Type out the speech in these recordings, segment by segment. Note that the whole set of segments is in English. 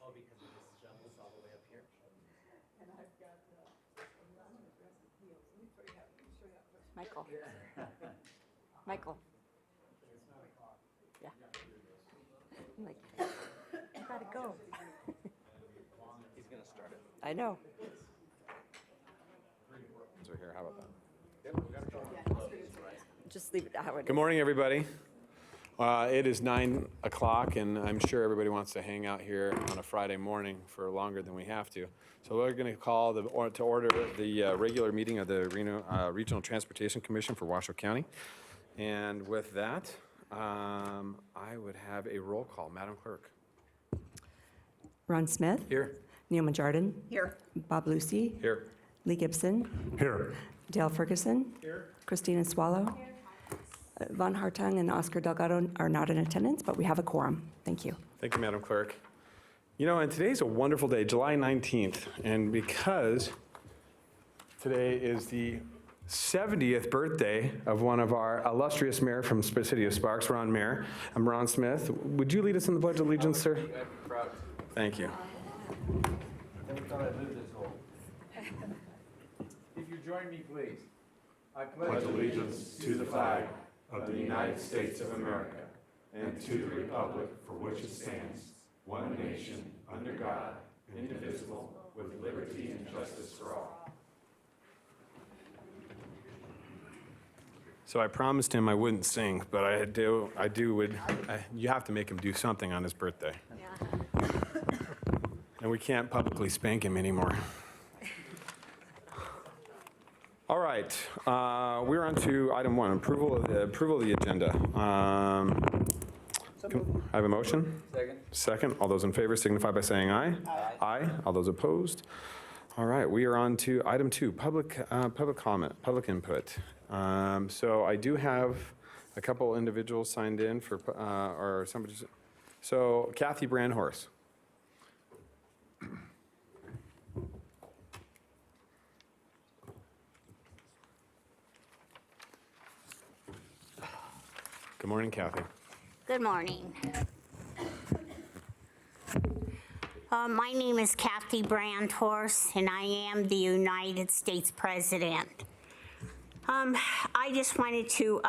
Oh, because of this jumbles all the way up here? And I've got, I'm in aggressive heels. Let me show you how, first. Michael. Michael. Yeah. I'm like, I gotta go. He's gonna start it. I know. So here, how about that? Just leave it how it Good is. morning, everybody. It is 9 o'clock, and I'm sure everybody wants to hang out here on a Friday morning for longer than we have to. So we're going to call to order the regular meeting of the Regional Transportation Commission for Washoe County. And with that, I would have a roll call. Madam Clerk. Ron Smith. Here. Neil Majardin. Here. Bob Lucy. Here. Lee Gibson. Here. Dale Ferguson. Here. Christina Swallow. Von Hartung and Oscar Delgado are not in attendance, but we have a quorum. Thank you. Thank you, Madam Clerk. You know, and today's a wonderful day, July 19th, and because today is the 70th birthday of one of our illustrious mayor from the city of Sparks, Ron Mayor. I'm Ron Smith. Would you lead us in the Pledge of Allegiance, sir? I'd be proud to. Thank you. Never thought I'd live this old. If you join me, please. I pledge allegiance to the flag of the United States of America and to the republic for which it stands, one nation, under God, indivisible, with liberty and justice for all. So I promised him I wouldn't sing, but you have to make him do something on his birthday. Yeah. And we can't publicly spank him anymore. All right, we're on to item 1, approval of the agenda. Can I have a motion? Second. Second. All those in favor signify by saying aye. Aye. All those opposed? All right, we are on to item 2, public comment, public input. So I do have a couple individuals signed in for, or somebody. So Kathy Brandhorst. Good morning, Kathy. Good morning. My name is Kathy Brandhorst, and I am the United States President. I just wanted to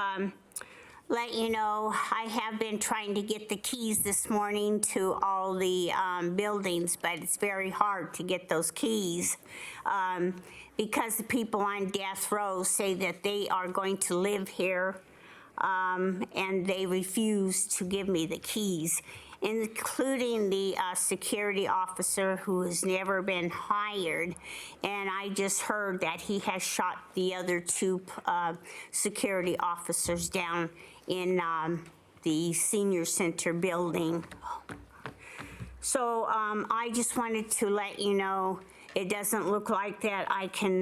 let you know I have been trying to get the keys this morning to all the buildings, but it's very hard to get those keys because the people on death row say that they are going to live here. And they refused to give me the keys, including the security officer who has never been hired. And I just heard that he has shot the other 2 security officers down in the senior center building. So I just wanted to let you know it doesn't look like that I can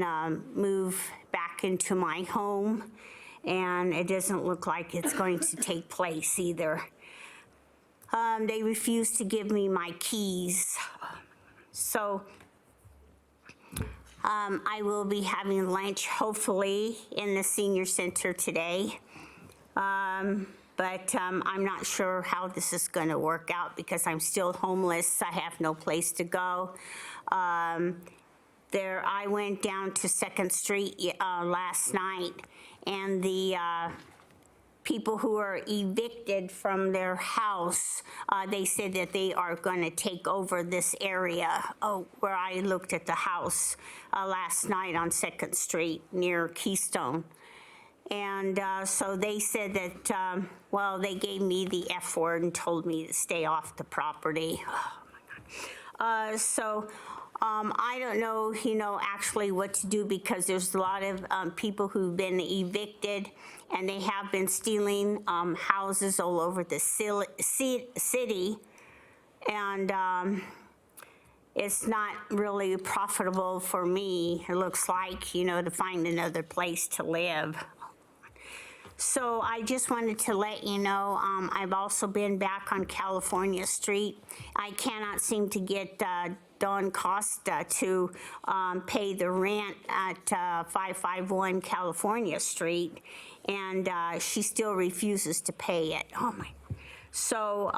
move back into my home. And it doesn't look like it's going to take place either. They refused to give me my keys. So I will be having lunch, hopefully, in the senior center today. But I'm not sure how this is going to work out because I'm still homeless. I have no place to go. I went down to 2nd Street last night, and the people who are evicted from their house, they said that they are going to take over this area where I looked at the house last night on 2nd Street near Keystone. And so they said that, well, they gave me the F word and told me to stay off the property. Oh, my God. I don't know, actually what to do because there's a lot of people who've been evicted and they have been stealing houses all over the city. And it's not really profitable for me, it looks like, to find another place to live. So I just wanted to let you know, I've also been back on California Street. I cannot seem to get Dawn Costa to pay the rent at 551 California Street, and she still refuses to pay it. Oh my! So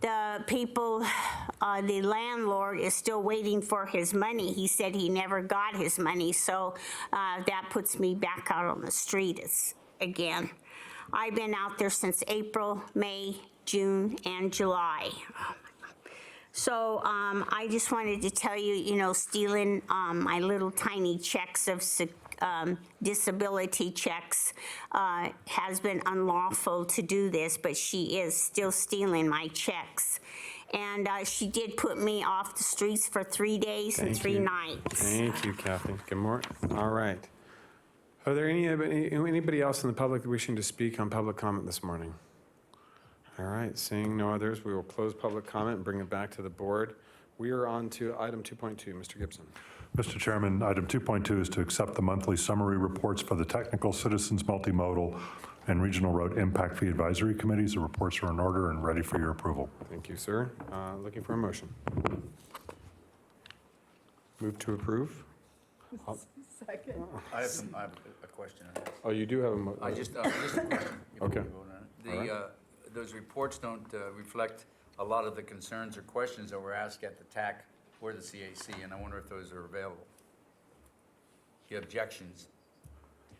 the people, the landlord is still waiting for his money. He said he never got his money, so that puts me back out on the street again. I've been out there since April, May, June, and July. So I just wanted to tell you, you know, stealing my little tiny checks of disability checks has been unlawful to do this, but she is still stealing my checks. And she did put me off the streets for 3 days and Thank 3 you. nights. Thank you, Kathy. Good morning. All right. Are there anybody else in the public wishing to speak on public comment this morning? All right, seeing no others, we will close public comment and bring it back to the board. We are on to item 2.2. Mr. Gibson. Mr. Chairman, item 2.2 is to accept the monthly summary reports for the Technical, Citizens, Multimodal, and Regional Road Impact Fee Advisory Committees. The reports are in order and ready for your approval. Thank you, sir. Looking for a motion. Move to approve. Second. I have a question on this. Oh, you do have a I just a question. before Okay. we vote on it. Those reports don't reflect a lot of the concerns or questions that were asked at the TAC or the CAC, and I wonder if those are available. The objections.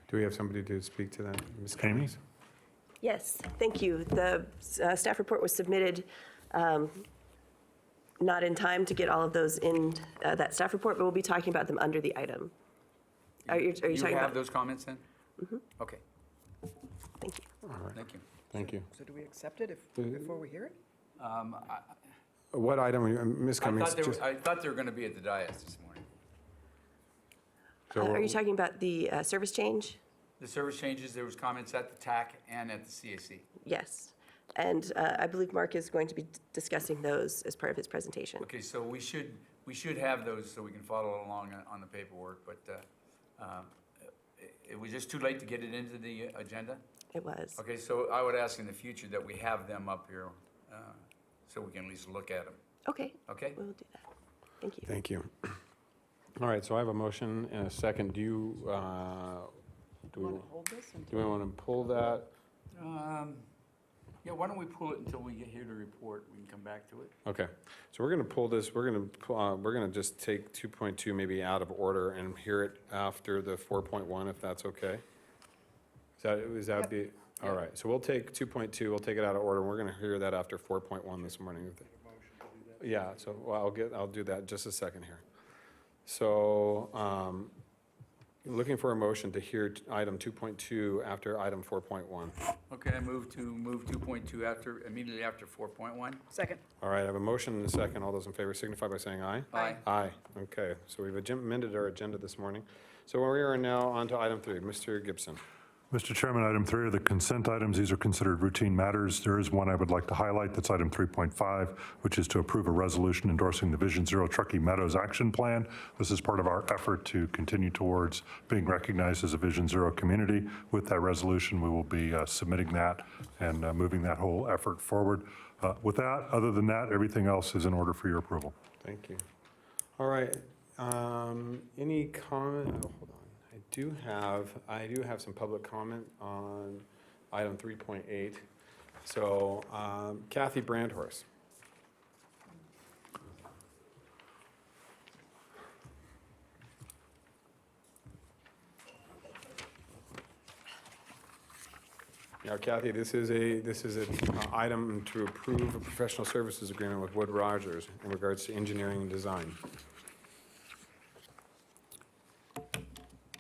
Do we have somebody to speak to that? Ms. Amy? Cummings? Yes, thank you. The staff report was submitted not in time to get all of those in that staff report, but we'll be talking about them under the item. Are you talking You have about? those comments then? Mm-hmm. Okay, Thank you. All right, thank you. thank you. So do we accept it before we hear it? What item, are you- Ms. Cummings? I thought they were going to be at the dais this morning. So Are you talking about the service change? The service changes, there was comments at the TAC and at the CAC. Yes. And I believe Mark is going to be discussing those as part of his presentation. Okay, so we should have those so we can follow along on the paperwork, but it was just too late to get it into the agenda? It was. Okay, so I would ask in the future that we have them up here so we can at least look at them, Okay. okay? We will do that. Thank you. Thank you. All right, so I have a motion and a second. Do you, Want to hold this do until? we want to pull that? Yeah, why don't we pull it until we get here to report, we can come back to it. Okay, so we're going to pull this, we're going to just take 2.2 maybe out of order and hear it after the 4.1, if that's okay? Is that be, all right, so we'll take 2.2, we'll take it out of order, and we're going to hear that after 4.1 this morning. Yeah, so well, I'll do that in just a second here. So, looking for a motion to hear item 2.2 after item 4.1. Okay, I move 2.2 immediately after 4.1. Second. All right, I have a motion and a second. All those in favor signify by saying aye. Aye. Aye, okay, so we've amended our agenda this morning. So we are now on to item 3. Mr. Gibson. Mr. Chairman, item 3 are the consent items. These are considered routine matters. There is one I would like to highlight. That's item 3.5, which is to approve a resolution endorsing the Vision Zero Truckee Meadows Action Plan. This is part of our effort to continue towards being recognized as a Vision Zero community. With that resolution, we will be submitting that and moving that whole effort forward. With that, other than that, everything else is in order for your approval. Thank you. All right, any comment? Oh, hold on. I do have some public comment on item 3.8. So Kathy Brandhorst. Now, Kathy, this is an item to approve a professional services agreement with Wood Rogers in regards to engineering and design.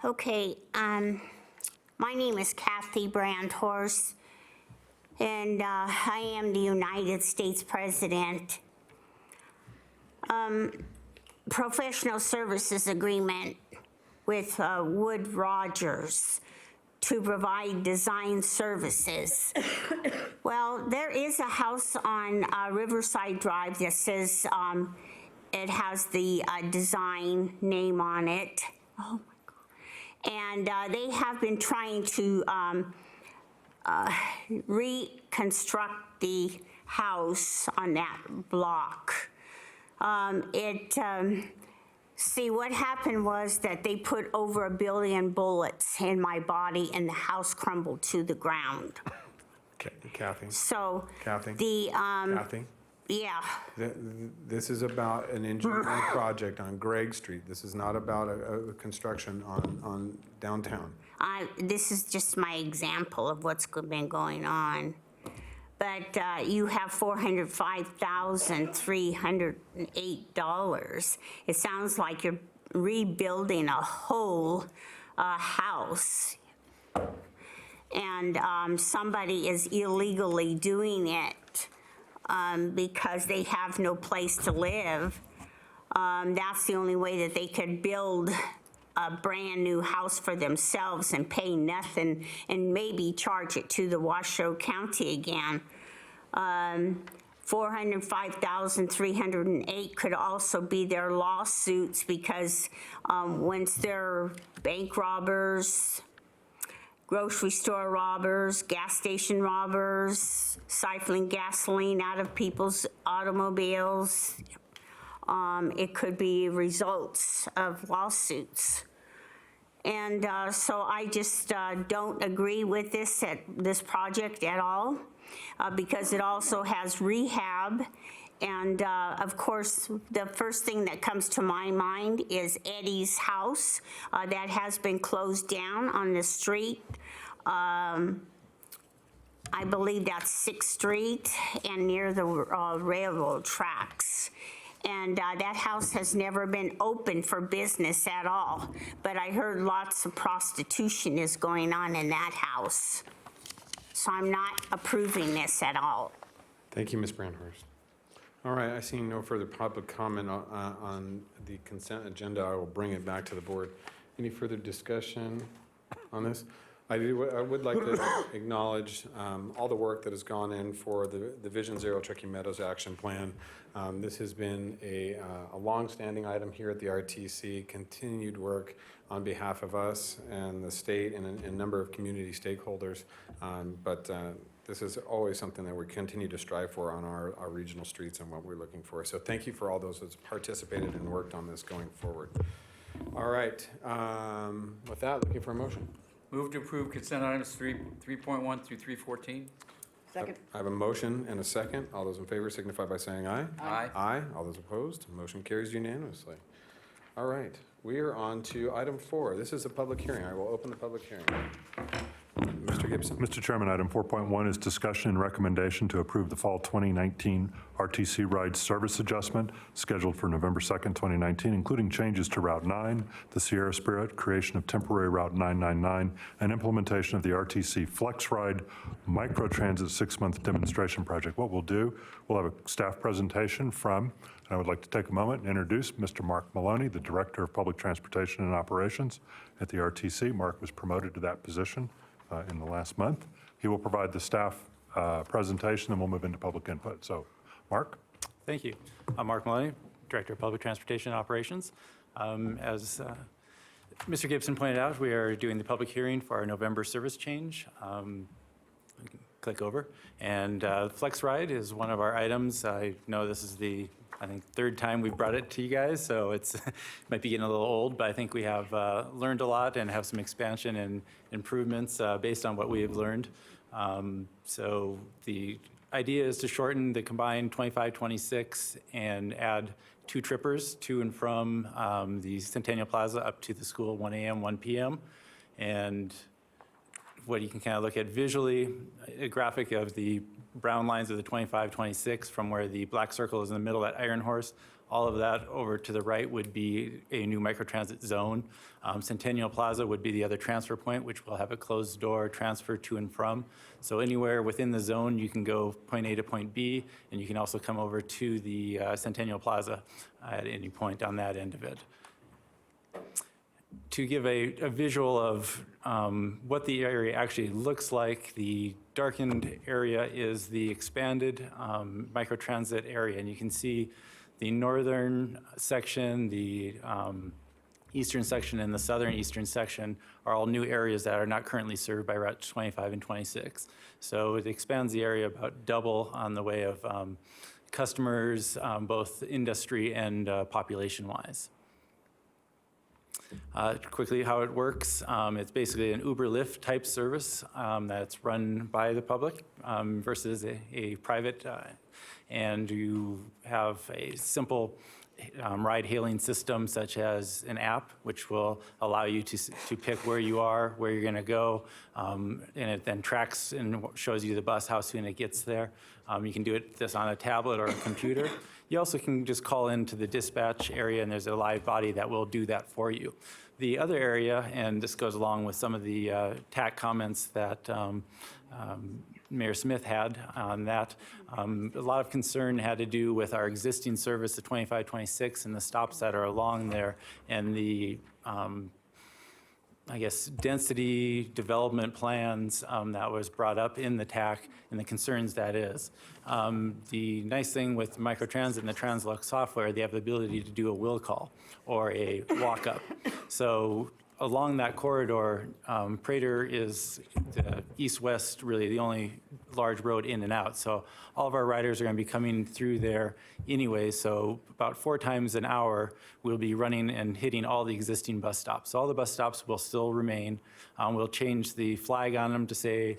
Okay, my name is Kathy Brandhorst, and I am the United States President. Professional services agreement with Wood Rogers to provide design services. Well, there is a house on Riverside Drive that says it has the design name on it. Oh, and they have been trying to reconstruct the house on that block. See, what happened was that they put over 1 billion bullets in my body and the house crumbled to the ground. Kathy, So Kathy? the, Kathy? Yeah, This is about an engineering project on Gregg Street. This is not about a construction on downtown. this is just my example of what's been going on. But you have $405,308. It sounds like you're rebuilding a whole house. And somebody is illegally doing it because they have no place to live. That's the only way that they could build a brand-new house for themselves and pay nothing and maybe charge it to the Washoe County again. 405,308 could also be their lawsuits because once they're bank robbers, grocery store robbers, gas station robbers, siphoning gasoline out of people's automobiles, it could be results of lawsuits. And so I just don't agree with this project at all because it also has rehab. And of course, the first thing that comes to my mind is Eddie's house that has been closed down on the street. I believe that's 6th Street and near the railroad tracks. And that house has never been open for business at all. But I heard lots of prostitution is going on in that house. So I'm not approving this at all. Thank you, Ms. Brandhurst. All right, I see no further public comment on the consent agenda. I will bring it back to the board. Any further discussion on this? I would like to acknowledge all the work that has gone in for the Vision Zero Truckee Meadows Action Plan. This has been a long-standing item here at the RTC, continued work on behalf of us and the state and a number of community stakeholders. But this is always something that we continue to strive for on our regional streets and what we're looking for. So thank you for all those that participated and worked on this going forward. All right, with that, looking for a motion. Move to approve consent items 3.1 through 3.14. Second. I have a motion and a second. All those in favor signify by saying aye. Aye. Aye. All those opposed, motion carries unanimously. All right, we are on to item 4. This is a public hearing. I will open the public hearing. Mr. Gibson. Mr. Chairman, item 4.1 is discussion and recommendation to approve the fall 2019 RTC ride service adjustment scheduled for November 2nd, 2019, including changes to Route 9, the Sierra Spirit, creation of temporary Route 999, and implementation of the RTC Flex Ride Microtransit 6-month demonstration project. What we'll do, we'll have a staff presentation from, and I would like to take a moment and introduce Mr. Mark Maloney, the Director of Public Transportation and Operations at the RTC. Mark was promoted to that position in the last month. He will provide the staff presentation, and we'll move into public input. So, Mark? Thank you. I'm Mark Maloney, Director of Public Transportation and Operations. As Mr. Gibson pointed out, we are doing the public hearing for our November service change. We can click over. And Flex Ride is one of our items. I know this is the, I think, 3rd time we've brought it to you guys, so it's might be getting a little old, but I think we have learned a lot and have some expansion and improvements based on what we have learned. So the idea is to shorten the combined 25-26 and add 2 trippers to and from the Centennial Plaza up to the school 1 a.m., 1 p.m. And what you can kind of look at visually, a graphic of the brown lines of the 25-26 from where the black circle is in the middle at Iron Horse. All of that over to the right would be a new microtransit zone. Centennial Plaza would be the other transfer point, which will have a closed door transfer to and from. So anywhere within the zone, you can go point A to point B, and you can also come over to the Centennial Plaza at any point on that end of it. To give a visual of what the area actually looks like, the darkened area is the expanded microtransit area, and you can see the northern section, the eastern section, and the southern eastern section are all new areas that are not currently served by Route 25 and 26. So it expands the area about double on the way of customers, both industry and population-wise. Quickly, how it works, it's basically an Uber Lyft type service that's run by the public versus a private and you have a simple ride-hailing system such as an app, which will allow you to pick where you are, where you're going to go, and it then tracks and shows you the bus, how soon it gets there. You can do this on a tablet or a computer. You also can just call into the dispatch area, and there's a live body that will do that for you. The other area, and this goes along with some of the TAC comments that Mayor Smith had on that. A lot of concern had to do with our existing service, the 2526, and the stops that are along there, and the I guess, density development plans that was brought up in the TAC and the concerns that is. The nice thing with Microtransit and the Transloc software, they have the ability to do a will call or a walk-up. So along that corridor, Prater is the east-west, really the only large road in and out. So all of our riders are going to be coming through there anyway. So about 4 times an hour, we'll be running and hitting all the existing bus stops. So all the bus stops will still remain. We'll change the flag on them to say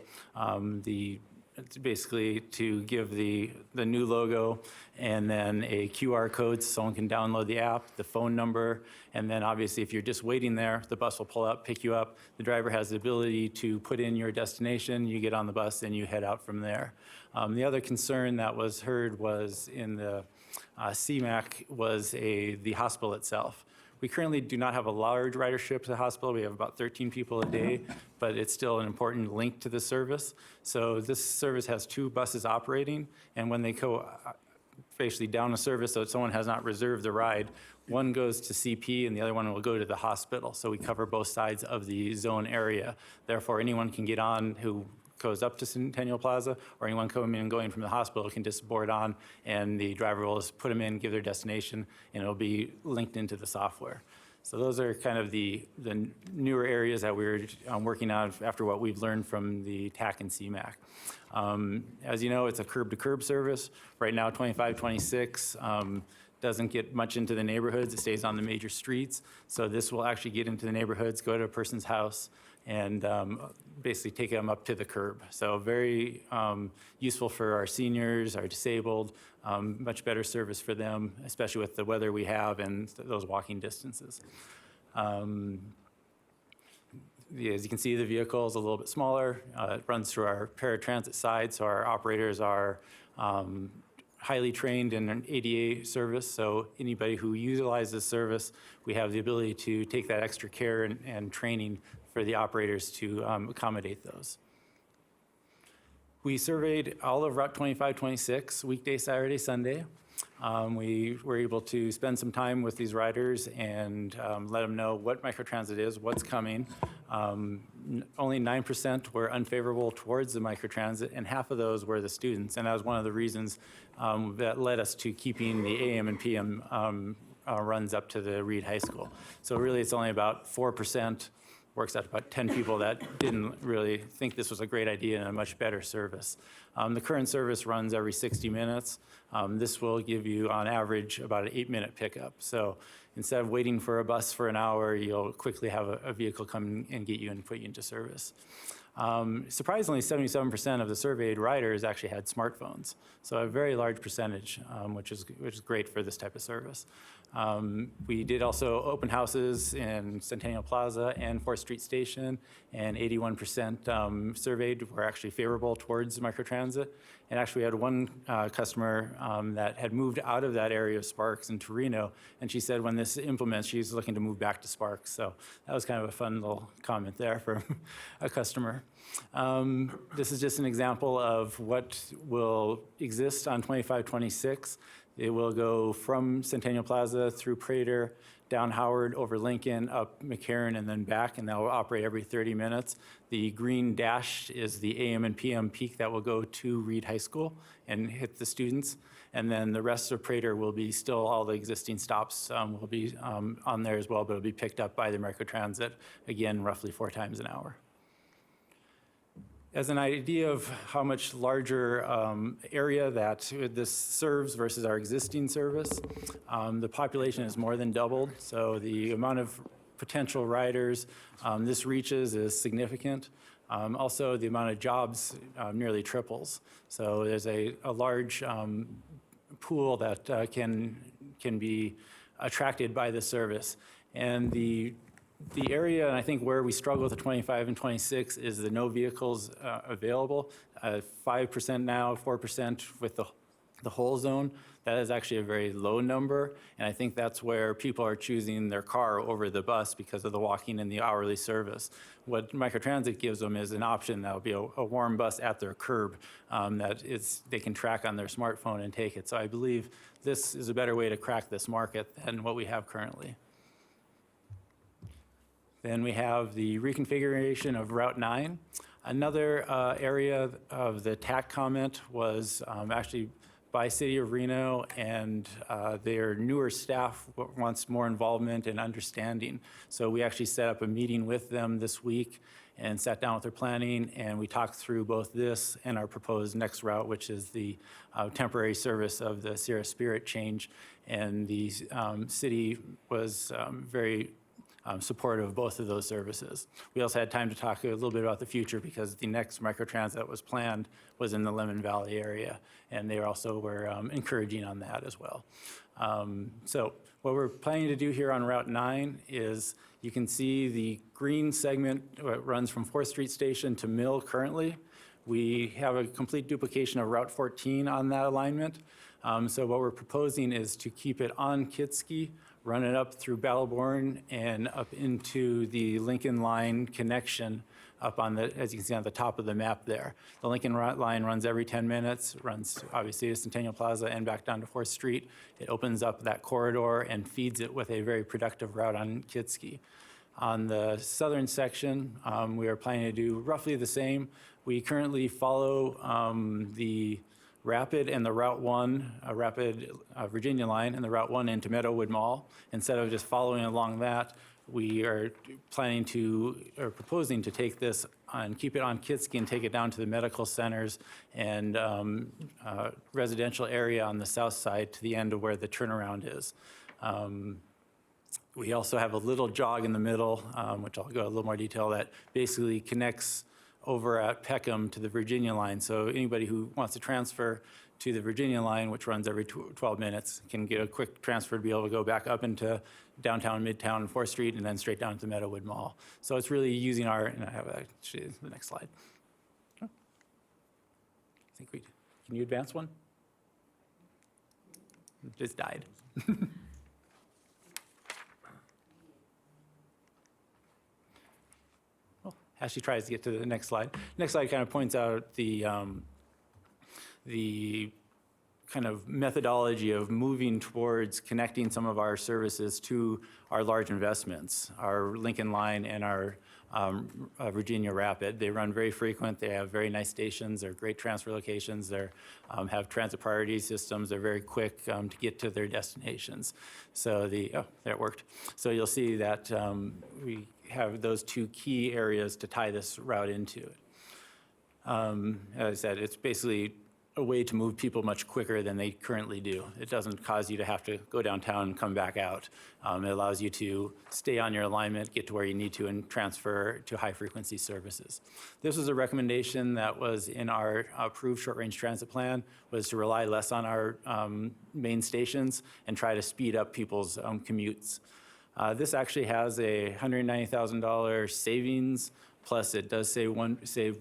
it's basically to give the new logo and then a QR code so someone can download the app, the phone number, and then obviously if you're just waiting there, the bus will pull up, pick you up. The driver has the ability to put in your destination, you get on the bus, and you head out from there. The other concern that was heard was in the CMAC was the hospital itself. We currently do not have a large ridership to the hospital. We have about 13 people a day, but it's still an important link to the service. So this service has 2 buses operating, and when they go basically down a service, so someone has not reserved the ride, one goes to CP and the other one will go to the hospital. So we cover both sides of the zone area. Therefore, anyone can get on who goes up to Centennial Plaza, or anyone coming and going from the hospital can just board on, and the driver will just put them in, give their destination, and it'll be linked into the software. So those are kind of the newer areas that we're working on after what we've learned from the TAC and CMAC. As you know, it's a curb-to-curb service. Right now, 2526 doesn't get much into the neighborhoods. It stays on the major streets. So this will actually get into the neighborhoods, go to a person's house, and basically take them up to the curb. So very useful for our seniors, our disabled, much better service for them, especially with the weather we have and those walking distances. As you can see, the vehicle is a little bit smaller. It runs through our paratransit side, so our operators are highly trained in an ADA service, so anybody who utilizes service, we have the ability to take that extra care and training for the operators to accommodate those. We surveyed all of Route 2526, weekday, Saturday, Sunday. We were able to spend some time with these riders and let them know what Microtransit is, what's coming. Only 9% were unfavorable towards the Microtransit, and half of those were the students. And that was one of the reasons that led us to keeping the AM and PM runs up to the Reed High School. So really, it's only about 4%. Works out to about 10 people that didn't really think this was a great idea and a much better service. The current service runs every 60 minutes. This will give you, on average, about an 8-minute pickup. So instead of waiting for a bus for an hour, you'll quickly have a vehicle come and get you and put you into service. Surprisingly, 77% of the surveyed riders actually had smartphones. So a very large percentage, which is great for this type of service. We did also open houses in Centennial Plaza and 4th Street Station, and 81% surveyed were actually favorable towards Microtransit. And actually, we had one customer that had moved out of that area of Sparks into Reno, and she said when this implements, she's looking to move back to Sparks. So that was kind of a fun little comment there from a customer. This is just an example of what will exist on 2526. It will go from Centennial Plaza through Prater, down Howard, over Lincoln, up McCarran, and then back, and that will operate every 30 minutes. The green dash is the AM and PM peak that will go to Reed High School and hit the students. And then the rest of Prater will be still, all the existing stops will be on there as well, but it'll be picked up by the Microtransit, again, roughly 4 times an hour. As an idea of how much larger area that this serves versus our existing service, the population has more than doubled. So the amount of potential riders this reaches is significant. Also, the amount of jobs nearly triples. So there's a large pool that can be attracted by the service. And the area, and I think where we struggle with the 25 and 26 is the no vehicles available. 5% now, 4% with the whole zone. That is actually a very low number, and I think that's where people are choosing their car over the bus because of the walking and the hourly service. What Microtransit gives them is an option that will be a warm bus at their curb they can track on their smartphone and take it. So I believe this is a better way to crack this market than what we have currently. Then we have the reconfiguration of Route 9. Another area of the TAC comment was actually by City of Reno, and their newer staff wants more involvement and understanding. So we actually set up a meeting with them this week and sat down with their planning, and we talked through both this and our proposed next route, which is the temporary service of the Sierra Spirit change. And the city was very supportive of both of those services. We also had time to talk a little bit about the future because the next microtransit that was planned was in the Lemon Valley area, and they also were encouraging on that as well. So what we're planning to do here on Route 9 is you can see the green segment runs from 4th Street Station to Mill currently. We have a complete duplication of Route 14 on that alignment. So what we're proposing is to keep it on Kitsky, run it up through Battleborn and up into the Lincoln Line connection up on the, as you can see on the top of the map there. The Lincoln Line runs every 10 minutes, runs obviously to Centennial Plaza and back down to 4th Street. It opens up that corridor and feeds it with a very productive route on Kitsky. On the southern section, we are planning to do roughly the same. We currently follow the Rapid and the Route 1, Rapid Virginia line and the Route 1 into Meadowood Mall. Instead of just following along that, we are planning to, or proposing to take this and keep it on Kitsky and take it down to the medical centers and residential area on the south side to the end of where the turnaround is. We also have a little jog in the middle, which I'll go into a little more detail, that basically connects over at Peckham to the Virginia line. So anybody who wants to transfer to the Virginia line, which runs every 12 minutes, can get a quick transfer to be able to go back up into downtown, Midtown, and 4th Street, and then straight down to Meadowood Mall. So it's really using our, and I have actually the next slide. I think we, can you advance one? It just died. Ashley tries to get to the next slide. Next slide kind of points out the kind of methodology of moving towards connecting some of our services to our large investments, our Lincoln Line and our Virginia Rapid. They run very frequent. They have very nice stations. They're great transfer locations. They have transit priority systems. They're very quick to get to their destinations. So there it worked. So you'll see that we have those two key areas to tie this route into it. As I said, it's basically a way to move people much quicker than they currently do. It doesn't cause you to have to go downtown and come back out. It allows you to stay on your alignment, get to where you need to, and transfer to high-frequency services. This was a recommendation that was in our approved short-range transit plan, was to rely less on our main stations and try to speed up people's commutes. This actually has a $190,000 savings, plus it does save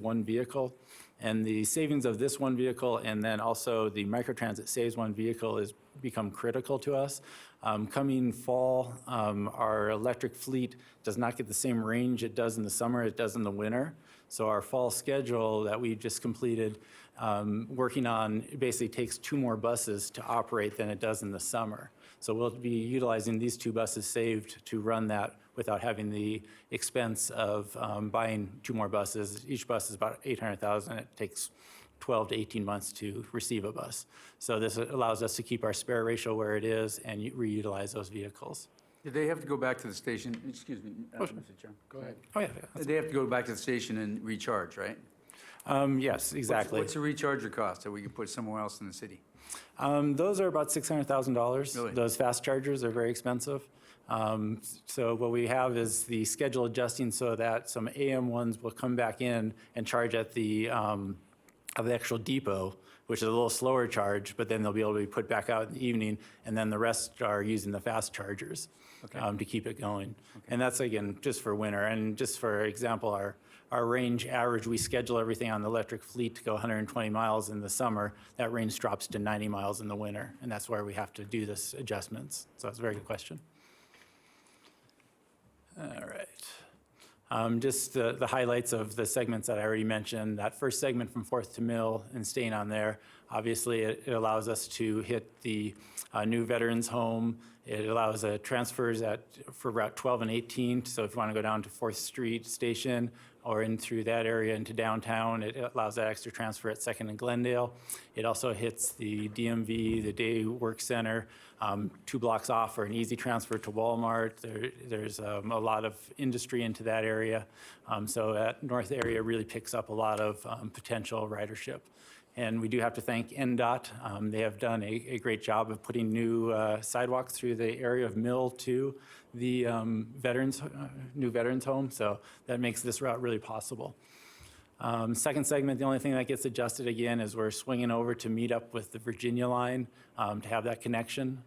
one vehicle. And the savings of this one vehicle and then also the microtransit saves one vehicle has become critical to us. Coming fall, our electric fleet does not get the same range it does in the summer, it does in the winter. So our fall schedule that we just completed working on basically takes 2 more buses to operate than it does in the summer. So we'll be utilizing these 2 buses saved to run that without having the expense of buying 2 more buses. Each bus is about $800,000. It takes 12 to 18 months to receive a bus. So this allows us to keep our spare ratio where it is and reutilize those vehicles. Did they have to go back to the station? Excuse me, Mr. Chairman. Go ahead. Oh, yeah. They have to go back to the station and recharge, right? Yes, exactly. What's the recharger cost that we can put somewhere else in the city? Those are about $600,000. Really? Those fast chargers are very expensive. So what we have is the schedule adjusting so that some AM ones will come back in and charge at the actual depot, which is a little slower charge, but then they'll be able to be put back out in the evening, and then the rest are using the fast chargers to keep it going. And that's, again, just for winter. And just for example, our range average, we schedule everything on the electric fleet to go 120 miles in the summer. That range drops to 90 miles in the winter, and that's where we have to do this adjustments. So that's a very good question. All right. Just the highlights of the segments that I already mentioned. That first segment from 4th to Mill and staying on there, obviously it allows us to hit the new veterans home. It allows transfers for Route 12 and 18. So if you want to go down to 4th Street Station or in through that area into downtown, it allows that extra transfer at 2nd and Glendale. It also hits the DMV, the Day Work Center, 2 blocks off for an easy transfer to Walmart. There's a lot of industry into that area. So that north area really picks up a lot of potential ridership. And we do have to thank NDOT. They have done a great job of putting new sidewalks through the area of Mill to the new veterans home. So that makes this route really possible. Second segment, the only thing that gets adjusted again is we're swinging over to meet up with the Virginia line to have that connection.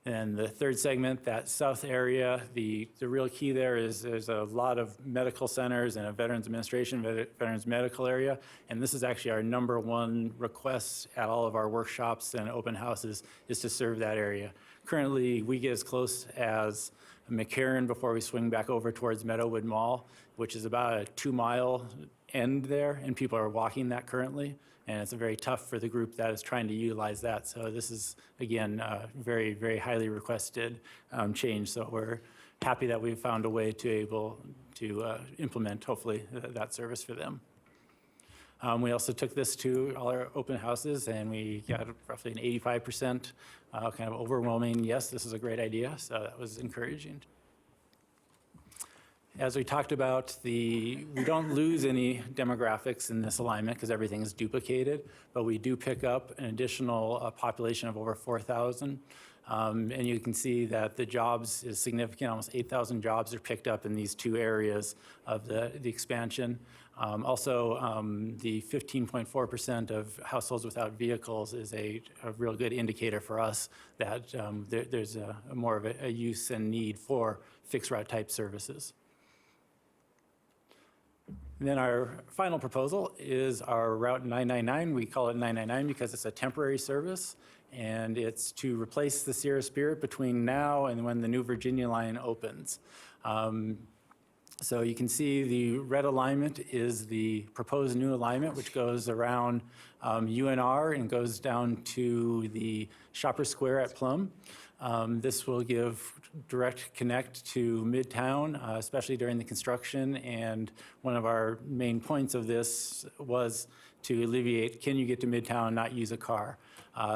And the third segment, that south area, the real key there is there's a lot of medical centers and a Veterans Administration, Veterans Medical area. And this is actually our #1 request at all of our workshops and open houses is to serve that area. Currently, we get as close as McCarran before we swing back over towards Meadowwood Mall, which is about a 2-mile end there, and people are walking that currently. And it's very tough for the group that is trying to utilize that. So this is, again, very, very highly requested change. So we're happy that we've found a way to able to implement, hopefully, that service for them. We also took this to all our open houses, and we got roughly an 85% kind of overwhelming, yes, this is a great idea. So that was encouraging. As we talked about, we don't lose any demographics in this alignment because everything is duplicated, but we do pick up an additional population of over 4,000. And you can see that the jobs is significant. Almost 8,000 jobs are picked up in these 2 areas of the expansion. Also, the 15.4% of households without vehicles is a real good indicator for us that there's more of a use and need for fixed route type services. And then our final proposal is our Route 999. We call it 999 because it's a temporary service, and it's to replace the Sierra Spirit between now and when the new Virginia line opens. So you can see the red alignment is the proposed new alignment, which goes around UNR and goes down to the Shopper Square at Plum. This will give direct connect to Midtown, especially during the construction. And one of our main points of this was to alleviate, can you get to Midtown and not use a car?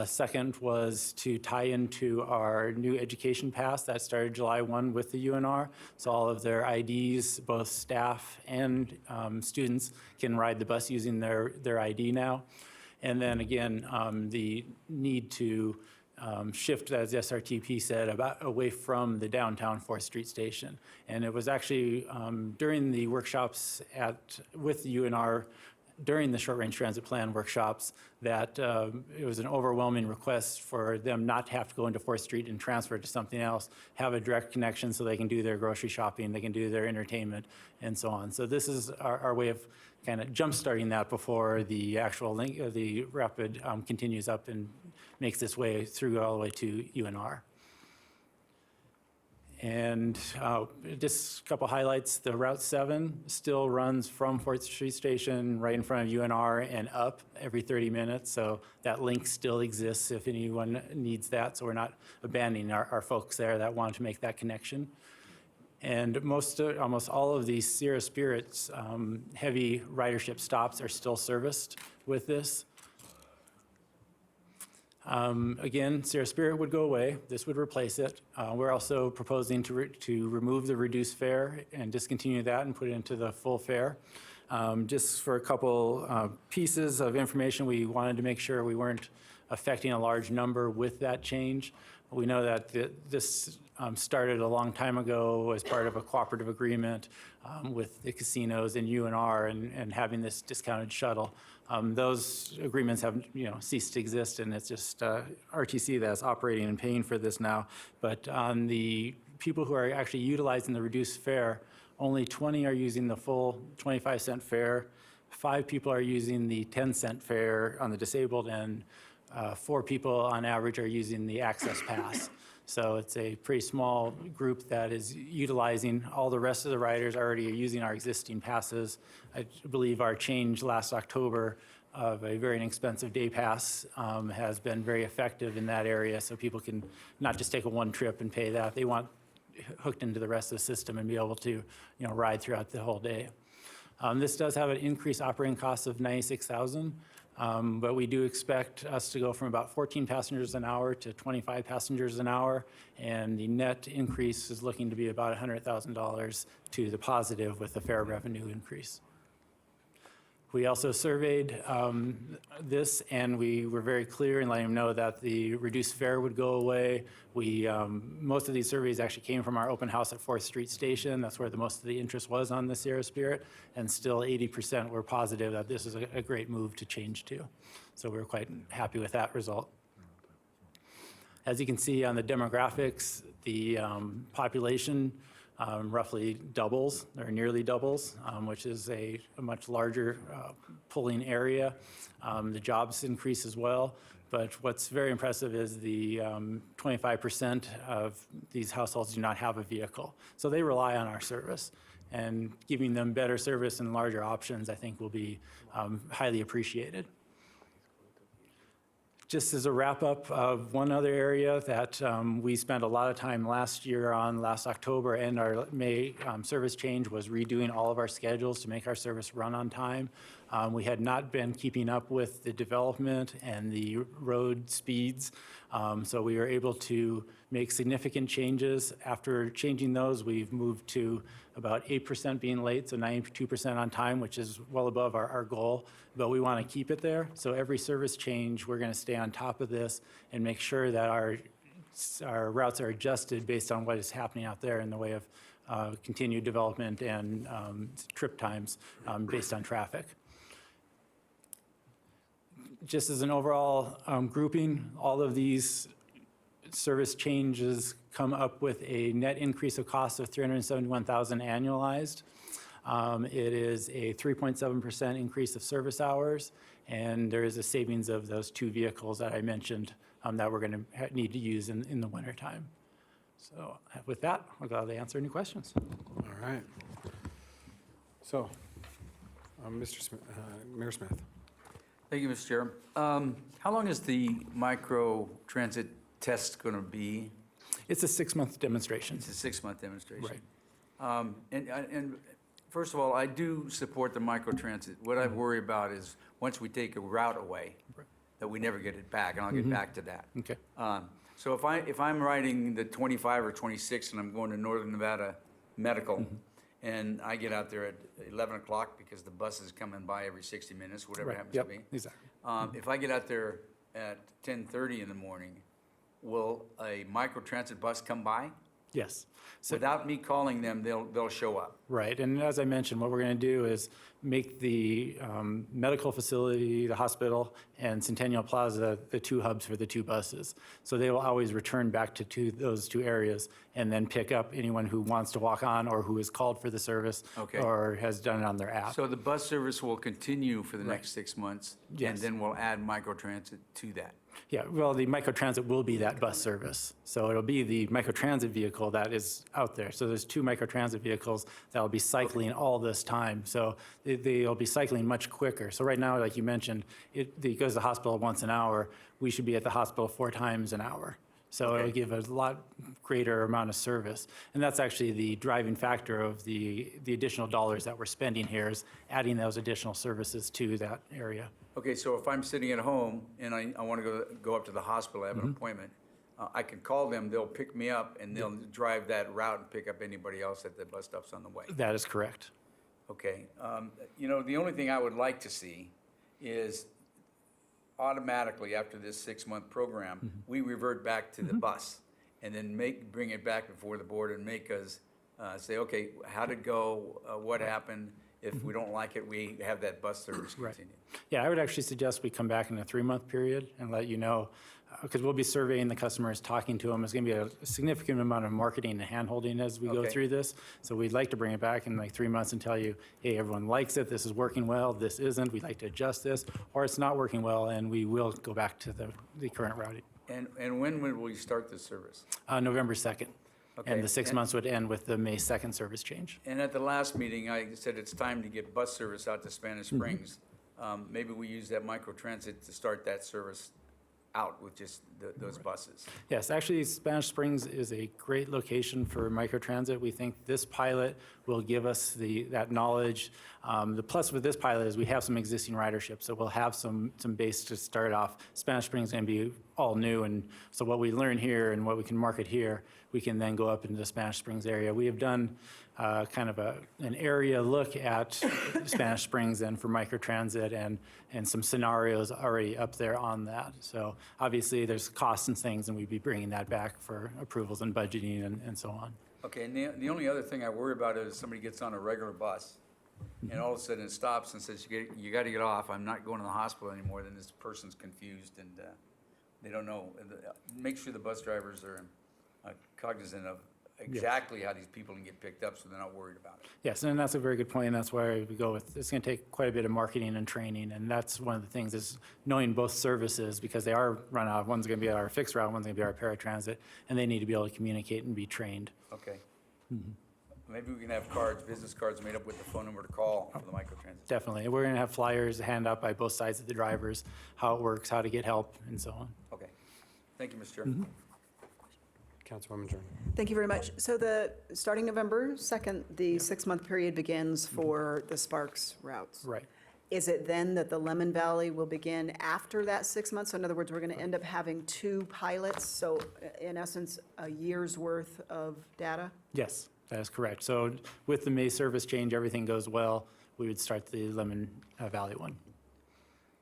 Second was to tie into our new education pass that started July 1 with the UNR. So all of their IDs, both staff and students, can ride the bus using their ID now. And then again, the need to shift, as SRTP said, away from the downtown 4th Street station. And it was actually during the workshops with the UNR, during the short-range transit plan workshops, that it was an overwhelming request for them not to have to go into 4th Street and transfer to something else, have a direct connection so they can do their grocery shopping, they can do their entertainment, and so on. So this is our way of kind of jump-starting that before the actual link, the rapid continues up and makes its way through all the way to UNR. And just a couple highlights, the Route 7 still runs from 4th Street Station right in front of UNR and up every 30 minutes. So that link still exists if anyone needs that. So we're not abandoning our folks there that want to make that connection. And almost all of these Sierra Spirit's heavy ridership stops are still serviced with this. Again, Sierra Spirit would go away. This would replace it. We're also proposing to remove the reduced fare and discontinue that and put it into the full fare. Just for a couple pieces of information, we wanted to make sure we weren't affecting a large number with that change. We know that this started a long time ago as part of a cooperative agreement with the casinos and UNR and having this discounted shuttle. Those agreements have ceased to exist, and it's just RTC that's operating and paying for this now. But on the people who are actually utilizing the reduced fare, only 20 are using the full 25-cent fare. 5 people are using the 10-cent fare on the disabled, and 4 people on average are using the access pass. So it's a pretty small group that is utilizing. All the rest of the riders already are using our existing passes. I believe our change last October of a very inexpensive day pass has been very effective in that area, so people can not just take a one trip and pay that. They want hooked into the rest of the system and be able to ride throughout the whole day. This does have an increased operating cost of $96,000. But we do expect us to go from about 14 passengers an hour to 25 passengers an hour, and the net increase is looking to be about $100,000 to the positive with the fare revenue increase. We also surveyed this, and we were very clear in letting them know that the reduced fare would go away. Most of these surveys actually came from our open house at 4th Street Station. That's where most of the interest was on the Sierra Spirit, and still 80% were positive that this is a great move to change to. So we were quite happy with that result. As you can see on the demographics, the population roughly doubles, or nearly doubles, which is a much larger pulling area. The jobs increase as well, but what's very impressive is the 25% of these households do not have a vehicle. So they rely on our service, and giving them better service and larger options, I think, will be highly appreciated. Just as a wrap-up of one other area that we spent a lot of time last October, and our May service change was redoing all of our schedules to make our service run on time. We had not been keeping up with the development and the road speeds, so we were able to make significant changes. After changing those, we've moved to about 8% being late, so 92% on time, which is well above our goal, but we want to keep it there. So every service change, we're going to stay on top of this and make sure that our routes are adjusted based on what is happening out there in the way of continued development and trip times based on traffic. Just as an overall grouping, all of these service changes come up with a net increase of cost of $371,000 annualized. It is a 3.7% increase of service hours, and there is a savings of those 2 vehicles that I mentioned that we're going to need to use in the wintertime. So with that, I'll gladly answer any questions. All right. So, Mr. Smith, Mayor Smith. Thank you, Mr. Chair. How long is the microtransit test going to be? It's a 6-month demonstration. It's a 6-month demonstration. Right. And first of all, I do support the microtransit. What I worry about is once we take a route away, that we never get it back, and I'll get back to that. Okay. So if I'm riding the 25 or 26 and I'm going to Northern Nevada Medical, and I get out there at 11 o'clock because the bus is coming by every 60 minutes, whatever it happens to be. Exactly. If I get out there at 10:30 in the morning, will a microtransit bus come by? Yes. So, Without me calling them, they'll show up. right, and as I mentioned, what we're going to do is make the medical facility, the hospital, and Centennial Plaza the 2 hubs for the 2 buses. So they will always return back to those 2 areas and then pick up anyone who wants to walk on or who is called for the service or has done it on their app. So the bus service will continue for the next 6 months, and Yes. then we'll add microtransit to that. Yeah, well, the microtransit will be that bus service. So it'll be the microtransit vehicle that is out there. So there's 2 microtransit vehicles that will be cycling all this time. So they'll be cycling much quicker. So right now, like you mentioned, it goes to the hospital once an hour. We should be at the hospital 4 times an hour. So it'll give a lot greater amount of service. And that's actually the driving factor of the additional dollars that we're spending here, is adding those additional services to that area. Okay, so if I'm sitting at home and I want to go up to the hospital, I have an appointment, I can call them, they'll pick me up, and they'll drive that route and pick up anybody else at the bus stops on the way. That is correct. Okay, you know, the only thing I would like to see is automatically after this 6-month program, we revert back to the bus and then bring it back before the board and make us say, okay, how'd it go? What happened? If we don't like it, we have that bus service Right. continue. Yeah, I would actually suggest we come back in a 3-month period and let you know, because we'll be surveying the customers, talking to them. There's going to be a significant amount of marketing and hand-holding as we go Okay. through this. So we'd like to bring it back in like 3 months and tell you, hey, everyone likes it, this is working well, this isn't, we'd like to adjust this, or it's not working well, and we will go back to the current routing. And when will we start this service? November 2nd. Okay, And the 6 and- months would end with the May 2nd service change. And at the last meeting, I said it's time to get bus service out to Spanish Springs. Maybe we use that Microtransit to start that service out with just those buses. Yes, actually, Spanish Springs is a great location for microtransit. We think this pilot will give us that knowledge. The plus with this pilot is we have some existing ridership, so we'll have some base to start off. Spanish Springs is going to be all new, and so what we learn here and what we can market here, we can then go up into the Spanish Springs area. We have done kind of an area look at Spanish Springs and for microtransit and some scenarios already up there on that. So obviously, there's costs and things, and we'd be bringing that back for approvals and budgeting and so on. Okay, and the only other thing I worry about is somebody gets on a regular bus and all of a sudden it stops and says, you got to get off, I'm not going to the hospital anymore, then this person's confused and they don't know. Make sure the bus drivers are cognizant of exactly how these people can get picked up so they're not worried about it. Yes, and that's a very good point, and that's why we go with, it's going to take quite a bit of marketing and training, and that's one of the things is knowing both services, because they are run out. One's going to be our fixed route, one's going to be our paratransit, and they need to be able to communicate and be trained. Okay. Maybe we can have cards, business cards made up with the phone number to call for the Microtransit. Definitely. We're going to have flyers hand out by both sides of the drivers, how it works, how to get help, and so on. Okay. Thank you, Mr. Chairman. Councilwoman Jordan. Thank you very much. So starting November 2nd, the 6-month period begins for the Sparks routes. Right. Is it then that the Lemon Valley will begin after that 6 months? So in other words, we're going to end up having 2 pilots, so in essence, a year's worth of data? Yes, that is correct. So with the May service change, everything goes well, we would start the Lemon Valley one.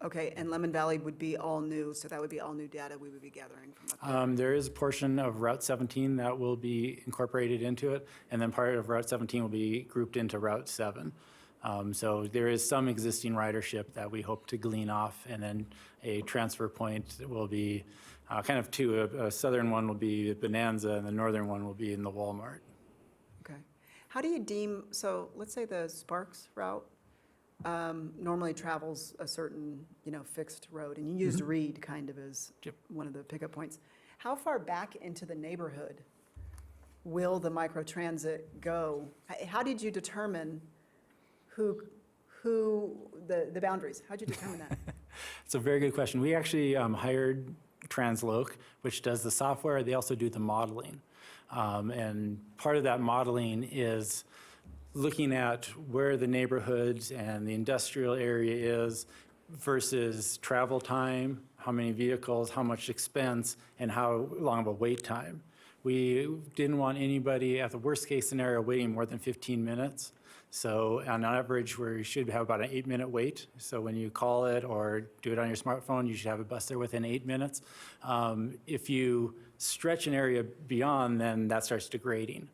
Okay, and Lemon Valley would be all new, so that would be all new data we would be gathering from up there. There is a portion of Route 17 that will be incorporated into it, and then part of Route 17 will be grouped into Route 7. So there is some existing ridership that we hope to glean off, and then a transfer point will be kind of two. A southern one will be Bonanza, and the northern one will be in the Walmart. Okay. How do you deem, so let's say the Sparks route normally travels a certain, fixed road, and you used Reed kind of as Yep. one of the pickup points. How far back into the neighborhood will the microtransit go? How did you determine who the boundaries? How'd you determine that? It's a very good question. We actually hired Transloc, which does the software. They also do the modeling. And part of that modeling is looking at where the neighborhoods and the industrial area is versus travel time, how many vehicles, how much expense, and how long of a wait time. We didn't want anybody, at the worst-case scenario, waiting more than 15 minutes. So on average, we should have about an 8-minute wait. So when you call it or do it on your smartphone, you should have a bus there within 8 minutes. If you stretch an area beyond, then that starts degrading.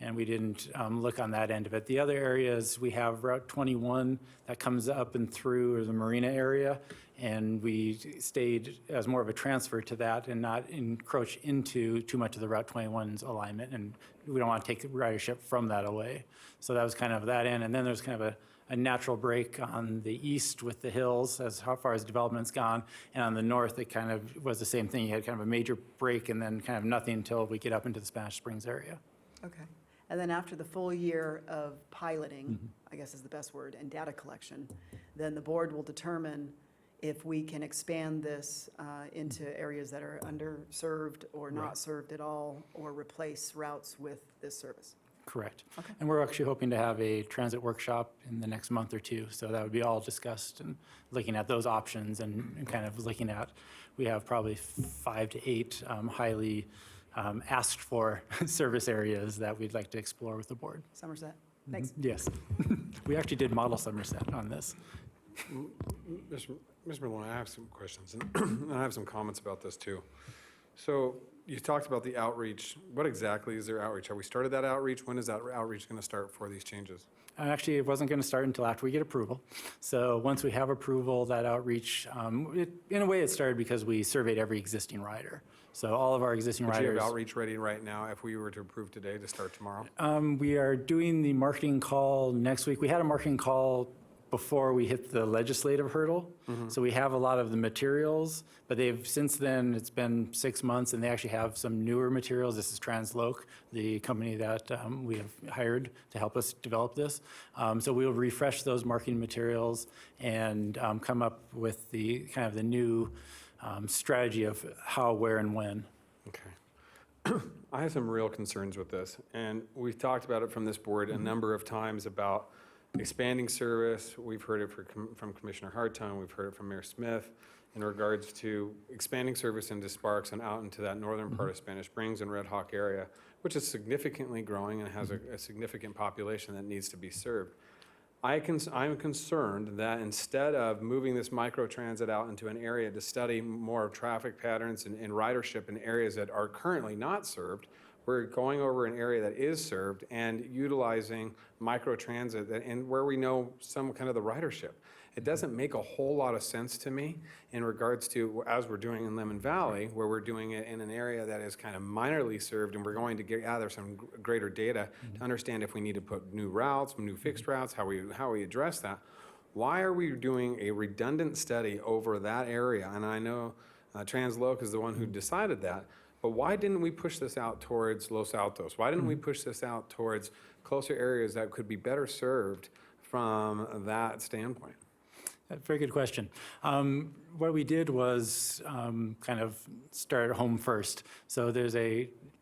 And we didn't look on that end of it. The other areas, we have Route 21 that comes up and through the marina area, and we stayed as more of a transfer to that and not encroach into too much of the Route 21's alignment, and we don't want to take the ridership from that away. So that was kind of that end, and then there's kind of a natural break on the east with the hills as how far as development's gone, and on the north, it kind of was the same thing. You had kind of a major break and then kind of nothing until we get up into the Spanish Springs area. Okay. And then after the full year of piloting, I guess is the best word, and data collection, then the board will determine if we can expand this into areas that are underserved or not served at all, or replace routes with this service. Correct. Okay. And we're actually hoping to have a transit workshop in the next month or two, so that would be all discussed and looking at those options and kind of looking at, we have probably 5 to 8 highly asked for service areas that we'd like to explore with the board. Somerset? Thanks. Yes. We actually did model Somerset on this. Mr. Malone, I have some questions, and I have some comments about this too. So you talked about the outreach. What exactly is their outreach? Have we started that outreach? When is that outreach going to start for these changes? Actually, it wasn't going to start until after we get approval. So once we have approval, that outreach, in a way, it started because we surveyed every existing rider. So all of our existing Do you riders. have outreach ready right now if we were to approve today to start tomorrow? We are doing the marketing call next week. We had a marketing call before we hit the legislative hurdle. So we have a lot of the materials, but since then, it's been 6 months, and they actually have some newer materials. This is Transloc, the company that we have hired to help us develop this. So we'll refresh those marketing materials and come up with the kind of the new strategy of how, where, and when. Okay. I have some real concerns with this, and we've talked about it from this board a number of times about expanding service. We've heard it from Commissioner Hartung, we've heard it from Mayor Smith in regards to expanding service into Sparks and out into that northern part of Spanish Springs and Red Hawk area, which is significantly growing and has a significant population that needs to be served. I'm concerned that instead of moving this microtransit out into an area to study more traffic patterns and ridership in areas that are currently not served, we're going over an area that is served and utilizing microtransit and where we know some kind of the ridership. It doesn't make a whole lot of sense to me in regards to, as we're doing in Lemon Valley, where we're doing it in an area that is kind of minorly served, and we're going to gather some greater data to understand if we need to put new routes, new fixed routes, how we address that. Why are we doing a redundant study over that area? And I know Transloc is the one who decided that, but why didn't we push this out towards Los Altos? Why didn't we push this out towards closer areas that could be better served from that standpoint? Very good question. What we did was kind of start home first. So there's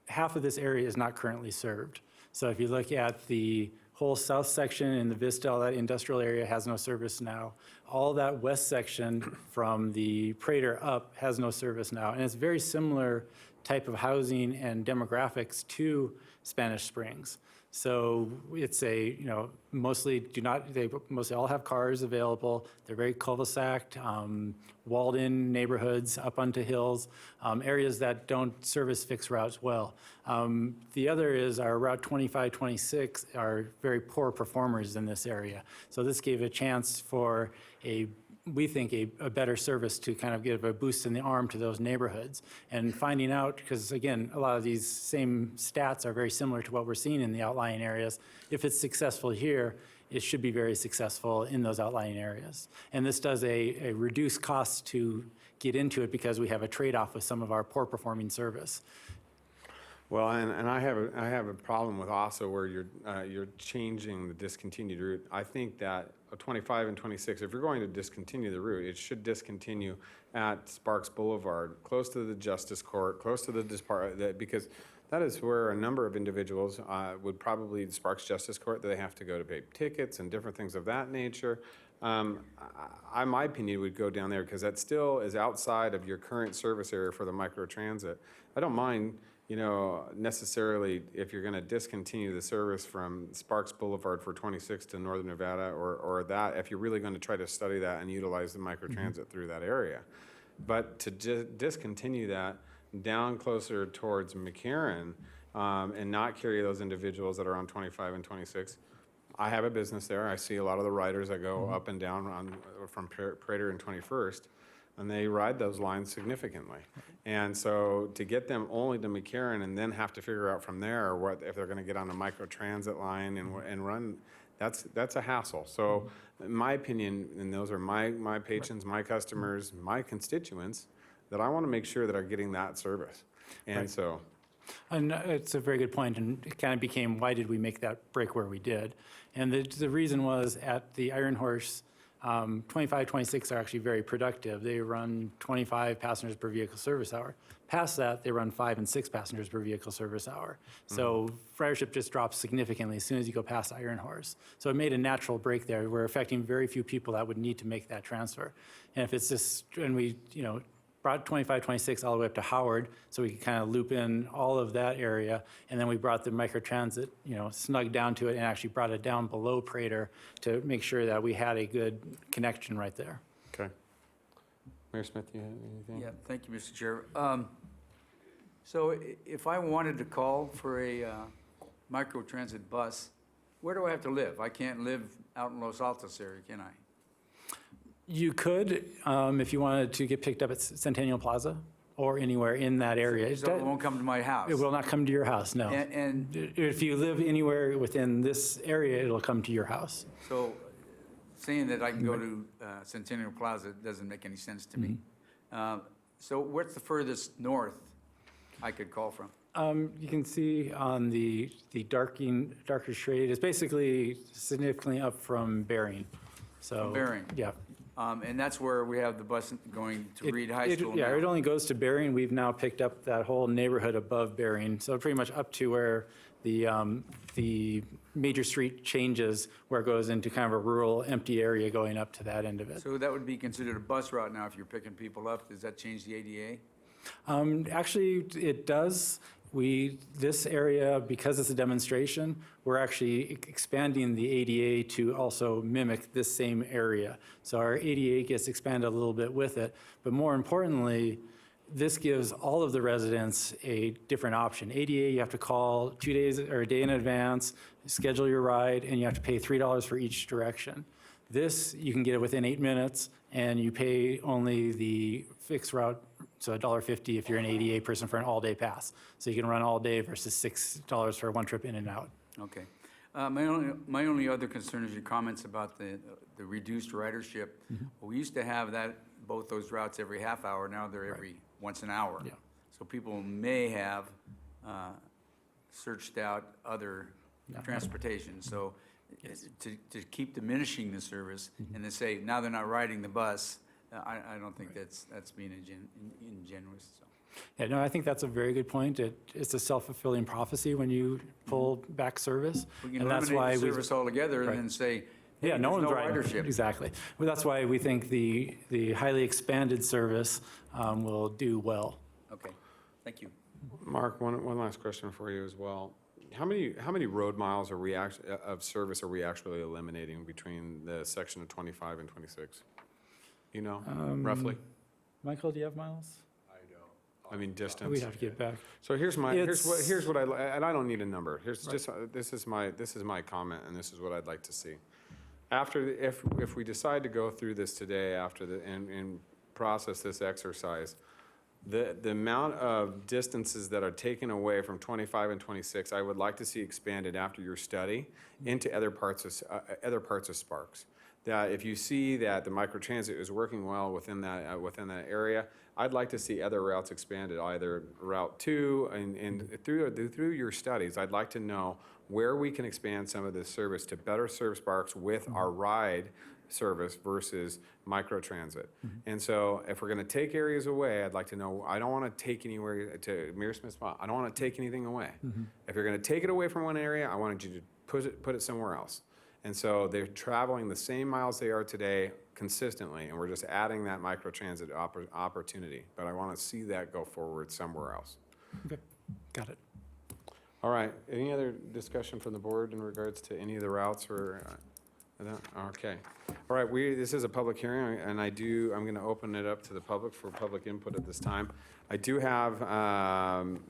half of this area is not currently served. So if you look at the whole south section in the Vista, all that industrial area has no service now. All that west section from the Prater up has no service now. And it's very similar type of housing and demographics to Spanish Springs. So it's mostly they mostly all have cars available. They're very cul-de-sac, walled-in neighborhoods up onto hills, areas that don't service fixed routes well. The other is our Route 25, 26 are very poor performers in this area. So this gave a chance for we think a better service to kind of give a boost in the arm to those neighborhoods. And finding out, because again, a lot of these same stats are very similar to what we're seeing in the outlying areas. If it's successful here, it should be very successful in those outlying areas. And this does a reduced cost to get into it because we have a trade-off with some of our poor performing service. Well, and I have a problem with also where you're changing the discontinued route. I think that 25 and 26, if you're going to discontinue the route, it should discontinue at Sparks Boulevard, close to the Justice Court, close to the because that is where a number of individuals would probably Sparks Justice Court, they have to go to pay tickets and different things of that nature. My opinion would go down there because that still is outside of your current service area for the microtransit. I don't mind, necessarily if you're going to discontinue the service from Sparks Boulevard for 26 to Northern Nevada or that, if you're really going to try to study that and utilize the microtransit through that area. But to discontinue that down closer towards McCarran and not carry those individuals that are on 25 and 26, I have a business there. I see a lot of the riders that go up and down from Prater and 21st. And they ride those lines significantly. And so to get them only to McCarran and then have to figure out from there what if they're going to get on a microtransit line and run, that's a hassle. So in my opinion, and those are my patrons, my customers, my constituents, that I want to make sure that are getting that service. And so. And it's a very good point, and it kind of became, why did we make that break where we did? And the reason was at the Iron Horse, 25, 26 are actually very productive. They run 25 passengers per vehicle service hour. Past that, they run 5 and 6 passengers per vehicle service hour. So ridership just drops significantly as soon as you go past Iron Horse. So it made a natural break there. We're affecting very few people that would need to make that transfer. And if it's just, and we, brought 25, 26 all the way up to Howard, so we could kind of loop in all of that area. And then we brought the microtransit, snug down to it and actually brought it down below Prater to make sure that we had a good connection right there. Okay. Mayor Smith, you have anything? Yeah, thank you, Mr. Chair. So if I wanted to call for a microtransit bus, where do I have to live? I can't live out in Los Altos area, can I? You could, if you wanted to get picked up at Centennial Plaza or anywhere in that area. So it won't come to my house? It will not come to your house, no. And If you live anywhere within this area, it'll come to your house. so saying that I can go to Centennial Plaza doesn't make any sense to me. So what's the furthest north I could call from? You can see on the darker shade, it's basically significantly up from Bering. So From Bering? Yeah. And that's where we have the bus going to Reed High School Yeah, it now. only goes to Bering. We've now picked up that whole neighborhood above Bering. So pretty much up to where the major street changes, where it goes into kind of a rural, empty area going up to that end of it. So that would be considered a bus route now if you're picking people up. Does that change the ADA? Actually, it does. This area, because it's a demonstration, we're actually expanding the ADA to also mimic this same area. So our ADA gets expanded a little bit with it, but more importantly, this gives all of the residents a different option. ADA, you have to call 2 days or a day in advance, schedule your ride, and you have to pay $3 for each direction. This, you can get it within 8 minutes, and you pay only the fixed route, so $1.50 if you're an ADA person for an all-day pass. So you can run all day versus $6 for one trip in and out. Okay. My only other concern is your comments about the reduced ridership. We used to have both those routes every half hour. Now they're every once an hour. Yeah. So people may have searched out other transportation. So to keep diminishing the service and to say, now they're not riding the bus, I don't think that's being ingenuous. So. Yeah, no, I think that's a very good point. It's a self-fulfilling prophecy when you pull back service. We can and that's why eliminate the service altogether and Right. then say, hey, Yeah, no there's one's no riding. ridership. Exactly. Well, that's why we think the highly expanded service will do well. Okay, thank you. Mark, one last question for you as well. How many road miles of service are we actually eliminating between the section of 25 and 26? You know, roughly? Michael, do you have miles? I mean, distance. We'd have to get back. So here's what and I don't need a number. Right. This is my comment, and this is what I'd like to see. If we decide to go through this today and process this exercise, the amount of distances that are taken away from 25 and 26, I would like to see expanded after your study into other parts of Sparks. That if you see that the microtransit is working well within that area, I'd like to see other routes expanded, either Route 2 and through your studies. I'd like to know where we can expand some of this service to better serve Sparks with our ride service versus microtransit. And so if we're going to take areas away, I'd like to know, I don't want to take anywhere, to Mayor Smith's spot, I don't want to take anything away. If you're going to take it away from one area, I wanted you to put it somewhere else. And so they're traveling the same miles they are today consistently, and we're just adding that microtransit opportunity. But I want to see that go forward somewhere else. Okay, got it. All right, any other discussion from the board in regards to any of the routes or that? Okay. All right, this is a public hearing, and I'm going to open it up to the public for public input at this time. I do have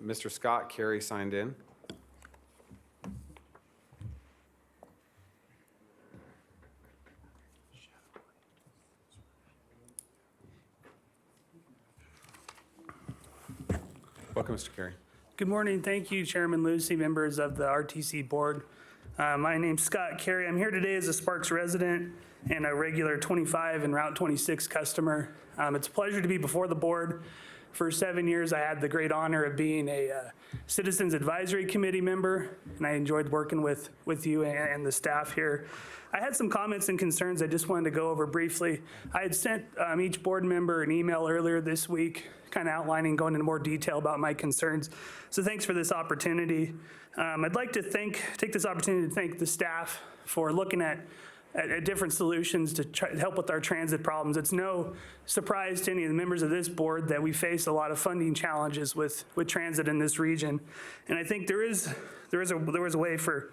Mr. Scott Carey signed in. Welcome, Mr. Carey. Good morning. Thank you, Chairman Lucy, members of the RTC board. My name's Scott Carey. I'm here today as a Sparks resident and a regular 25 and Route 26 customer. It's a pleasure to be before the board. For 7 years, I had the great honor of being a Citizens Advisory Committee member, and I enjoyed working with you and the staff here. I had some comments and concerns I just wanted to go over briefly. I had sent each board member an email earlier this week, kind of outlining, going into more detail about my concerns. So thanks for this opportunity. I'd like to take this opportunity to thank the staff for looking at at different solutions to try to help with our transit problems. It's no surprise to any of the members of this board that we face a lot of funding challenges with transit in this region. And I think there is a way for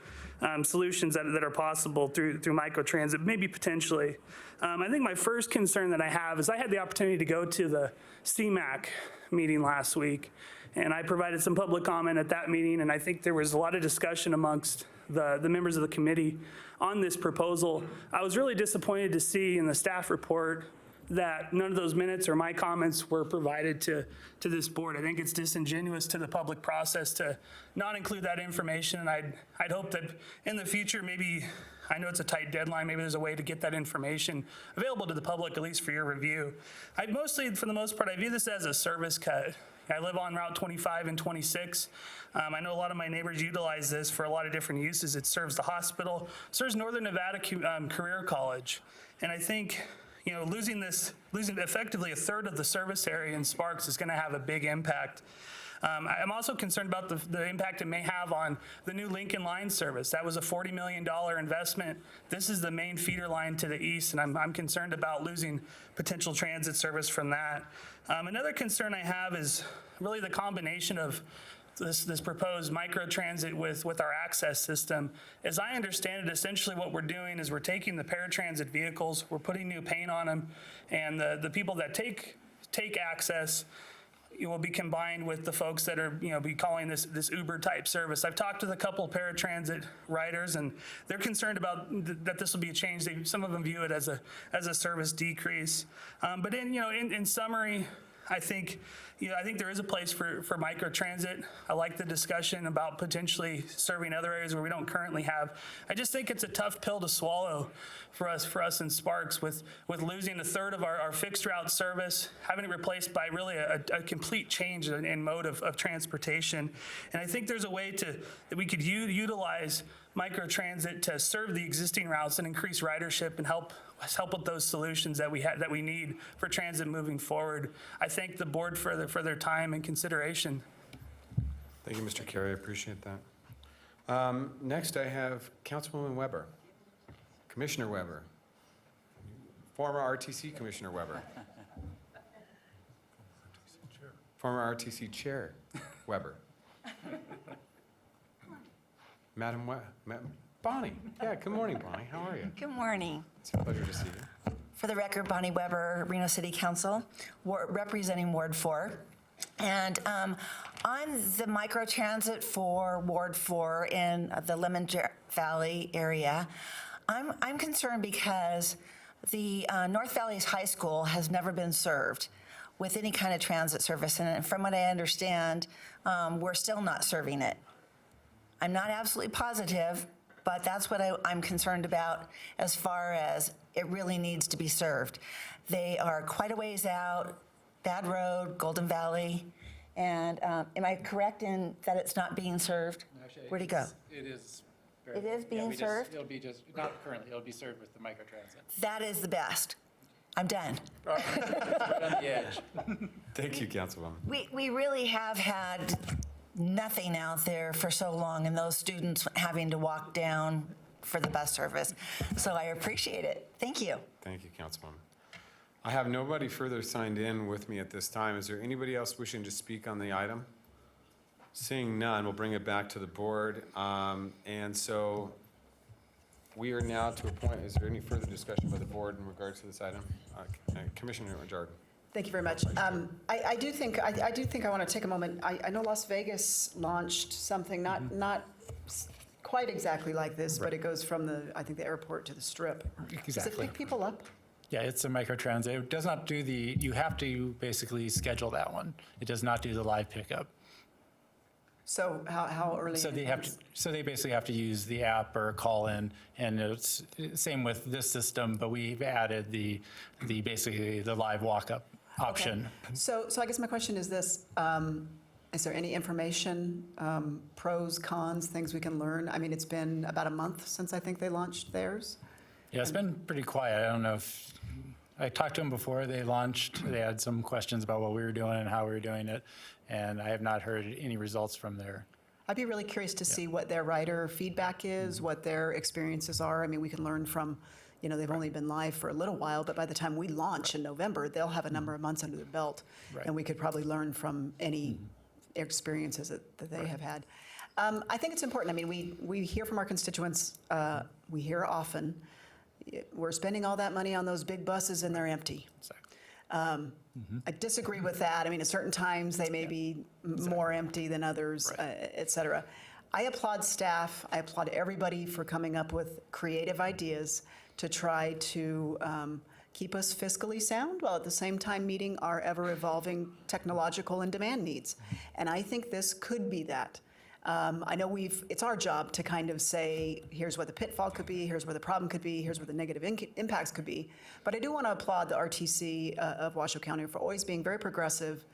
solutions that are possible through microtransit, maybe potentially. I think my first concern that I have is I had the opportunity to go to the CMAC meeting last week, and I provided some public comment at that meeting, and I think there was a lot of discussion amongst the members of the committee on this proposal. I was really disappointed to see in the staff report that none of those minutes or my comments were provided to this board. I think it's disingenuous to the public process to not include that information, and I'd hope that in the future, maybe, I know it's a tight deadline, maybe there's a way to get that information available to the public, at least for your review. For the most part, I view this as a service cut. I live on Route 25 and 26. I know a lot of my neighbors utilize this for a lot of different uses. It serves the hospital, serves Northern Nevada Career College. And I think, losing effectively a third of the service area in Sparks is going to have a big impact. I'm also concerned about the impact it may have on the new Lincoln line service. That was a $40 million investment. This is the main feeder line to the east, and I'm concerned about losing potential transit service from that. Another concern I have is really the combination of this proposed microtransit with our access system. As I understand it, essentially what we're doing is we're taking the paratransit vehicles, we're putting new paint on them, and the people that take access, it will be combined with the folks that are, be calling this Uber type service. I've talked to a couple of paratransit riders, and they're concerned about that this will be a change. Some of them view it as a service decrease. But in summary, I think there is a place for microtransit. I like the discussion about potentially serving other areas where we don't currently have. I just think it's a tough pill to swallow for us in Sparks with losing a third of our fixed route service, having it replaced by really a complete change in mode of transportation. And I think there's a way that we could utilize microtransit to serve the existing routes and increase ridership and help with those solutions that we need for transit moving forward. I thank the board for their time and consideration. Thank you, Mr. Carey. I appreciate that. Next, I have Councilwoman Weber. Commissioner Weber. Former RTC Commissioner Weber. Former RTC Chair Weber. Madam Bonnie. Yeah, good morning, Bonnie. How are you? Good morning. It's a pleasure to see you. For the record, Bonnie Weber, Reno City Council, representing Ward 4. And on the microtransit for Ward 4 in the Lemon Valley area, I'm concerned because the North Valley's high school has never been served with any kind of transit service. And from what I understand, we're still not serving it. I'm not absolutely positive, but that's what I'm concerned about as far as it really needs to be served. They are quite a ways out, Bad Road, Golden Valley, and am I correct in that it's not being served? Actually, Where'd it go? It is. It is being served? It'll be just, not currently, it'll be served with the microtransit. That is the best. I'm done. Right on the edge. Thank you, Councilwoman. We really have had nothing out there for so long, and those students having to walk down for the bus service. So I appreciate it. Thank you. Thank you, Councilwoman. I have nobody further signed in with me at this time. Is there anybody else wishing to speak on the item? Seeing none, we'll bring it back to the board. And so we are now to a point, is there any further discussion by the board in regards to this item? Commissioner Jordan. Thank you very much. I do think I want to take a moment. I know Las Vegas launched something not quite exactly like this, but it goes from I think the airport to the Strip. Does it pick people up? Yeah, it's a microtransit. It does not do you have to basically schedule that one. It does not do the live pickup. So how early? So they basically have to use the app or call in, and it's same with this system, but we've added the basically the live walk-up option. Okay. So I guess my question is this, is there any information, pros, cons, things we can learn? I mean, it's been about a month since I think they launched theirs. Yeah, it's been pretty quiet. I don't know if, I talked to them before they launched. They had some questions about what we were doing and how we were doing it, and I have not heard any results from there. I'd be really curious to see what their rider feedback is, what their experiences are. I mean, we can learn from, you know, they've only been live for a little while, but by the time we launch in November, they'll have a number of months under their belt. Right. And we could probably learn from any experiences that they have had. I think it's important. I mean, we hear from our constituents, we hear often, we're spending all that money on those big buses and they're empty. I disagree with that. I mean, at certain times, they may be more empty than others, et cetera. I applaud staff. I applaud everybody for coming up with creative ideas to try to keep us fiscally sound while at the same time meeting our ever-evolving technological and demand needs. And I think this could be that. I know it's our job to kind of say, here's what the pitfall could be, here's where the problem could be, here's where the negative impacts could be. But I do want to applaud the RTC of Washoe County for always being very progressive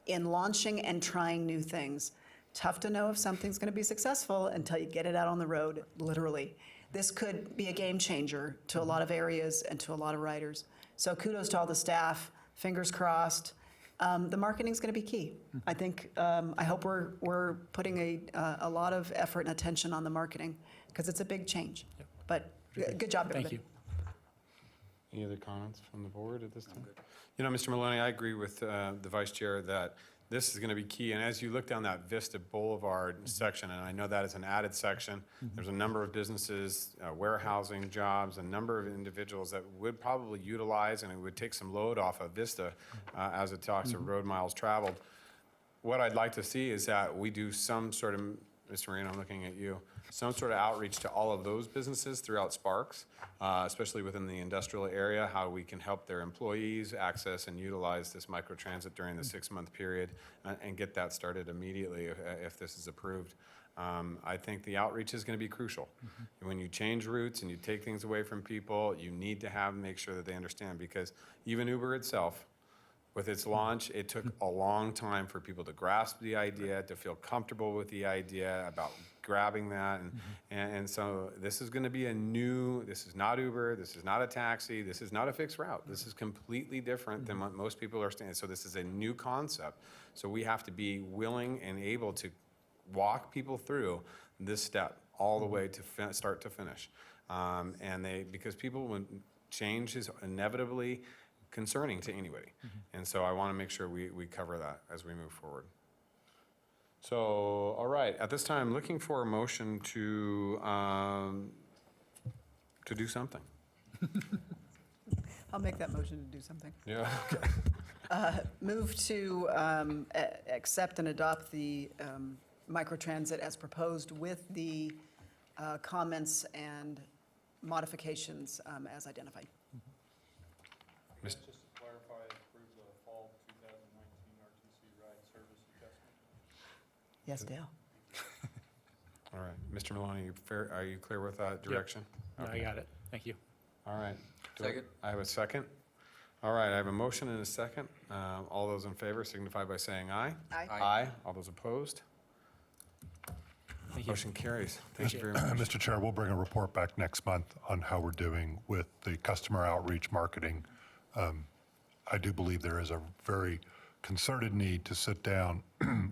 in launching and trying new things. Tough to know if something's going to be successful until you get it out on the road, literally. This could be a game changer to a lot of areas and to a lot of riders. So kudos to all the staff, fingers crossed. The marketing's going to be key. I think, I hope we're putting a lot of effort and attention on the marketing because it's a big change. But good job, everybody. Thank you. Any other comments from the board at this time? You know, Mr. Maloney, I agree with the vice chair that this is going to be key. And as you look down that Vista Boulevard section, and I know that is an added section, there's a number of businesses, warehousing jobs, a number of individuals that would probably utilize, and it would take some load off of Vista as it talks of road miles traveled. What I'd like to see is that we do some sort of, Mr. Marino, I'm looking at you, some sort of outreach to all of those businesses throughout Sparks, especially within the industrial area, how we can help their employees access and utilize this microtransit during the 6-month period and get that started immediately if this is approved. I think the outreach is going to be crucial. When you change routes and you take things away from people, you need to make sure that they understand, because even Uber itself, with its launch, it took a long time for people to grasp the idea, to feel comfortable with the idea about grabbing that. And so this is going to be this is not Uber, this is not a taxi, this is not a fixed route. This is completely different than what most people are saying. So this is a new concept. So we have to be willing and able to walk people through this step all the way to start to finish. Because when change is inevitably concerning to anybody. And so I want to make sure we cover that as we move forward. So, all right, at this time, looking for a motion to do something. I'll make that motion to do something. Yeah, okay. Move to accept and adopt the microtransit as proposed with the comments and modifications as identified. Mr. Just to clarify, approve the fall 2019 RTC ride service adjustment. Yes, Dale. All right, Mr. Maloney, are you clear with that direction? No, I got it. Thank you. All right. Second. I have a second. All right, I have a motion and a second. All those in favor signify by saying aye. Aye. Aye. All those opposed? Thank you. Motion carries. Thank you very much. Mr. Chair, we'll bring a report back next month on how we're doing with the customer outreach marketing. I do believe there is a very concerted need to sit down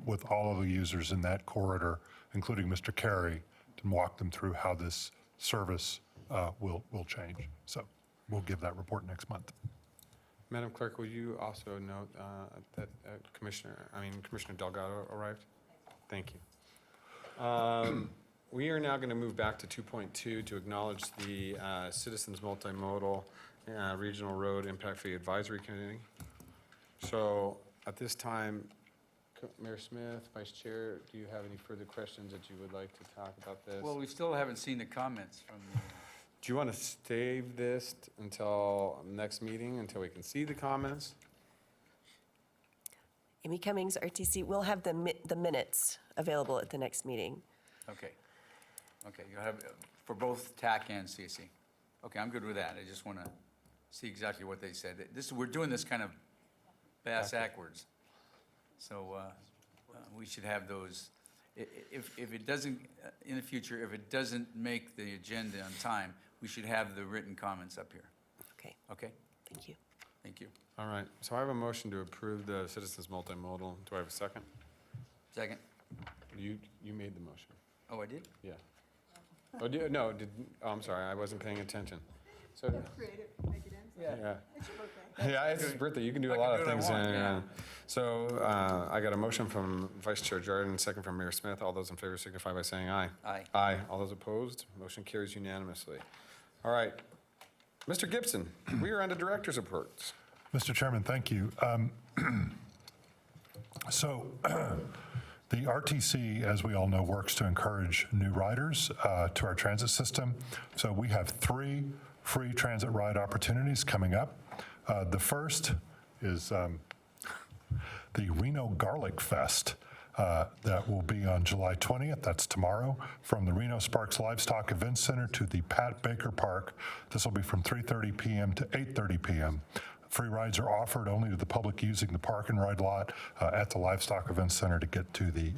with all of the users in that corridor, including Mr. Carey, to walk them through how this service will change. So we'll give that report next month. Madam Clerk, will you also note that Commissioner Delgado arrived? Thank you. We are now going to move back to 2.2 to acknowledge the Citizens Multimodal Regional Road Impact Fee Advisory Committee. So at this time, Mayor Smith, Vice Chair, do you have any further questions that you would like to talk about this? Well, we still haven't seen the comments from the, Do you want to save this until next meeting, until we can see the comments? Amy Cummings, RTC, we'll have the minutes available at the next meeting. okay. Okay, you have, for both TAC and CAC. Okay, I'm good with that. I just want to see exactly what they said. We're doing this kind of backwards. So we should have those. If it doesn't, in the future, if it doesn't make the agenda on time, we should have the written comments up here. Okay, Okay? thank you. Thank you. All right, so I have a motion to approve the Citizens Multimodal. Do I have a second? Second? You made the motion. Oh, I did? Yeah. Oh, I'm sorry, I wasn't paying attention. So, Creative, make it end. yeah. It's your birthday. Yeah, it's his birthday. You can do a I lot can of do what I things. want, yeah. yeah. So I got a motion from Vice Chair Jordan, second from Mayor Smith. All those in favor signify by saying aye. Aye. Aye. All those opposed, motion carries unanimously. All right. Mr. Gibson, we are on to director's reports. Mr. Chairman, thank you. So the RTC, as we all know, works to encourage new riders to our transit system. So we have 3 free transit ride opportunities coming up. The first is the Reno Garlic Fest. That will be on July 20th, that's tomorrow, from the Reno Sparks Livestock Events Center to the Pat Baker Park. This will be from 3:30 p.m. to 8:30 p.m. Free rides are offered only to the public using the park and ride lot at the Livestock Events Center to get to the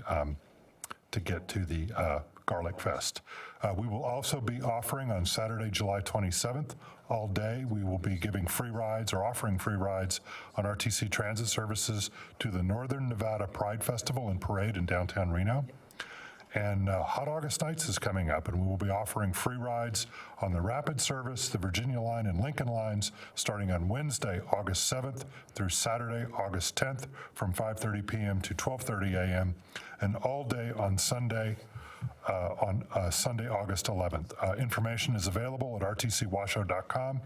Garlic Fest. We will also be offering on Saturday, July 27th, all day. We will be giving free rides or offering free rides on RTC transit services to the Northern Nevada Pride Festival and Parade in downtown Reno. And Hot August Nights is coming up, and we will be offering free rides on the Rapid Service, the Virginia Line, and Lincoln Lines starting on Wednesday, August 7th through Saturday, August 10th from 5:30 p.m. to 12:30 a.m. and all day on Sunday, Sunday, August 11th. Information is available at rtcwashoe.com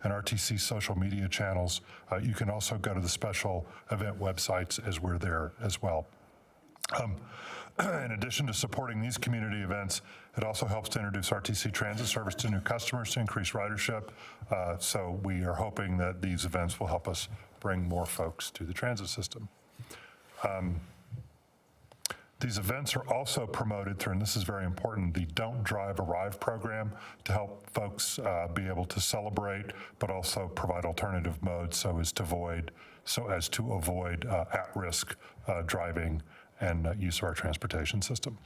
and RTC social media channels. You can also go to the special event websites as we're there as well. In addition to supporting these community events, it also helps to introduce RTC transit service to new customers to increase ridership. So we are hoping that these events will help us bring more folks to the transit system. These events are also promoted through, and this is very important, the Don't Drive Arrive program to help folks be able to celebrate, but also provide alternative modes so as to avoid at-risk driving and use of our transportation system.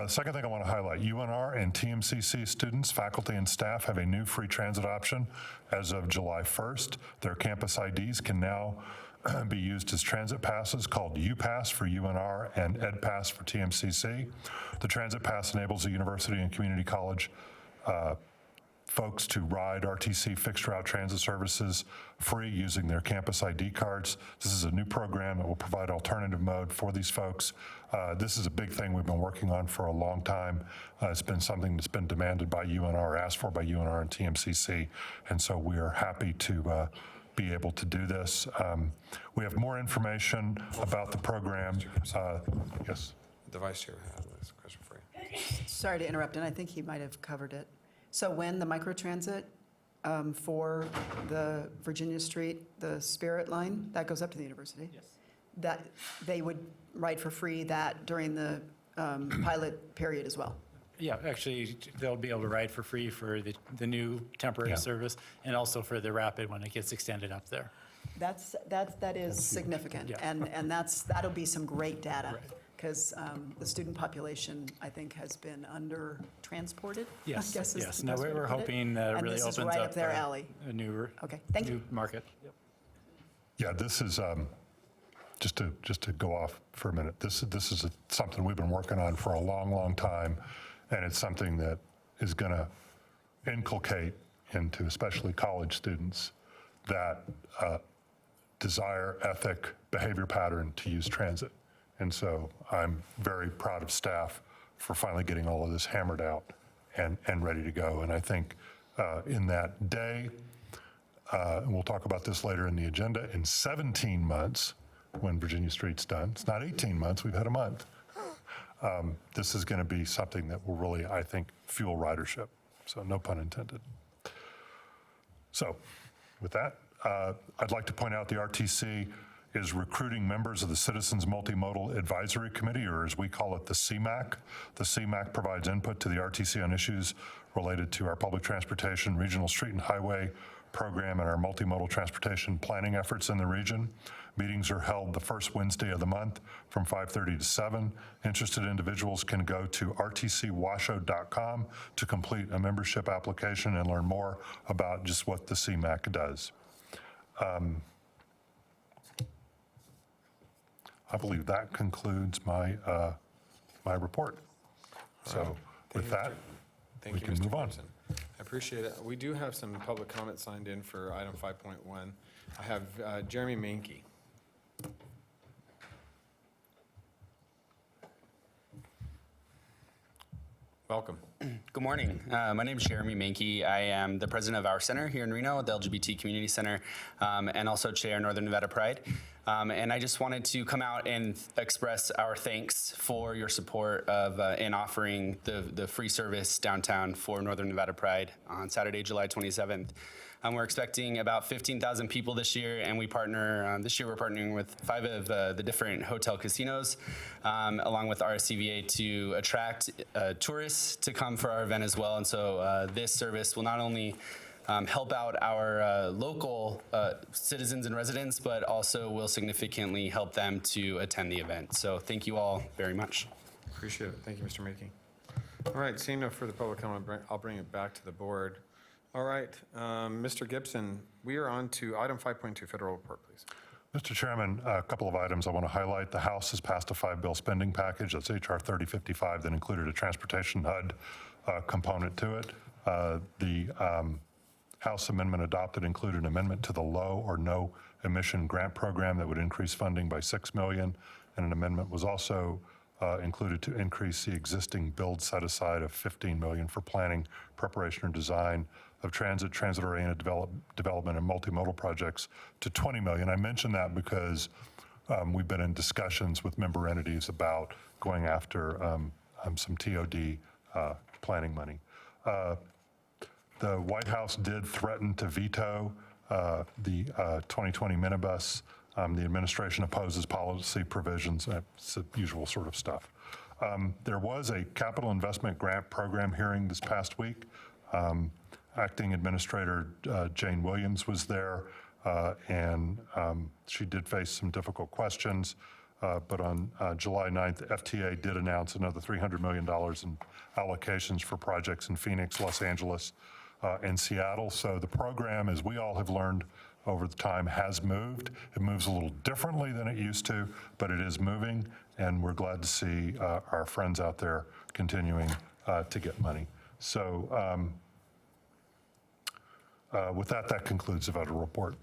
Second thing I want to highlight, UNR and TMCC students, faculty, and staff have a new free transit option as of July 1st. Their campus IDs can now be used as transit passes called UPass for UNR and EdPass for TMCC. The transit pass enables the university and community college folks to ride RTC fixed route transit services free using their campus ID cards. This is a new program that will provide alternative mode for these folks. This is a big thing we've been working on for a long time. It's been something that's been demanded by UNR, asked for by UNR and TMCC, and so we are happy to be able to do this. We have more information about the program. Yes. The Vice Chair has a question for you. Sorry to interrupt, and I think he might have covered it. So when the microtransit for the Virginia Street, the Spirit line, that goes up to the university? Yes. That they would ride for free that during the pilot period as well? Yeah, actually, they'll be able to ride for free for the new temporary service and also for the rapid when it gets extended up there. That is significant, Yeah. and that'll be some great data. Right. Because the student population, I think, has been under-transported, Yes, I guess is yes. the No, best way to we're put it. hoping that it really opens up. And this is right up their alley. A new Okay, thank you. market. Yeah, this is, just to go off for a minute, this is something we've been working on for a long, long time, and it's something that is going to inculcate into especially college students that desire, ethic, behavior pattern to use transit. And so I'm very proud of staff for finally getting all of this hammered out and ready to go. And I think in that day, and we'll talk about this later in the agenda, in 17 months, when Virginia Street's done, it's not 18 months, we've had a month, this is going to be something that will really, I think, fuel ridership. So no pun intended. So with that, I'd like to point out the RTC is recruiting members of the Citizens Multimodal Advisory Committee, or as we call it, the CMAC. The CMAC provides input to the RTC on issues related to our public transportation, regional street and highway program, and our multimodal transportation planning efforts in the region. Meetings are held the first Wednesday of the month from 5:30 to 7. Interested individuals can go to rtcwashoe.com to complete a membership application and learn more about just what the CMAC does. I believe that concludes my report. So with that, we can move on. I appreciate it. We do have some public comment signed in for item 5.1. I have Jeremy Mankey. Welcome. Good morning. My name is Jeremy Mankey. I am the president of our center here in Reno, the LGBT Community Center, and also chair Northern Nevada Pride. And I just wanted to come out and express our thanks for your support of in offering the free service downtown for Northern Nevada Pride on Saturday, July 27th. We're expecting about 15,000 people this year, and we partner, this year we're partnering with 5 of the different hotel casinos, along with RSCVA to attract tourists to come for our event as well. And so this service will not only help out our local citizens and residents, but also will significantly help them to attend the event. So thank you all very much. Appreciate it. Thank you, Mr. Mankey. All right, seeing no further public comment, I'll bring it back to the board. All right, Mr. Gibson, we are on to item 5.2, federal report, please. Mr. Chairman, a couple of items I want to highlight. The House has passed a 5-bill spending package. That's H.R. 3055 that included a transportation HUD component to it. The House amendment adopted included an amendment to the low or no emission grant program that would increase funding by $6 million, and an amendment was also included to increase the existing build set aside of $15 million for planning, preparation, and design of transit-oriented development, and multimodal projects to $20 million. I mention that because we've been in discussions with member entities about going after some TOD planning money. The White House did threaten to veto the 2020 minibus. The administration opposes policy provisions. That's the usual sort of stuff. There was a capital investment grant program hearing this past week. Acting Administrator Jane Williams was there, and she did face some difficult questions. But on July 9th, the FTA did announce another $300 million in allocations for projects in Phoenix, Los Angeles, and Seattle. So the program, as we all have learned over the time, has moved. It moves a little differently than it used to, but it is moving, and we're glad to see our friends out there continuing to get money. So with that, that concludes the federal report.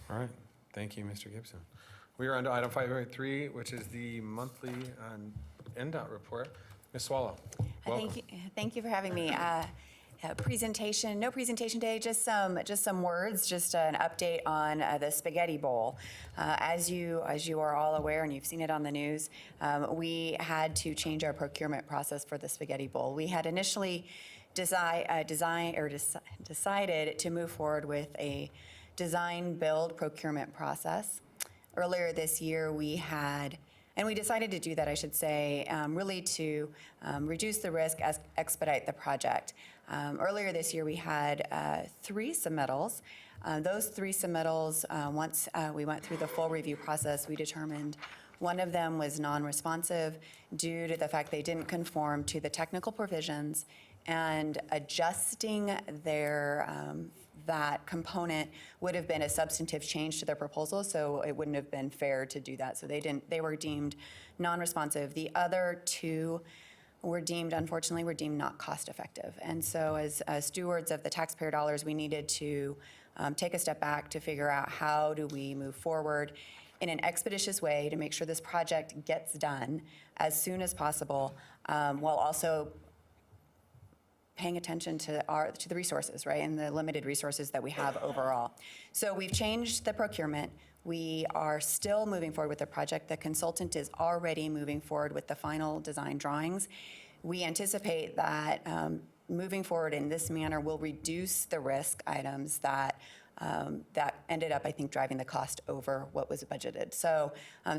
All right, thank you, Mr. Gibson. We are on to item 5.3, which is the monthly NDOT report. Ms. Swallow, welcome. Thank you for having me. Presentation, no presentation today, just some words, just an update on the Spaghetti Bowl. As you are all aware, and you've seen it on the news, we had to change our procurement process for the Spaghetti Bowl. We had initially decided to move forward with a design-build procurement process. Earlier this year, we decided to do that, I should say, really to reduce the risk, expedite the project. Earlier this year, we had 3 submittals. Those 3 submittals, once we went through the full review process, we determined one of them was non-responsive due to the fact they didn't conform to the technical provisions, and adjusting that component would have been a substantive change to their proposal, so it wouldn't have been fair to do that. So they were deemed non-responsive. The other 2 unfortunately, were deemed not cost-effective. And so as stewards of the taxpayer dollars, we needed to take a step back to figure out how do we move forward in an expeditious way to make sure this project gets done as soon as possible, while also paying attention to the resources, right, and the limited resources that we have overall. So we've changed the procurement. We are still moving forward with the project. The consultant is already moving forward with the final design drawings. We anticipate that moving forward in this manner will reduce the risk items that ended up, I think, driving the cost over what was budgeted. So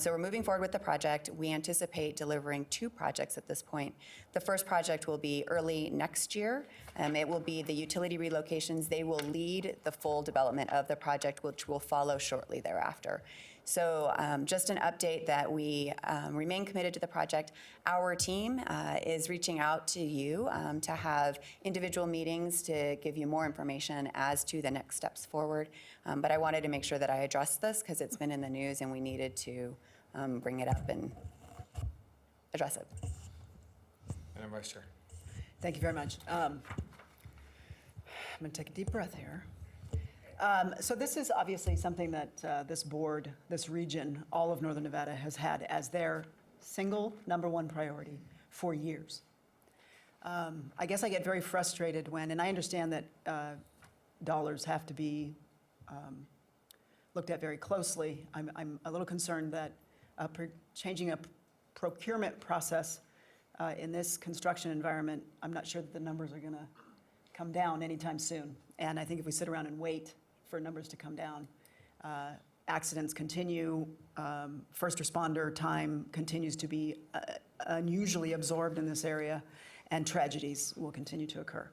we're moving forward with the project. We anticipate delivering 2 projects at this point. The first project will be early next year. It will be the utility relocations. They will lead the full development of the project, which will follow shortly thereafter. So just an update that we remain committed to the project. Our team is reaching out to you to have individual meetings to give you more information as to the next steps forward. But I wanted to make sure that I addressed this because it's been in the news and we needed to bring it up and address it. Madam Vice Chair. Thank you very much. I'm going to take a deep breath here. So this is obviously something that this board, this region, all of Northern Nevada has had as their single #1 priority for years. I guess I get very frustrated when, and I understand that dollars have to be looked at very closely. I'm a little concerned that changing a procurement process in this construction environment, I'm not sure that the numbers are going to come down anytime soon. And I think if we sit around and wait for numbers to come down, accidents continue, first responder time continues to be unusually absorbed in this area, and tragedies will continue to occur.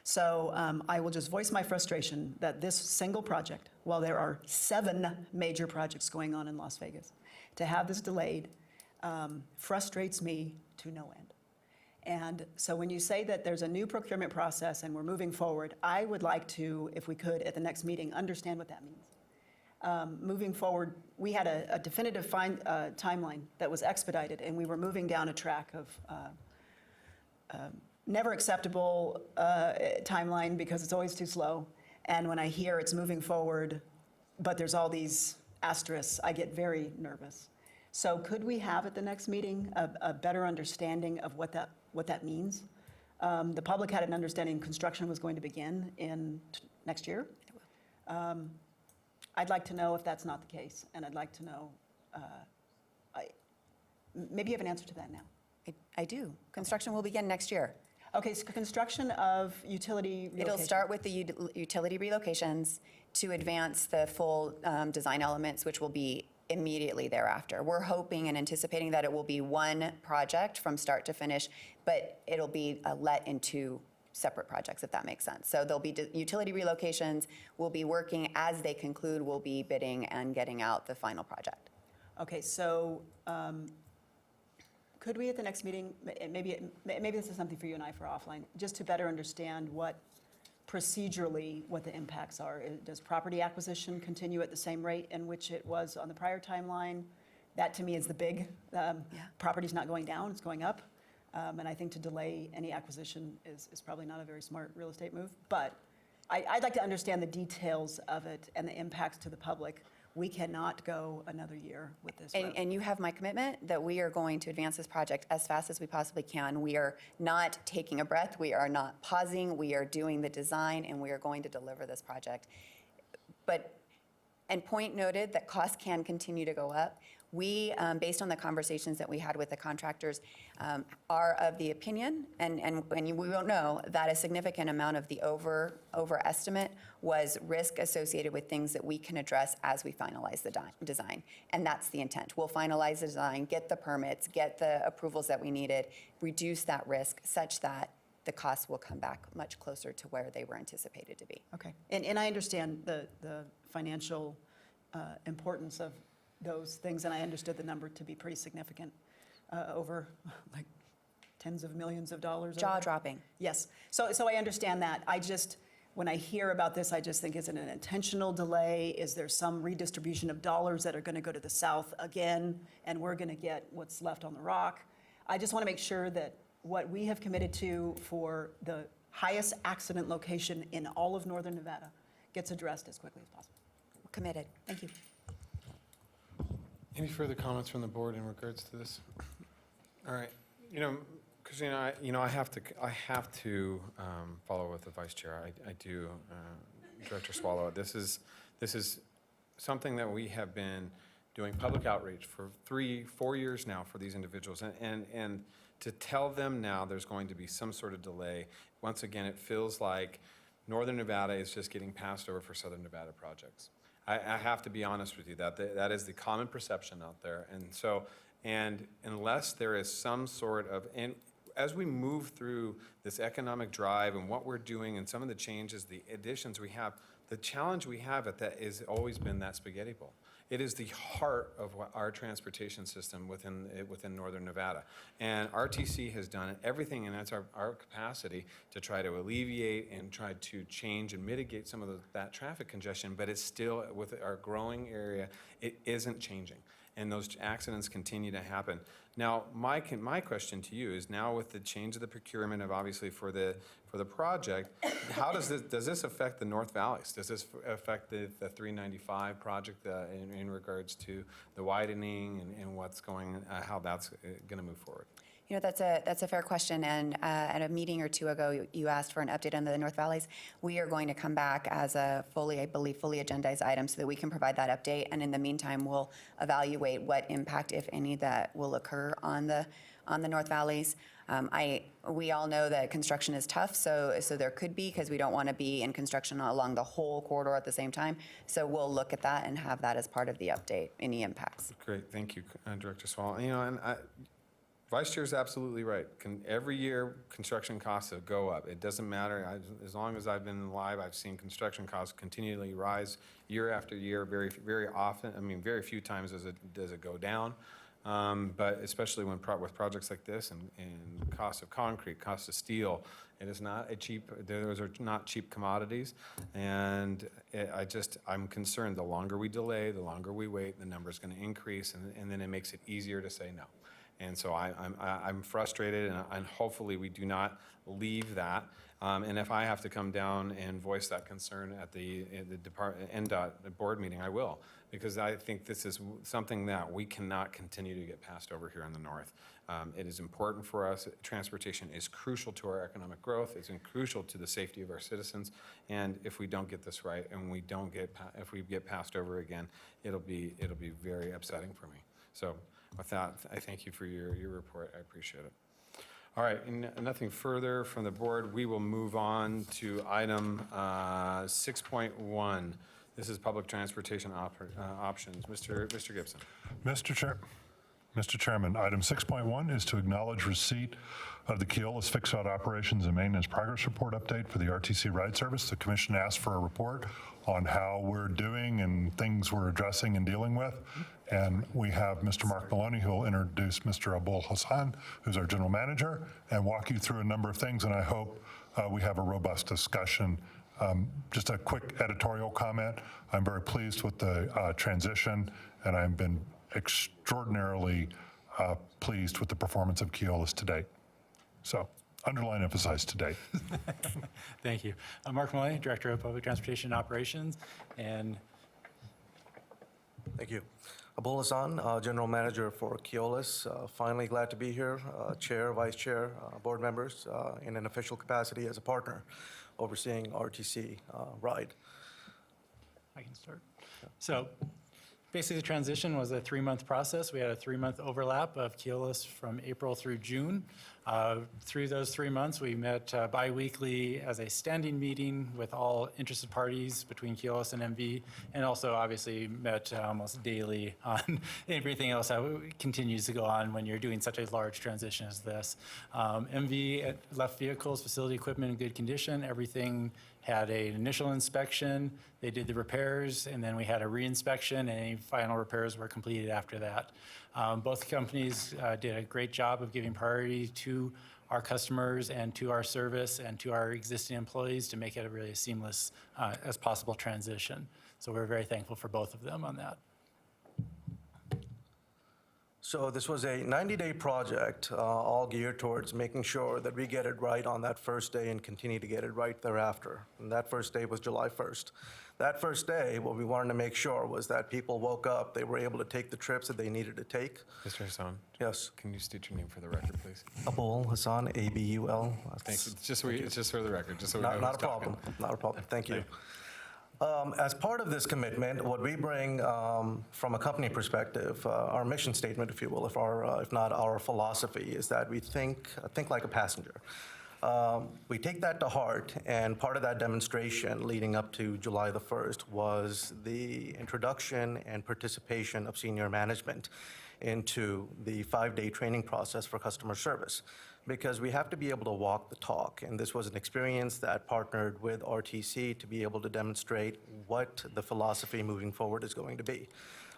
So I will just voice my frustration that this single project, while there are 7 major projects going on in Las Vegas, to have this delayed frustrates me to no end. And so when you say that there's a new procurement process and we're moving forward, I would like to, if we could, at the next meeting, understand what that means. Moving forward, we had a definitive timeline that was expedited, and we were moving down a track of never acceptable timeline because it's always too slow. And when I hear it's moving forward, but there's all these asterisks, I get very nervous. So could we have at the next meeting a better understanding of what that means? The public had an understanding construction was going to begin in next year. I'd like to know if that's not the case, and I'd like to know, maybe you have an answer to that now. I do. Construction will begin next year. Okay, so construction of utility relocation. It'll start with the utility relocations to advance the full design elements, which will be immediately thereafter. We're hoping and anticipating that it will be one project from start to finish, but it'll be let into separate projects, if that makes sense. So there'll be utility relocations. We'll be working as they conclude. We'll be bidding and getting out the final project. Okay, so could we at the next meeting, maybe this is something for you and I for offline, just to better understand what procedurally what the impacts are? Does property acquisition continue at the same rate in which it was on the prior timeline? That to me is the big, property's not going down, it's going up. And I think to delay any acquisition is probably not a very smart real estate move. But I'd like to understand the details of it and the impacts to the public. We cannot go another year with this road. And you have my commitment that we are going to advance this project as fast as we possibly can. We are not taking a breath. We are not pausing. We are doing the design, and we are going to deliver this project. And point noted that costs can continue to go up. We, based on the conversations that we had with the contractors, are of the opinion, and we won't know, that a significant amount of the overestimate was risk associated with things that we can address as we finalize the design. And that's the intent. We'll finalize the design, get the permits, get the approvals that we needed, reduce that risk such that the costs will come back much closer to where they were anticipated to be. Okay, and I understand the financial importance of those things, and I understood the number to be pretty significant, over like tens of millions of dollars. Jaw-dropping. Yes, so I understand that. I just, when I hear about this, I just think, is it an intentional delay? Is there some redistribution of dollars that are going to go to the south again, and we're going to get what's left on the rock? I just want to make sure that what we have committed to for the highest accident location in all of Northern Nevada gets addressed as quickly as possible. Committed. Thank you. Any further comments from the board in regards to this? All right, Christina, I have to follow with the vice chair. I do, Director Swallow. This is something that we have been doing public outreach for 3-4 years now for these individuals, and to tell them now there's going to be some sort of delay. Once again, it feels like Northern Nevada is just getting passed over for Southern Nevada projects. I have to be honest with you, that is the common perception out there. And unless there is some sort of, and as we move through this economic drive and what we're doing and some of the changes, the additions we have, the challenge we have at that has always been that spaghetti bowl. It is the heart of what our transportation system within Northern Nevada. And RTC has done everything, and that's our capacity to try to alleviate and try to change and mitigate some of that traffic congestion, but it's still, with our growing area, it isn't changing. and those accidents continue to happen. Now, my question to you is, now with the change of the procurement of, obviously, for the project, how does this affect the North Valleys? Does this affect the 395 project in regards to the widening and what's going, how that's going to move forward? You know, that's a fair question, and at a meeting or two ago, you asked for an update on the North Valleys. We are going to come back as a fully agendized item so that we can provide that update, and in the meantime, we'll evaluate what impact, if any, that will occur on the North Valleys. We all know that construction is tough, so there could be, because we don't want to be in construction along the whole corridor at the same time. So we'll look at that and have that as part of the update, any impacts. Great, thank you, Director Swall. You know, and Vice Chair is absolutely right. Every year, construction costs go up. It doesn't matter. As long as I've been alive, I've seen construction costs continually rise year after year, very, very often. I mean, very few times does it go down. But especially with projects like this and cost of concrete, cost of steel, it is not a cheap, those are not cheap commodities. And I'm concerned the longer we delay, the longer we wait, the number is going to increase, and then it makes it easier to say no. And so I'm frustrated, and hopefully we do not leave that. And if I have to come down and voice that concern at the NDOT board meeting, I will, because I think this is something that we cannot continue to get passed over here in the north. It is important for us. Transportation is crucial to our economic growth. It's crucial to the safety of our citizens. And if we don't get this right, and if we get passed over again, it'll be very upsetting for me. So with that, I thank you for your report. I appreciate it. All right, and nothing further from the board. We will move on to item 6.1. This is public transportation options. Mr. Gibson. Mr. Chairman, item 6.1 is to acknowledge receipt of the Keolis Fixed Operations and Maintenance Progress Report update for the RTC ride service. The commission asked for a report on how we're doing and things we're addressing and dealing with. And we have Mr. Mark Maloney, who will introduce Mr. Abul Hassan, who's our general manager, and walk you through a number of things. And I hope we have a robust discussion. Just a quick editorial comment. I'm very pleased with the transition, and I've been extraordinarily pleased with the performance of Keolis to date. So, underline, emphasize to date. Thank you. I'm Mark Maloney, Director of Public Transportation Operations, and thank you. Abul Hassan, General Manager for Keolis. Finally glad to be here, Chair, Vice Chair, board members, in an official capacity as a partner overseeing RTC ride. I can start. So basically, the transition was a 3-month process. We had a 3-month overlap of Keolis from April through June. Through those 3 months, we met bi-weekly as a standing meeting with all interested parties between Keolis and MV, and also obviously met almost daily on everything else that continues to go on when you're doing such a large transition as this. MV left vehicles, facility equipment in good condition. Everything had an initial inspection. They did the repairs, and then we had a re-inspection, and any final repairs were completed after that. Both companies did a great job of giving priority to our customers and to our service and to our existing employees to make it a really seamless as possible transition. So we're very thankful for both of them on that. So this was a 90-day project, all geared towards making sure that we get it right on that first day and continue to get it right thereafter. And that first day was July 1st. That first day, what we wanted to make sure was that people woke up, they were able to take the trips that they needed to take. Mr. Hassan? Yes. Can you state your name for the record, please? Abul Hassan, A-B-U-L. Thanks. It's just for the record, just so we know Not who's a problem. talking. Not a problem. Thank you. As part of this commitment, what we bring from a company perspective, our mission statement, if you will, if not our philosophy, is that we think like a passenger. We take that to heart, and part of that demonstration leading up to July the 1st was the introduction and participation of senior management into the 5-day training process for customer service, because we have to be able to walk the talk. And this was an experience that partnered with RTC to be able to demonstrate what the philosophy moving forward is going to be.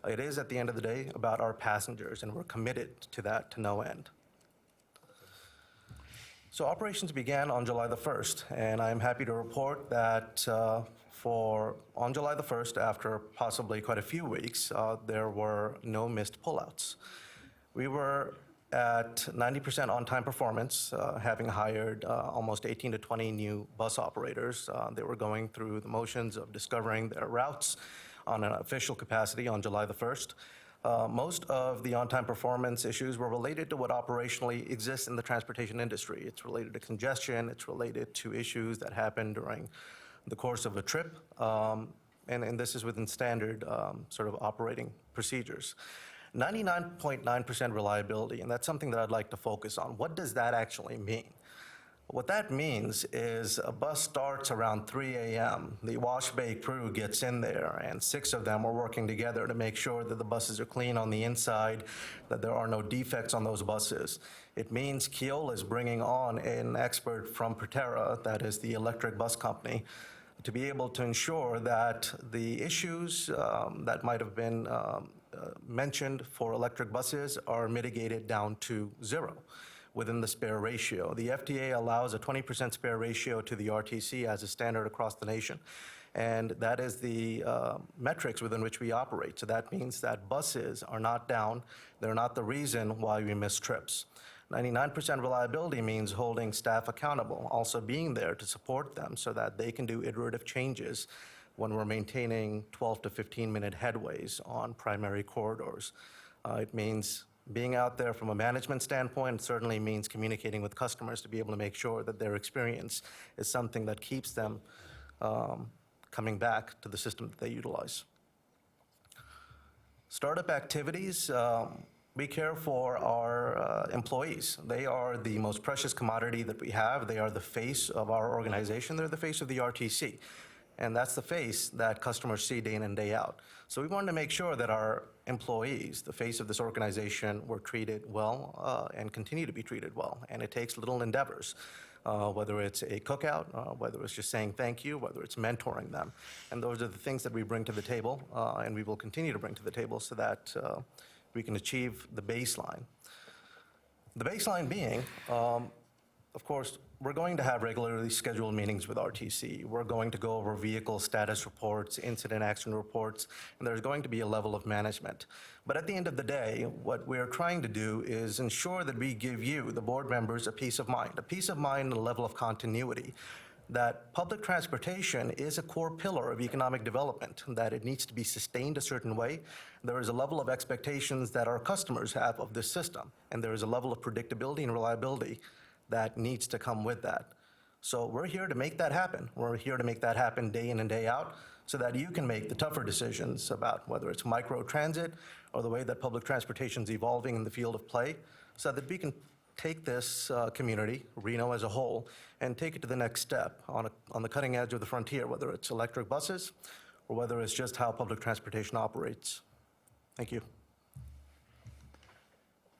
It is, at the end of the day, about our passengers, and we're committed to that to no end. So operations began on July the 1st, and I'm happy to report that on July the 1st, after possibly quite a few weeks, there were no missed pullouts. We were at 90% on-time performance, having hired almost 18 to 20 new bus operators. They were going through the motions of discovering their routes on an official capacity on July the 1st. Most of the on-time performance issues were related to what operationally exists in the transportation industry. It's related to congestion, it's related to issues that happen during the course of a trip, and this is within standard sort of operating procedures. 99.9% reliability, and that's something that I'd like to focus on. What does that actually mean? What that means is a bus starts around 3 a.m. The wash bay crew gets in there, and 6 of them are working together to make sure that the buses are clean on the inside, that there are no defects on those buses. It means Keola is bringing on an expert from Proterra, that is the electric bus company, to be able to ensure that the issues that might have been mentioned for electric buses are mitigated down to 0 within the spare ratio. The FTA allows a 20% spare ratio to the RTC as a standard across the nation. And that is the metrics within which we operate. So that means that buses are not down. They're not the reason why we miss trips. 99% reliability means holding staff accountable, also being there to support them so that they can do iterative changes when we're maintaining 12 to 15-minute headways on primary corridors. It means being out there from a management standpoint. It certainly means communicating with customers to be able to make sure that their experience is something that keeps them coming back to the system that they utilize. Startup activities, we care for our employees. They are the most precious commodity that we have. They are the face of our organization. They're the face of the RTC. And that's the face that customers see day in and day out. So we wanted to make sure that our employees, the face of this organization, were treated well and continue to be treated well. And it takes little endeavors, whether it's a cookout, whether it's just saying thank you, whether it's mentoring them. And those are the things that we bring to the table, and we will continue to bring to the table so that we can achieve the baseline. The baseline being, of course, we're going to have regularly scheduled meetings with RTC. We're going to go over vehicle status reports, incident action reports, and there's going to be a level of management. But at the end of the day, what we're trying to do is ensure that we give you, the board members, a peace of mind and a level of continuity, that public transportation is a core pillar of economic development, that it needs to be sustained a certain way. There is a level of expectations that our customers have of this system, and there is a level of predictability and reliability that needs to come with that. So we're here to make that happen. We're here to make that happen day in and day out so that you can make the tougher decisions about whether it's microtransit or the way that public transportation is evolving in the field of play, so that we can take this community, Reno as a whole, and take it to the next step on the cutting edge of the frontier, whether it's electric buses or whether it's just how public transportation operates. Thank you.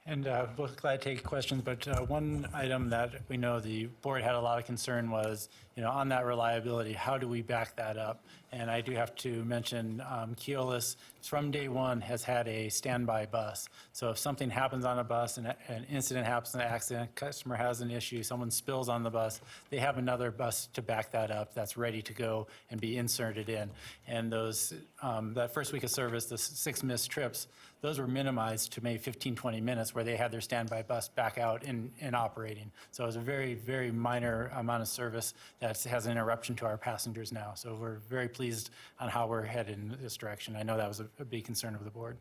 And we're glad to take questions, but one item that we know the board had a lot of concern was, on that reliability, how do we back that up? And I do have to mention Keolis, from day one, has had a standby bus. So if something happens on a bus, an incident happens, an accident, customer has an issue, someone spills on the bus, they have another bus to back that up that's ready to go and be inserted in. And those, that first week of service, the 6 missed trips, those were minimized to maybe 15, 20 minutes where they had their standby bus back out and operating. So it was a very, very minor amount of service that has an interruption to our passengers now. So we're very pleased on how we're headed in this direction. I know that was a big concern of the board.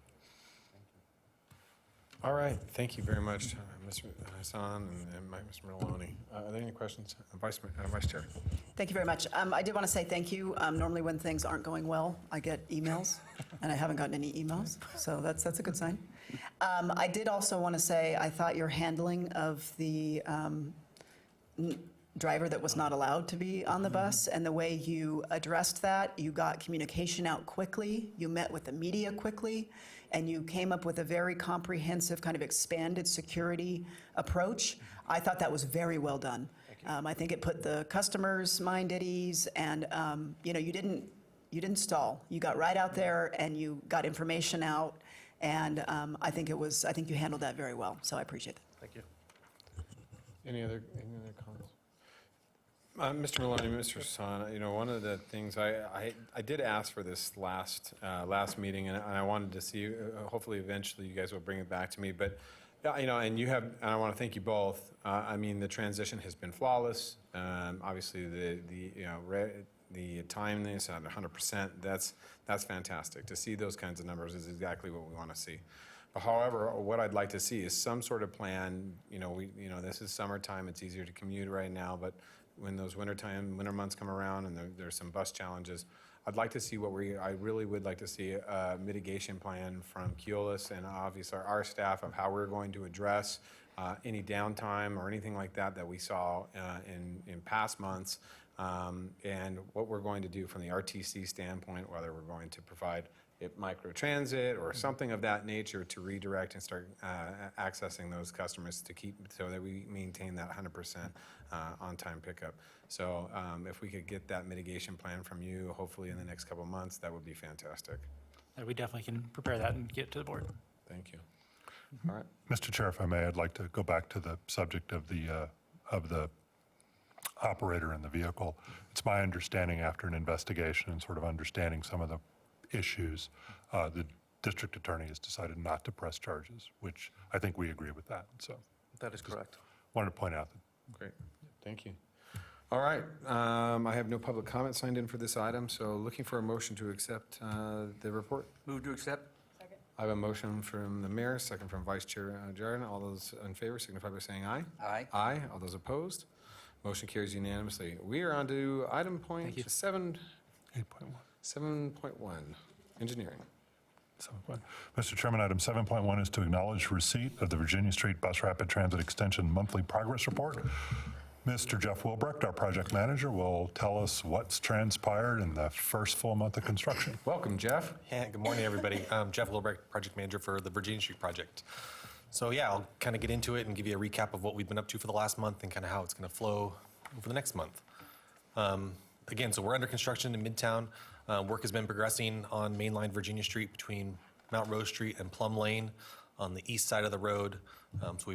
All right, thank you very much, Mr. Hassan and Mr. Maloney. Are there any questions? Vice Chair. Thank you very much. I did want to say thank you. Normally when things aren't going well, I get emails, and I haven't gotten any emails, so that's a good sign. I did also want to say I thought your handling of the driver that was not allowed to be on the bus and the way you addressed that, you got communication out quickly, you met with the media quickly, and you came up with a very comprehensive kind of expanded security approach. I thought that was very well done. I think it put the customer's mind at ease, and you didn't stall. You got right out there and you got information out, and I think you handled that very well. So I appreciate that. Thank you. Any other comments? Mr. Maloney, Mr. Son, one of the things I did ask for this last meeting, and I wanted to see, hopefully eventually you guys will bring it back to me, but, and you have, and I want to thank you both. I mean, the transition has been flawless. Obviously, the timeliness at 100%, that's fantastic. To see those kinds of numbers is exactly what we want to see. But however, what I'd like to see is some sort of plan. This is summertime, it's easier to commute right now, but when those winter months come around and there's some bus challenges, I'd like to see I really would like to see a mitigation plan from Keolis and obviously our staff of how we're going to address any downtime or anything like that we saw in past months, and what we're going to do from the RTC standpoint, whether we're going to provide Microtransit or something of that nature to redirect and start accessing those customers so that we maintain that 100% on-time pickup. So if we could get that mitigation plan from you, hopefully in the next couple of months, that would be fantastic. We definitely can prepare that and get to the board. Thank you. All right. Mr. Chair, if I may, I'd like to go back to the subject of the operator in the vehicle. It's my understanding after an investigation and sort of understanding some of the issues, the district attorney has decided not to press charges, which I think we agree with that. So That is correct. wanted to point out that. Great. Thank you. All right. I have no public comment signed in for this item, so looking for a motion to accept the report. Move to accept? I have a motion from the mayor, second from Vice Chair Jordan. All those in favor signify by saying aye. Aye. Aye. All those opposed? Motion carries unanimously. We are on to item point 7. 7.1, engineering. Mr. Chairman, item 7.1 is to acknowledge receipt of the Virginia Street Bus Rapid Transit Extension Monthly Progress Report. Mr. Jeff Wilbrecht, our project manager, will tell us what's transpired in the first full month of construction. Welcome, Jeff. Yeah, good morning, everybody. I'm Jeff Wilbrecht, project manager for the Virginia Street project. So yeah, I'll kind of get into it and give you a recap of what we've been up to for the last month and kind of how it's going to flow over the next month. Again, so we're under construction in Midtown. Work has been progressing on Mainline Virginia Street between Mount Rose Street and Plum Lane on the east side of the road. So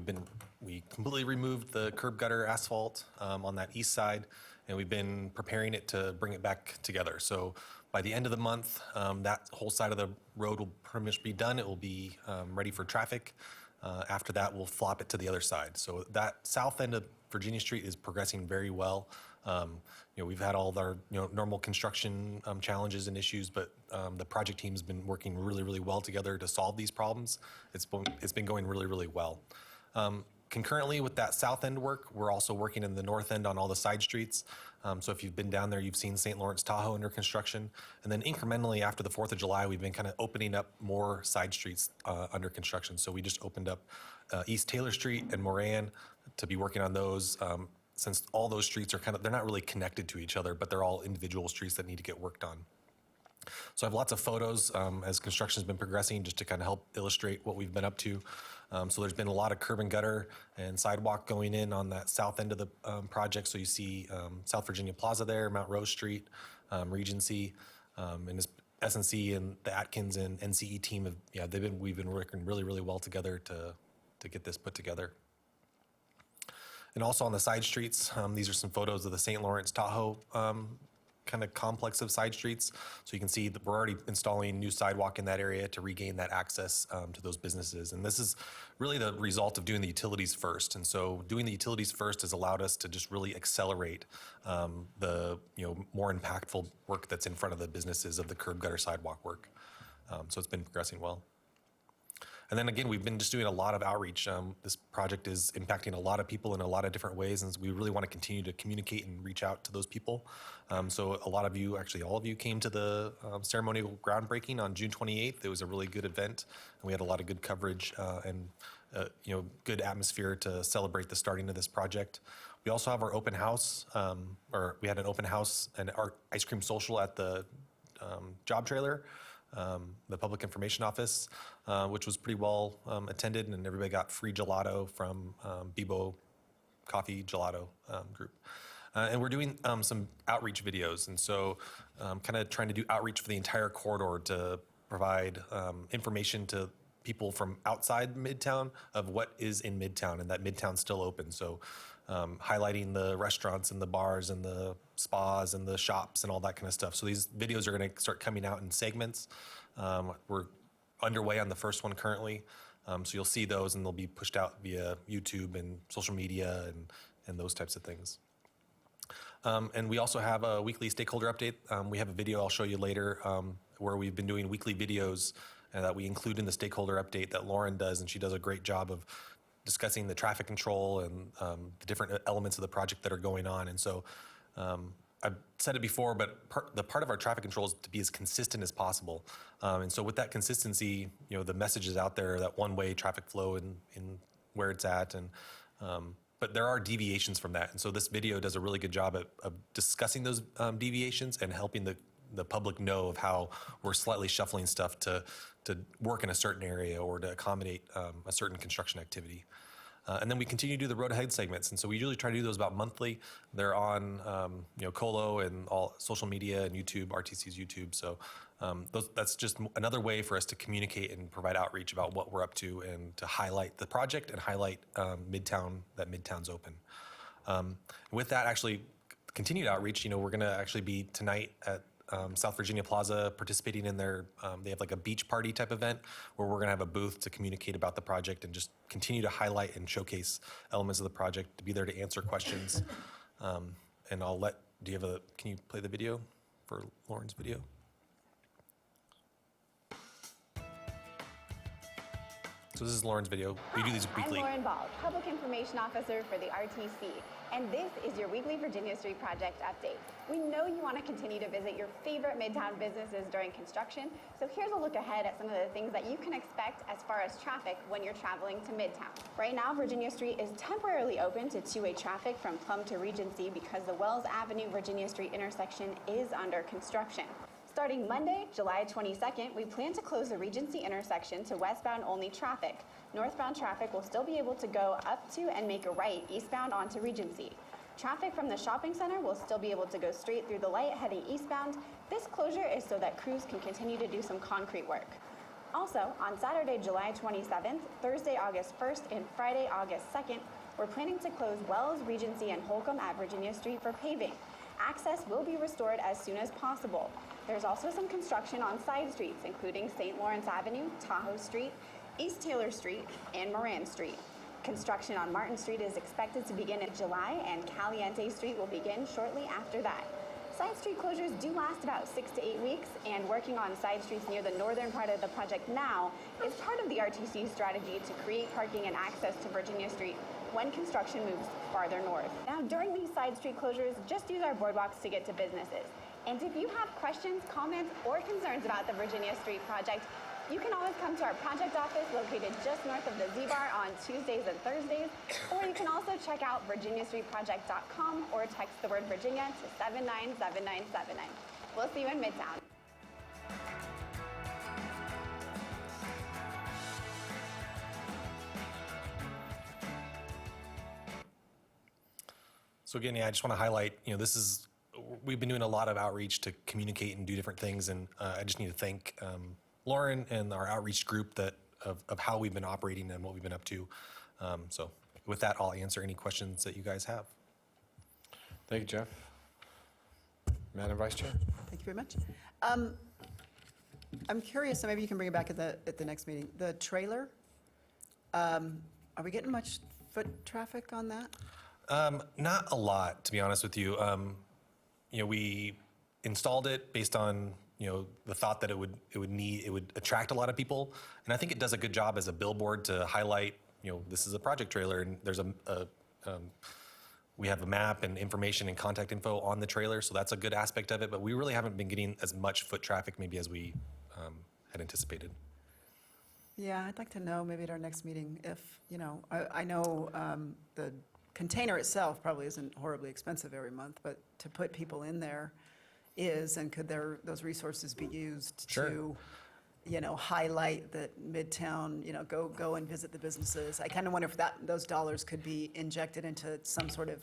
we completely removed the curb gutter asphalt on that east side, and we've been preparing it to bring it back together. So by the end of the month, that whole side of the road will pretty much be done. It will be ready for traffic. After that, we'll flop it to the other side. So that south end of Virginia Street is progressing very well. We've had all of our normal construction challenges and issues, but the project team's been working really, really well together to solve these problems. It's been going really, really well. Concurrently with that south end work, we're also working in the north end on all the side streets. So if you've been down there, you've seen St. Lawrence Tahoe under construction. And then incrementally after the 4th of July, we've been kind of opening up more side streets under construction. So we just opened up East Taylor Street and Moran to be working on those. Since all those streets are they're not really connected to each other, but they're all individual streets that need to get worked on. So I have lots of photos as construction has been progressing just to kind of help illustrate what we've been up to. So there's been a lot of curb and gutter and sidewalk going in on that south end of the project. So you see South Virginia Plaza there, Mount Rose Street, Regency, and SNC and the Atkins and NCE team we've been working really, really well together to get this put together. And also on the side streets, these are some photos of the St. Lawrence Tahoe kind of complex of side streets. So you can see that we're already installing new sidewalk in that area to regain that access to those businesses. And this is really the result of doing the utilities first. And so doing the utilities first has allowed us to just really accelerate the more impactful work that's in front of the businesses of the curb gutter sidewalk work. So it's been progressing well. And then again, we've been just doing a lot of outreach. This project is impacting a lot of people in a lot of different ways, and we really want to continue to communicate and reach out to those people. So a lot of you, actually all of you, came to the ceremonial groundbreaking on June 28th. It was a really good event, and we had a lot of good coverage and good atmosphere to celebrate the starting of this project. We also have our open house, we had an open house and our ice cream social at the job trailer. The public information office, which was pretty well attended, and everybody got free gelato from Bibo Coffee Gelato Group. And we're doing some outreach videos, and so kind of trying to do outreach for the entire corridor to provide information to people from outside Midtown of what is in Midtown and that Midtown's still open. So highlighting the restaurants and the bars and the spas and the shops and all that kind of stuff. So these videos are going to start coming out in segments. We're underway on the first one currently. So you'll see those, and they'll be pushed out via YouTube and social media and those types of things. And we also have a weekly stakeholder update. We have a video I'll show you later where we've been doing weekly videos that we include in the stakeholder update that Lauren does, and she does a great job of discussing the traffic control and the different elements of the project that are going on. And so I've said it before, but part of our traffic control is to be as consistent as possible. And so with that consistency, the message is out there that one-way traffic flow in where it's at, and but there are deviations from that. And so this video does a really good job of discussing those deviations and helping the public know of how we're slightly shuffling stuff to work in a certain area or to accommodate a certain construction activity. And then we continue to do the road ahead segments. And so we usually try to do those about monthly. They're on Colo and all social media and YouTube, RTC's YouTube. So that's just another way for us to communicate and provide outreach about what we're up to and to highlight the project and highlight Midtown, that Midtown's open. With that, actually, continued outreach, we're going to actually be tonight at South Virginia Plaza participating in their, they have like a beach party type event where we're going to have a booth to communicate about the project and just continue to highlight and showcase elements of the project, to be there to answer questions. And can you play the video for Lauren's video? So this is Lauren's video. We do these weekly. I'm Lauren Ball, Public Information Officer for the RTC, and this is your weekly Virginia Street Project update. We know you want to continue to visit your favorite Midtown businesses during construction, so here's a look ahead at some of the things that you can expect as far as traffic when you're traveling to Midtown. Right now, Virginia Street is temporarily open to two-way traffic from Plum to Regency because the Wells Avenue-Virginia Street intersection is under construction. Starting Monday, July 22nd, we plan to close the Regency intersection to westbound only traffic. Northbound traffic will still be able to go up to and make a right eastbound onto Regency. Traffic from the shopping center will still be able to go straight through the light heading eastbound. This closure is so that crews can continue to do some concrete work. Also, on Saturday, July 27th, Thursday, August 1st, and Friday, August 2nd, we're planning to close Wells, Regency, and Holcomb at Virginia Street for paving. Access will be restored as soon as possible. There's also some construction on side streets, including St. Lawrence Avenue, Tahoe Street, East Taylor Street, and Moran Street. Construction on Martin Street is expected to begin in July, and Caliente Street will begin shortly after that. Side street closures do last about 6 to 8 weeks, and working on side streets near the northern part of the project now is part of the RTC's strategy to create parking and access to Virginia Street when construction moves farther north. Now, during these side street closures, just use our boardwalks to get to businesses. And if you have questions, comments, or concerns about the Virginia Street project, you can always come to our project office located just north of the Z-Bar on Tuesdays and Thursdays, or you can also check out virginiastreetproject.com or text the word Virginia to 797979. We'll see you in Midtown. So again, I just want to highlight, we've been doing a lot of outreach to communicate and do different things, and I just need to thank Lauren and our outreach group of how we've been operating and what we've been up to. So with that, I'll answer any questions that you guys have. Thank you, Jeff. Madam Vice Chair. Thank you very much. I'm curious, so maybe you can bring it back at the next meeting. The trailer, are we getting much foot traffic on that? Not a lot, to be honest with you. We installed it based on the thought that it would attract a lot of people, and I think it does a good job as a billboard to highlight. This is a project trailer, and there's we have a map and information and contact info on the trailer, so that's a good aspect of it. But we really haven't been getting as much foot traffic maybe as we had anticipated. Yeah, I'd like to know maybe at our next meeting if I know the container itself probably isn't horribly expensive every month, but to put people in there is, and could those resources be used to, highlight that Midtown, go and visit the businesses? I kind of wonder if those dollars could be injected into some sort of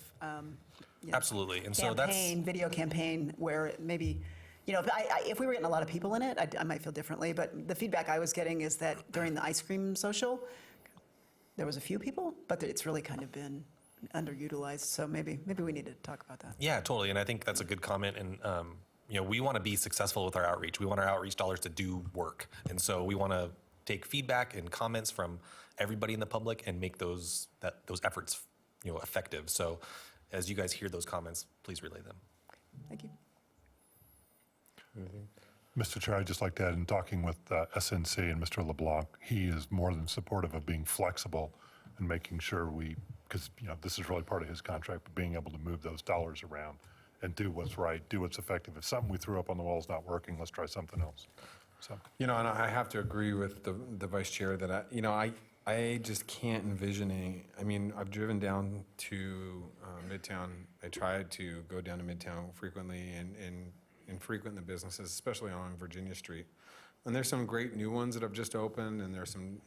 Absolutely, and video campaign where maybe, if we were getting a lot of people in it, I might feel differently. But the feedback I was getting is that during the ice cream social, there was a few people, but it's really kind of been underutilized, so maybe we need to talk about that. Yeah, totally. And I think that's a good comment. And, we want to be successful with our outreach. We want our outreach dollars to do work. And so we want to take feedback and comments from everybody in the public and make those efforts, effective. So as you guys hear those comments, please relay them. Thank you. Mr. Chair, I'd just like to add, in talking with SNC and Mr. LeBlanc, he is more than supportive of being flexible and making sure because this is really part of his contract, but being able to move those dollars around and do what's right, do what's effective. If something we threw up on the wall is not working, let's try something else. So, And I have to agree with the vice chair that I just can't envision I've driven down to Midtown. I tried to go down to Midtown frequently and frequent the businesses, especially on Virginia Street. And there's some great new ones that have just opened, and there's some,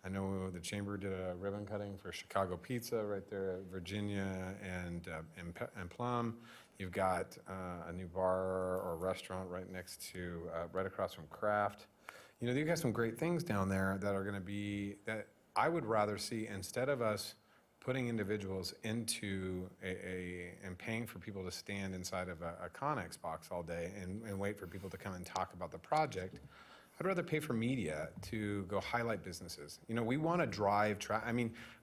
I know the Chamber did a ribbon cutting for Chicago Pizza right there at Virginia and Plum. You've got a new bar or restaurant right across from Kraft. You've got some great things down there that are going to be, that I would rather see, instead of us putting individuals into and paying for people to stand inside of a Connex box all day and wait for people to come and talk about the project. I'd rather pay for media to go highlight businesses. We want to drive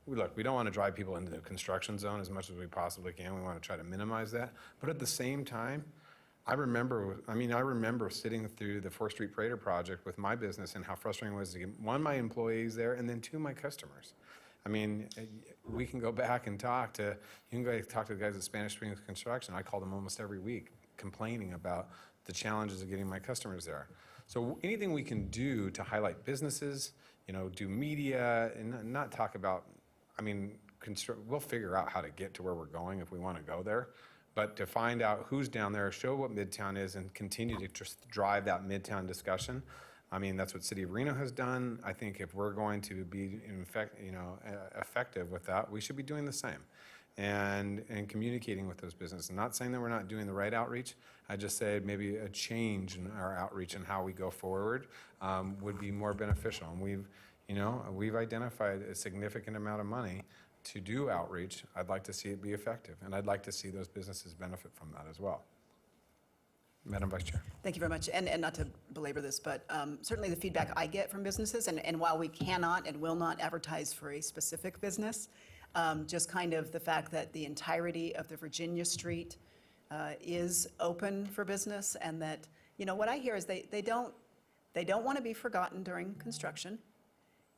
look, we don't want to drive people into the construction zone as much as we possibly can. We want to try to minimize that. But at the same time, I remember sitting through the 4th Street Prater project with my business and how frustrating it was to get, one, my employees there, and then 2, my customers. We can go back and talk to the guys at Spanish Springs Construction. I call them almost every week, complaining about the challenges of getting my customers there. So anything we can do to highlight businesses, do media, and not talk about, we'll figure out how to get to where we're going if we want to go there. But to find out who's down there, show what Midtown is, and continue to just drive that Midtown discussion. That's what City of Reno has done. I think if we're going to be effective with that, we should be doing the same and communicating with those businesses. I'm not saying that we're not doing the right outreach. I just said maybe a change in our outreach and how we go forward would be more beneficial. And we've identified a significant amount of money to do outreach. I'd like to see it be effective, and I'd like to see those businesses benefit from that as well. Madam Vice Chair. Thank you very much. And not to belabor this, but certainly the feedback I get from businesses, and while we cannot and will not advertise for a specific business, just kind of the fact that the entirety of the Virginia Street is open for business, and that, what I hear is they don't want to be forgotten during construction.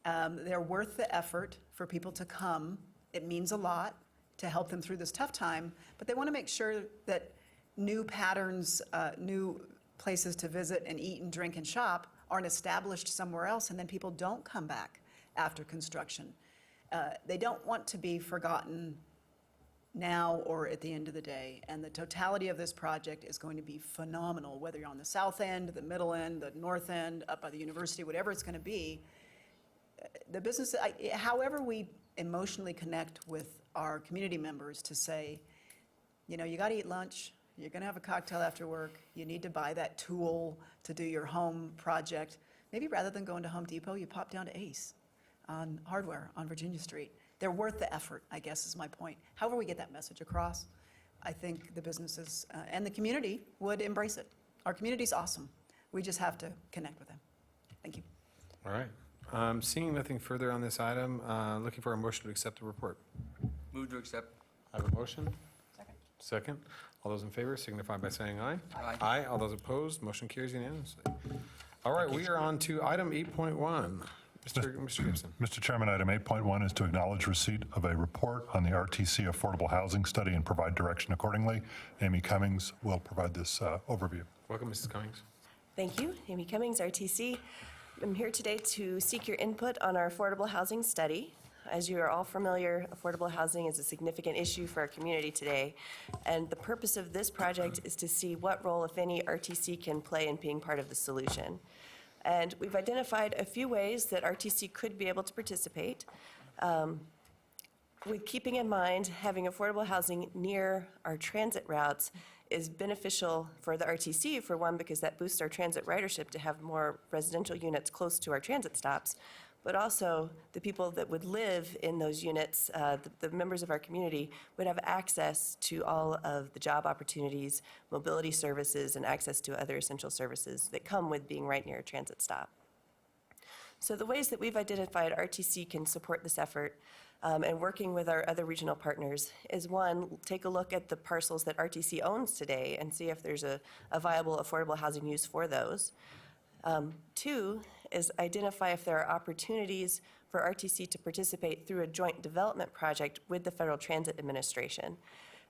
They're worth the effort for people to come. It means a lot to help them through this tough time, but they want to make sure that new patterns, new places to visit and eat and drink and shop aren't established somewhere else, and then people don't come back after construction. They don't want to be forgotten now or at the end of the day, and the totality of this project is going to be phenomenal, whether you're on the south end, the middle end, the north end, up by the university, whatever it's going to be. The business, however we emotionally connect with our community members to say, you got to eat lunch, you're going to have a cocktail after work, you need to buy that tool to do your home project. Maybe rather than going to Home Depot, you pop down to Ace on Hardware on Virginia Street. They're worth the effort, I guess is my point. However we get that message across, I think the businesses and the community would embrace it. Our community's awesome. We just have to connect with them. Thank you. All right. Seeing nothing further on this item, looking for a motion to accept the report. Move to accept. I have a motion. Second. All those in favor signify by saying aye. Aye. Aye. All those opposed, motion carries unanimously. All right, we are on to item 8.1. Mr. Gibson. Mr. Chairman, item 8.1 is to acknowledge receipt of a report on the RTC Affordable Housing Study and provide direction accordingly. Amy Cummings will provide this overview. Welcome, Mrs. Cummings. Thank you. Amy Cummings, RTC. I'm here today to seek your input on our affordable housing study. As you are all familiar, affordable housing is a significant issue for our community today, and the purpose of this project is to see what role, if any, RTC can play in being part of the solution. And we've identified a few ways that RTC could be able to participate, with keeping in mind having affordable housing near our transit routes is beneficial for the RTC, for one, because that boosts our transit ridership to have more residential units close to our transit stops. but also the people that would live in those units, the members of our community, would have access to all of the job opportunities, mobility services, and access to other essential services that come with being right near a transit stop. So the ways that we've identified RTC can support this effort and working with our other regional partners is, one, take a look at the parcels that RTC owns today and see if there's a viable affordable housing use for those. Two is identify if there are opportunities for RTC to participate through a joint development project with the Federal Transit Administration.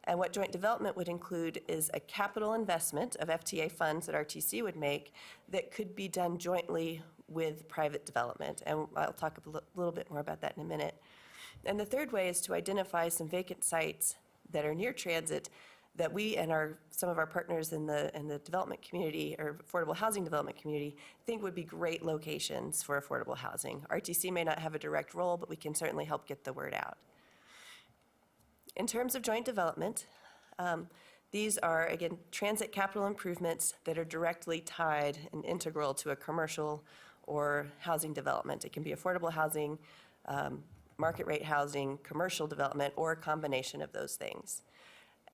And what joint development would include is a capital investment of FTA funds that RTC would make that could be done jointly with private development. And I'll talk a little bit more about that in a minute. And the third way is to identify some vacant sites that are near transit that we and some of our partners in the development community or affordable housing development community think would be great locations for affordable housing. RTC may not have a direct role, but we can certainly help get the word out. In terms of joint development, these are, again, transit capital improvements that are directly tied and integral to a commercial or housing development. It can be affordable housing, market rate housing, commercial development, or a combination of those things.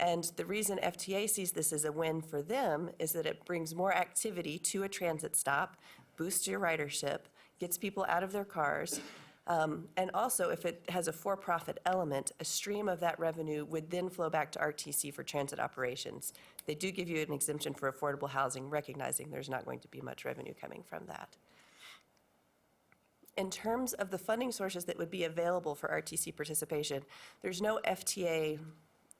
And the reason FTA sees this as a win for them is that it brings more activity to a transit stop, boosts your ridership, gets people out of their cars, and also if it has a for-profit element, a stream of that revenue would then flow back to RTC for transit operations. They do give you an exemption for affordable housing, recognizing there's not going to be much revenue coming from that. In terms of the funding sources that would be available for RTC participation, there's no FTA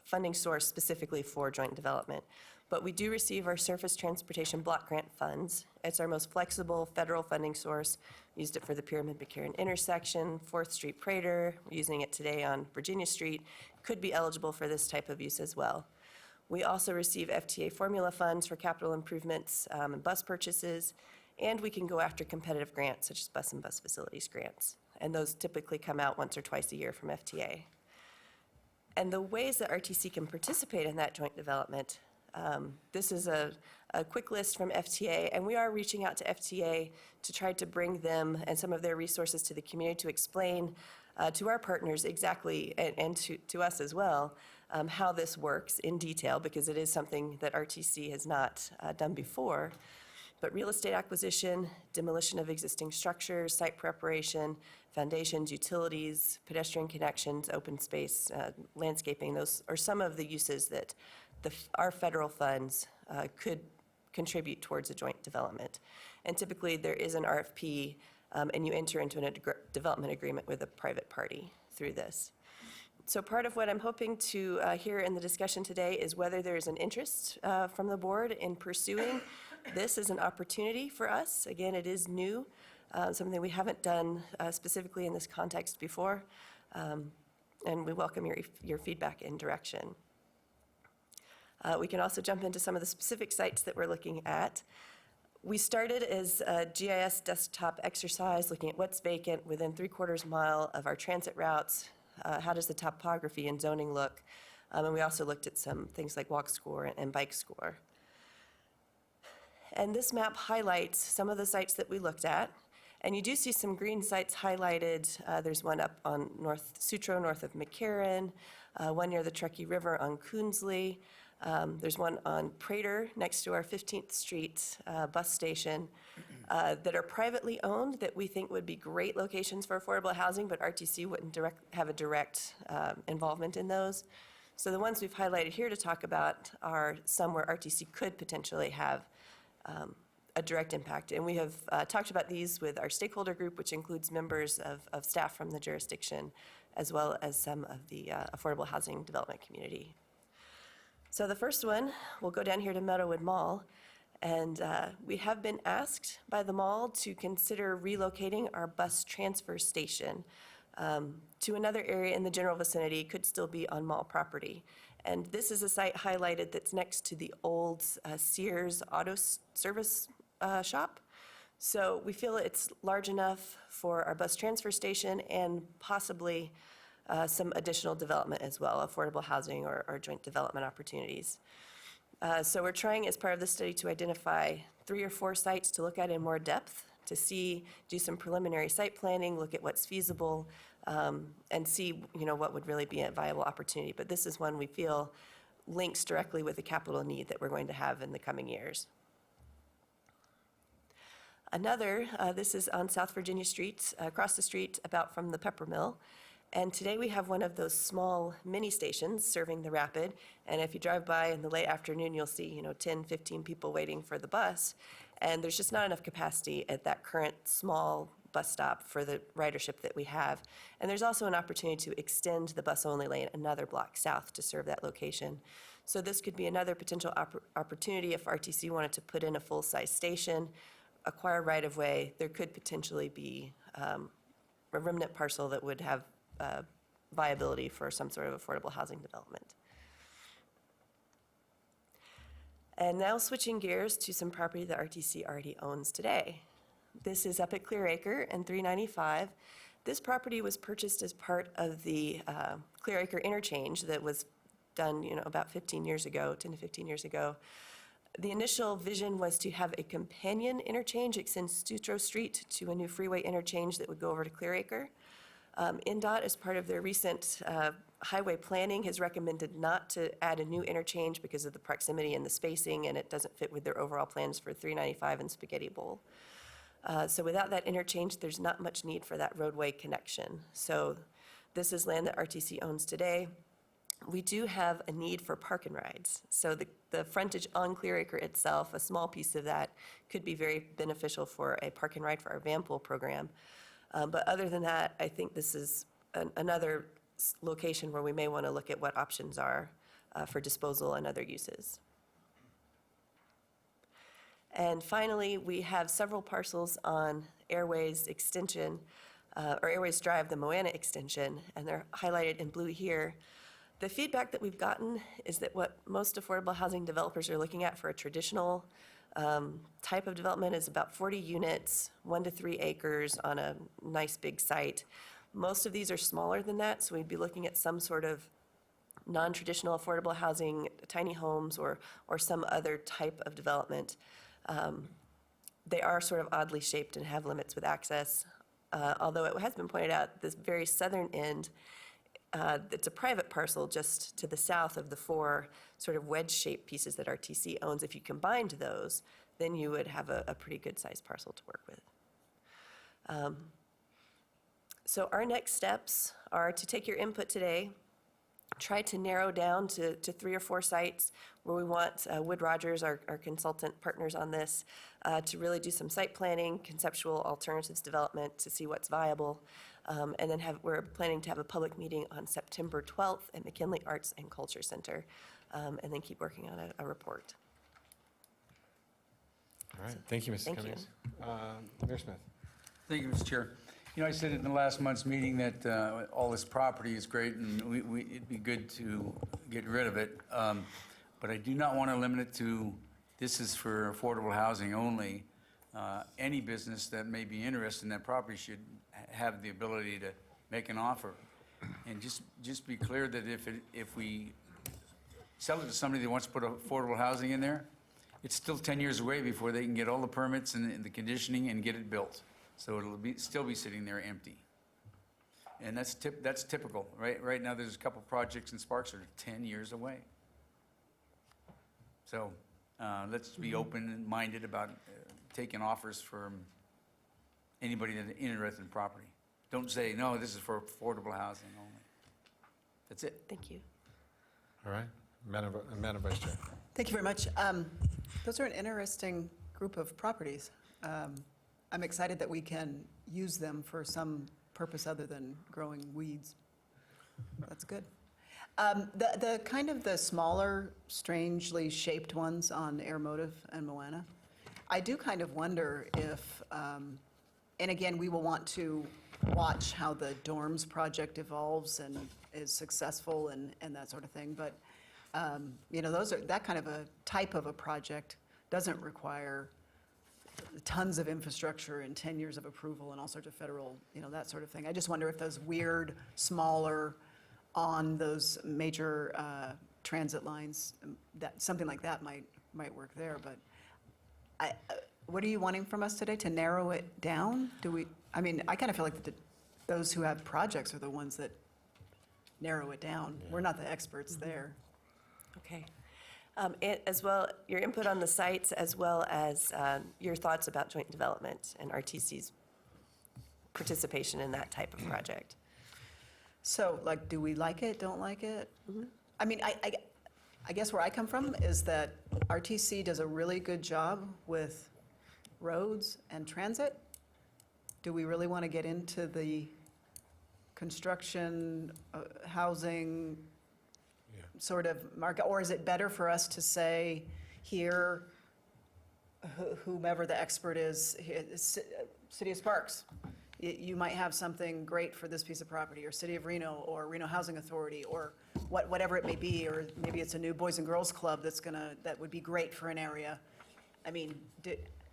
funding source specifically for joint development, but we do receive our Surface Transportation Block Grant funds. It's our most flexible federal funding source. We used it for the Pyramid-McCarran intersection, 4th Street Prater. We're using it today on Virginia Street. Could be eligible for this type of use as well. We also receive FTA formula funds for capital improvements and bus purchases, and we can go after competitive grants such as bus and bus facilities grants. And those typically come out once or twice a year from FTA. And the ways that RTC can participate in that joint development, this is a quick list from FTA, and we are reaching out to FTA to try to bring them and some of their resources to the community to explain to our partners exactly, and to us as well, how this works in detail, because it is something that RTC has not done before. But real estate acquisition, demolition of existing structures, site preparation, foundations, utilities, pedestrian connections, open space, landscaping, those are some of the uses that our federal funds could contribute towards a joint development. And typically there is an RFP and you enter into a development agreement with a private party through this. So part of what I'm hoping to hear in the discussion today is whether there is an interest from the board in pursuing this as an opportunity for us. Again, it is new, something we haven't done specifically in this context before, and we welcome your feedback and direction. We can also jump into some of the specific sites that we're looking at. We started as a GIS desktop exercise, looking at what's vacant within 3/4 mile of our transit routes. How does the topography and zoning look? And we also looked at some things like walk score and bike score. And this map highlights some of the sites that we looked at. And you do see some green sites highlighted. There's one up on North Sutro, north of McCarran, one near the Truckee River on Coonsley. There's one on Prater next to our 15th Street bus station that are privately owned that we think would be great locations for affordable housing, but RTC wouldn't have a direct involvement in those. So the ones we've highlighted here to talk about are some where RTC could potentially have a direct impact. And we have talked about these with our stakeholder group, which includes members of staff from the jurisdiction, as well as some of the affordable housing development community. So the first one, we'll go down here to Meadowwood Mall, and we have been asked by the mall to consider relocating our bus transfer station to another area in the general vicinity, could still be on mall property. And this is a site highlighted that's next to the old Sears auto service shop. So we feel it's large enough for our bus transfer station and possibly some additional development as well, affordable housing or joint development opportunities. So we're trying as part of the study to identify 3 or 4 sites to look at in more depth to see, do some preliminary site planning, look at what's feasible, and see, what would really be a viable opportunity. But this is one we feel links directly with the capital need that we're going to have in the coming years. Another, this is on South Virginia Street, across the street about from the Pepper Mill. And today we have one of those small mini stations serving the Rapid. And if you drive by in the late afternoon, you'll see, 10, 15 people waiting for the bus. And there's just not enough capacity at that current small bus stop for the ridership that we have. And there's also an opportunity to extend the bus-only lane another block south to serve that location. So this could be another potential opportunity if RTC wanted to put in a full-size station, acquire right-of-way. There could potentially be a remnant parcel that would have viability for some sort of affordable housing development. And now switching gears to some property that RTC already owns today. This is up at Clear Acre and 395. This property was purchased as part of the Clear Acre interchange that was done, about 15 years ago, 10 to 15 years ago. The initial vision was to have a companion interchange extend Sutro Street to a new freeway interchange that would go over to Clear Acre. NDOT, as part of their recent highway planning, has recommended not to add a new interchange because of the proximity and the spacing, and it doesn't fit with their overall plans for 395 and Spaghetti Bowl. So without that interchange, there's not much need for that roadway connection. So this is land that RTC owns today. We do have a need for park and rides. So the frontage on Clear Acre itself, a small piece of that, could be very beneficial for a park and ride for our van pool program. But other than that, I think this is another location where we may want to look at what options are for disposal and other uses. And finally, we have several parcels on Airways Extension, or Airways Drive, the Moana extension, and they're highlighted in blue here. The feedback that we've gotten is that what most affordable housing developers are looking at for a traditional type of development is about 40 units, 1 to 3 acres on a nice big site. Most of these are smaller than that, so we'd be looking at some sort of non-traditional affordable housing, tiny homes, or some other type of development. They are sort of oddly shaped and have limits with access, although it has been pointed out this very southern end, it's a private parcel just to the south of the 4 sort of wedge-shaped pieces that RTC owns. If you combined those, then you would have a pretty good-sized parcel to work with. So our next steps are to take your input today, try to narrow down to 3 or 4 sites where we want Wood Rogers, our consultant partners on this, to really do some site planning, conceptual alternatives development to see what's viable. And then we're planning to have a public meeting on September 12th at McKinley Arts and Culture Center, and then keep working on a report. All right, thank you, Mrs. Thank Cummings. Mayor Smith. Thank you, Mr. Chair. I said in the last month's meeting that all this property is great and it'd be good to get rid of it. But I do not want to limit it to, this is for affordable housing only. Any business that may be interested in that property should have the ability to make an offer. And just be clear that if we sell it to somebody that wants to put affordable housing in there, it's still 10 years away before they can get all the permits and the conditioning and get it built. So it'll still be sitting there empty. And that's typical. Right now, there's a couple projects in Sparks that are 10 years away. So let's be open-minded about taking offers from anybody that's interested in property. Don't say, no, this is for affordable housing only. That's it. Thank you. All right, Madam Vice Chair. Thank you very much. Those are an interesting group of properties. I'm excited that we can use them for some purpose other than growing weeds. That's good. The kind of the smaller, strangely shaped ones on Air Motive and Moana, I do kind of wonder if, and again, we will want to watch how the dorms project evolves and is successful and that sort of thing, but that kind of a type of a project doesn't require tons of infrastructure and 10 years of approval and all sorts of federal, that sort of thing. I just wonder if those weird, smaller, on those major transit lines, that something like that might work there. But what are you wanting from us today? To narrow it down? I mean, I kind of feel like those who have projects are the ones that narrow it down. We're not the experts there. Okay. As well, your input on the sites, as well as your thoughts about joint development and RTC's participation in that type of project. So, like, do we like it, don't like it? I mean, I guess where I come from is that RTC does a really good job with roads and transit. Do we really want to get into the construction, housing sort of market? Or is it better for us to say here, whomever the expert is, City of Sparks, you might have something great for this piece of property, or City of Reno, or Reno Housing Authority, or whatever it may be, or maybe it's a new Boys and Girls Club that would be great for an area. I mean,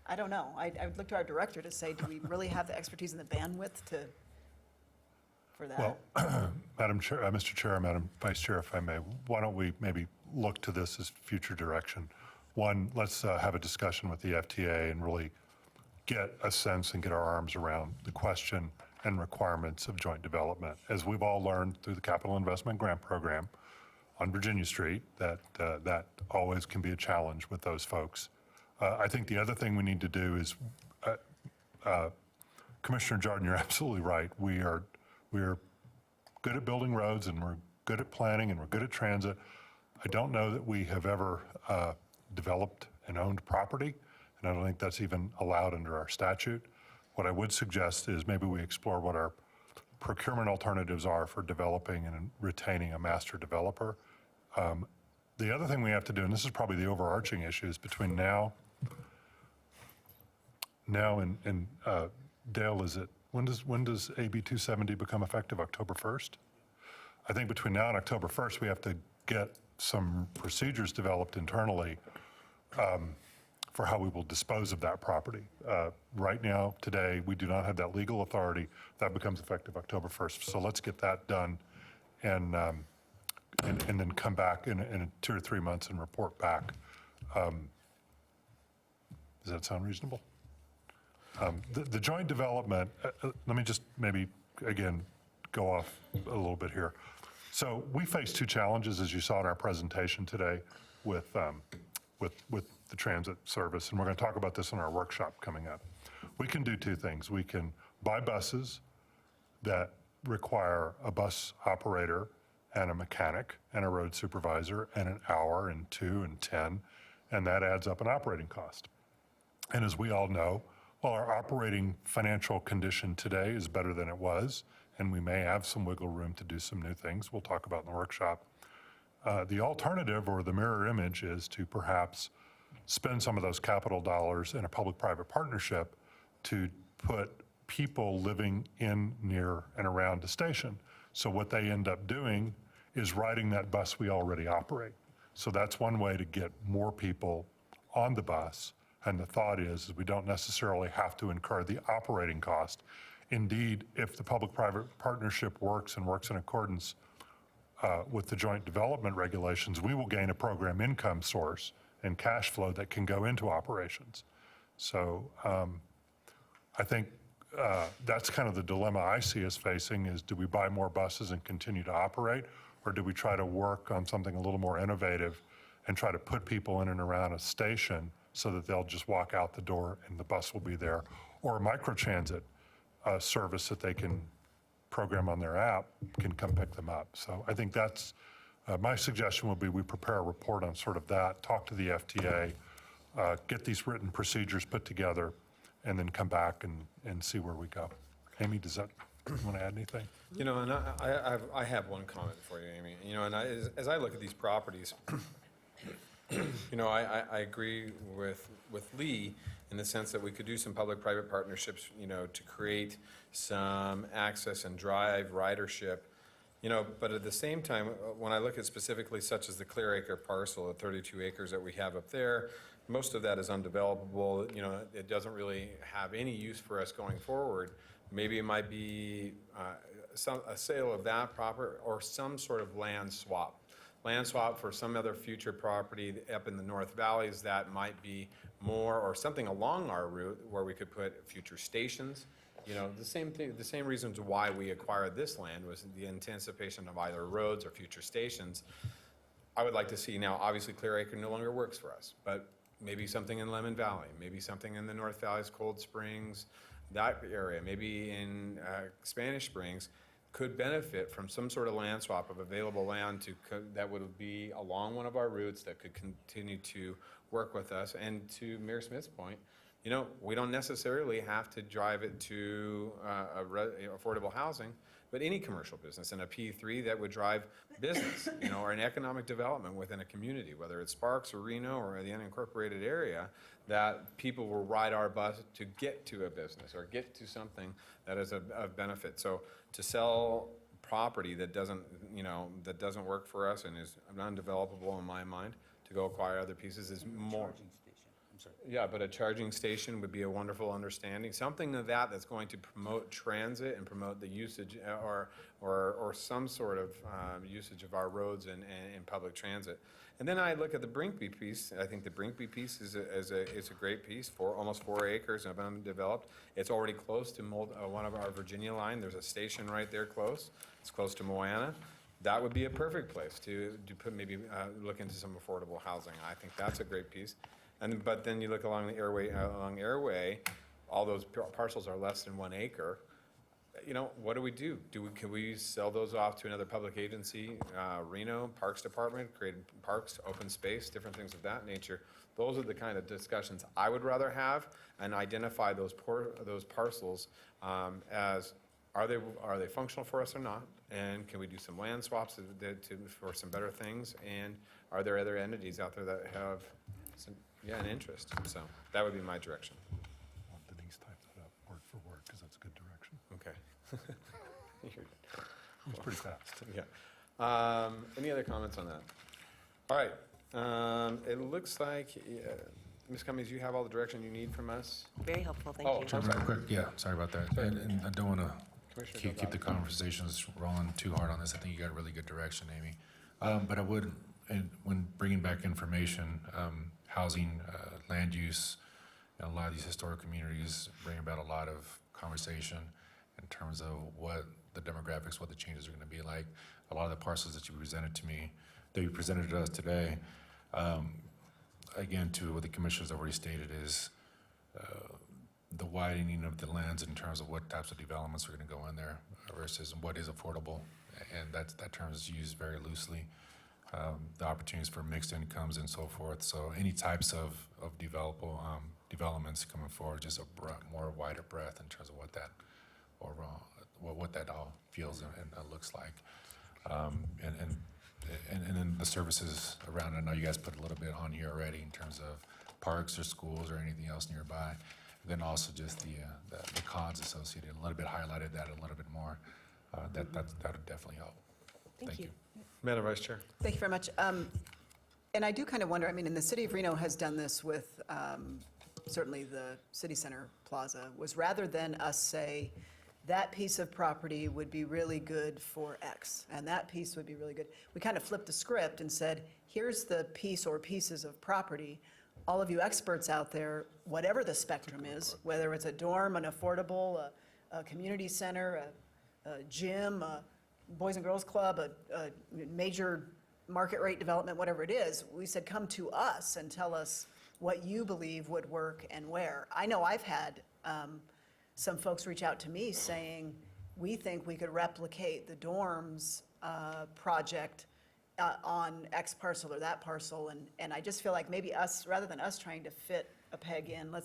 I don't know. I would look to our director to say, do we really have the expertise and the bandwidth for that? Well, Madam Chair, Mr. Chair, Madam Vice Chair, if I may, why don't we maybe look to this as future direction? One, let's have a discussion with the FTA and really get a sense and get our arms around the question and requirements of joint development. As we've all learned through the Capital Investment Grant Program on Virginia Street, that always can be a challenge with those folks. I think the other thing we need to do is, Commissioner Jordan, you're absolutely right. We are good at building roads, and we're good at planning, and we're good at transit. I don't know that we have ever developed and owned property, and I don't think that's even allowed under our statute. What I would suggest is maybe we explore what our procurement alternatives are for developing and retaining a master developer. The other thing we have to do, and this is probably the overarching issue, is between now and Dale, is it, when does AB 270 become effective? October 1st? I think between now and October 1st, we have to get some procedures developed internally for how we will dispose of that property. Right now, today, we do not have that legal authority. That becomes effective October 1st. So let's get that done and then come back in 2 or 3 months and report back. Does that sound reasonable? The joint development, let me just maybe, again, go off a little bit here. So we face two challenges, as you saw in our presentation today, with the transit service, and we're going to talk about this in our workshop coming up. We can do two things. We can buy buses that require a bus operator and a mechanic and a road supervisor and an hour and 2 and 10, and that adds up an operating cost. And as we all know, while our operating financial condition today is better than it was, and we may have some wiggle room to do some new things we'll talk about in the workshop, the alternative or the mirror image is to perhaps spend some of those capital dollars in a public-private partnership to put people living in, near, and around a station. So what they end up doing is riding that bus we already operate. So that's one way to get more people on the bus. And the thought is we don't necessarily have to incur the operating cost. Indeed, if the public-private partnership works and works in accordance with the joint development regulations, we will gain a program income source and cash flow that can go into operations. So I think that's kind of the dilemma I see us facing is, do we buy more buses and continue to operate, or do we try to work on something a little more innovative and try to put people in and around a station so that they'll just walk out the door and the bus will be there, or a microtransit service that they can program on their app can come pick them up. So I think that's, my suggestion would be we prepare a report on sort of that, talk to the FTA, get these written procedures put together, and then come back and see where we go. Amy, does that, you want to add anything? You know, and I have one comment for you, Amy. You know, and as I look at these properties, you know, I agree with Lee in the sense that we could do some public-private partnerships, you know, to create some access and drive ridership, you know, but at the same time, when I look at specifically such as the Clear Acre parcel at 32 acres that we have up there, most of that is undevelopable. You know, it doesn't really have any use for us going forward. Maybe it might be a sale of that proper or some sort of land swap land swap for some other future property up in the North Valleys that might be more, or something along our route where we could put future stations. You know, the same thing, the same reasons why we acquired this land was the anticipation of either roads or future stations. I would like to see, now obviously Clear Acre no longer works for us, but maybe something in Lemon Valley, maybe something in the North Valleys, Cold Springs, that area, maybe in Spanish Springs, could benefit from some sort of land swap of available land that would be along one of our routes that could continue to work with us. And to Mayor Smith's point, you know, we don't necessarily have to drive it to affordable housing, but any commercial business in a P3 that would drive business, you know, or an economic development within a community, whether it's Sparks or Reno or the unincorporated area, that people will ride our bus to get to a business or get to something that is of benefit. So to sell property that doesn't, you know, that doesn't work for us and is undevelopable in my mind, to go acquire other pieces is more. Yeah, but a charging station would be a wonderful understanding. Something of that that's going to promote transit and promote the usage or some sort of usage of our roads and public transit. And then I look at the Brinkby piece. I think the Brinkby piece is a great piece, almost 4 acres of undeveloped. It's already close to one of our Virginia line. There's a station right there close. It's close to Moana. That would be a perfect place to put maybe look into some affordable housing. I think that's a great piece. But then you look along the Airway, all those parcels are less than 1 acre. You know, what do we do? Can we sell those off to another public agency, Reno Parks Department, create parks, open space, different things of that nature? Those are the kind of discussions I would rather have, and identify those parcels as are they functional for us or not? And can we do some land swaps for some better things? And are there other entities out there that have an interest? So that would be my direction. Denise type that up word for word, because that's a good direction. Okay. It was pretty fast. Yeah. Any other comments on that? All right. It looks like, Ms. Cummings, you have all the direction you need from us? Very helpful, thank you. I'm sorry. Real quick, yeah, sorry about that. And I don't want to keep the conversations rolling too hard on this. I think you got really good direction, Amy. But I would, and when bringing back information, housing, land use, and a lot of these historic communities bring about a lot of conversation in terms of what the demographics, what the changes are going to be like. A lot of the parcels that you presented to us today, again, to what the commissioners already stated, is the widening of the lens in terms of what types of developments are going to go in there versus what is affordable, and that term is used very loosely. The opportunities for mixed incomes and so forth. So any types of developments coming forward, just a more wider breadth in terms of what that what that all feels and looks like, and then the services around it. I know you guys put a little bit on here already in terms of parks or schools or anything else nearby. And then also just the cons associated, a little bit highlighted that a little bit more. That would definitely help. Thank you. Madam Vice Chair. Thank you very much. And I do kind of wonder, I mean, and the city of Reno has done this with certainly the City Center Plaza, was rather than us say, that piece of property would be really good for X, and that piece would be really good. We kind of flipped the script and said, here's the piece or pieces of property. All of you experts out there, whatever the spectrum is, whether it's a dorm, an affordable, a community center, a gym, a Boys and Girls Club, a major market rate development, whatever it is, we said, come to us and tell us what you believe would work and where. I know I've had some folks reach out to me saying, we think we could replicate the dorms project on X parcel or that parcel, and I just feel like maybe us, rather than us trying to fit a peg in,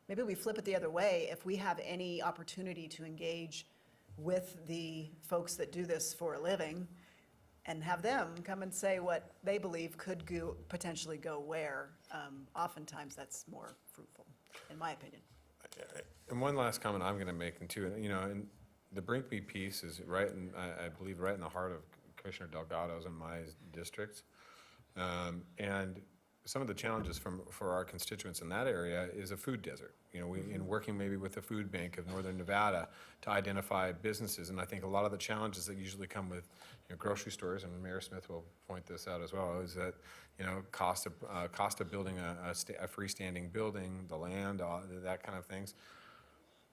maybe we flip it the other way. If we have any opportunity to engage with the folks that do this for a living and have them come and say what they believe could potentially go where, oftentimes that's more fruitful, in my opinion. And one last comment I'm going to make, and the Brinkby piece is right, I believe, right in the heart of Commissioner Delgado's and my district. And some of the challenges for our constituents in that area is a food desert. You know, in working maybe with the Food Bank of Northern Nevada to identify businesses, and I think a lot of the challenges that usually come with, you know, grocery stores, and Mayor Smith will point this out as well, is that, you know, cost of building a freestanding building, the land, that kind of things.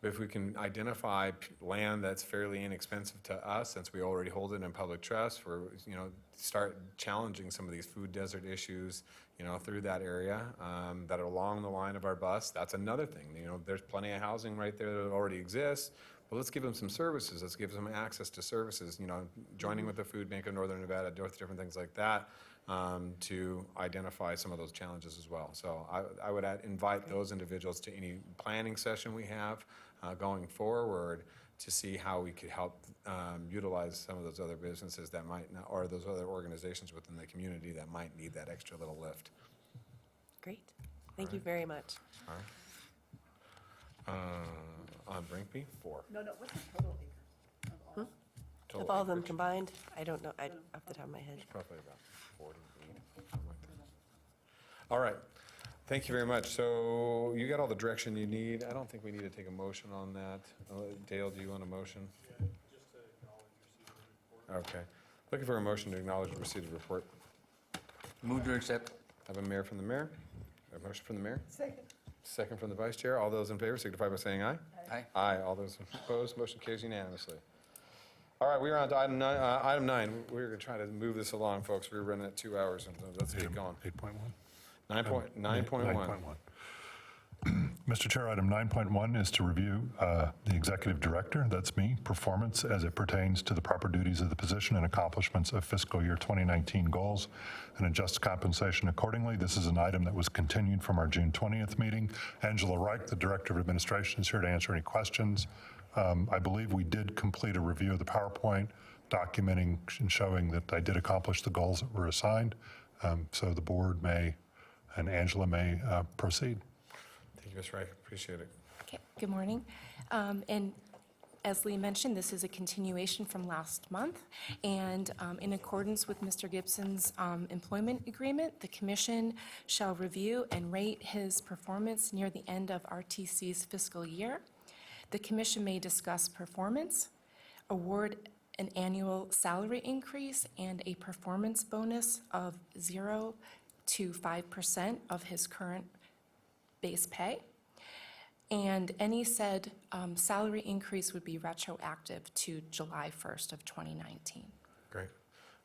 But if we can identify land that's fairly inexpensive to us, since we already hold it in public trust, for, you know, start challenging some of these food desert issues, you know, through that area that are along the line of our bus. That's another thing. You know, there's plenty of housing right there that already exists, but let's give them some services. Let's give them access to services. You know, joining with the Food Bank of Northern Nevada, different things like that, to identify some of those challenges as well. So I would invite those individuals to any planning session we have going forward to see how we could help utilize some of those other businesses that might not, or those other organizations within the community that might need that extra little lift. Great. Thank you very much. All right. On Brinkby, 4. No, what's the total acre of all? Total Of all of them acreage. combined, I don't know, off the top of my head. It's probably about 48, something like that. All right. Thank you very much. So you got all the direction you need. I don't think we need to take a motion on that. Dale, do you want a motion? Yeah, just to acknowledge receipt of the report. Okay. Looking for a motion to acknowledge the receipt of the report. Move to accept. Have a mayor from the mayor. A motion from the mayor. Second. Second from the vice chair. All those in favor signify by saying aye. Aye. Aye. All those opposed, motion carries unanimously. All right, we're on to item 9. We're going to try to move this along, folks. We're running at 2 hours, and let's get going. 8.1. 9.1. Mr. Chair, item 9.1 is to review the executive director, that's me, performance as it pertains to the proper duties of the position and accomplishments of fiscal year 2019 goals, and adjust compensation accordingly. This is an item that was continued from our June 20th meeting. Angela Reich, the Director of Administration, is here to answer any questions. I believe we did complete a review of the PowerPoint documenting and showing that I did accomplish the goals that were assigned. So the board may, and Angela may proceed. Thank you, Ms. Reich. Appreciate it. Okay, good morning. And as Lee mentioned, this is a continuation from last month. And in accordance with Mr. Gibson's employment agreement, the commission shall review and rate his performance near the end of RTC's fiscal year. The commission may discuss performance, award an annual salary increase, and a performance bonus of 0 to 5% of his current base pay. And any said salary increase would be retroactive to July 1st of 2019. Great.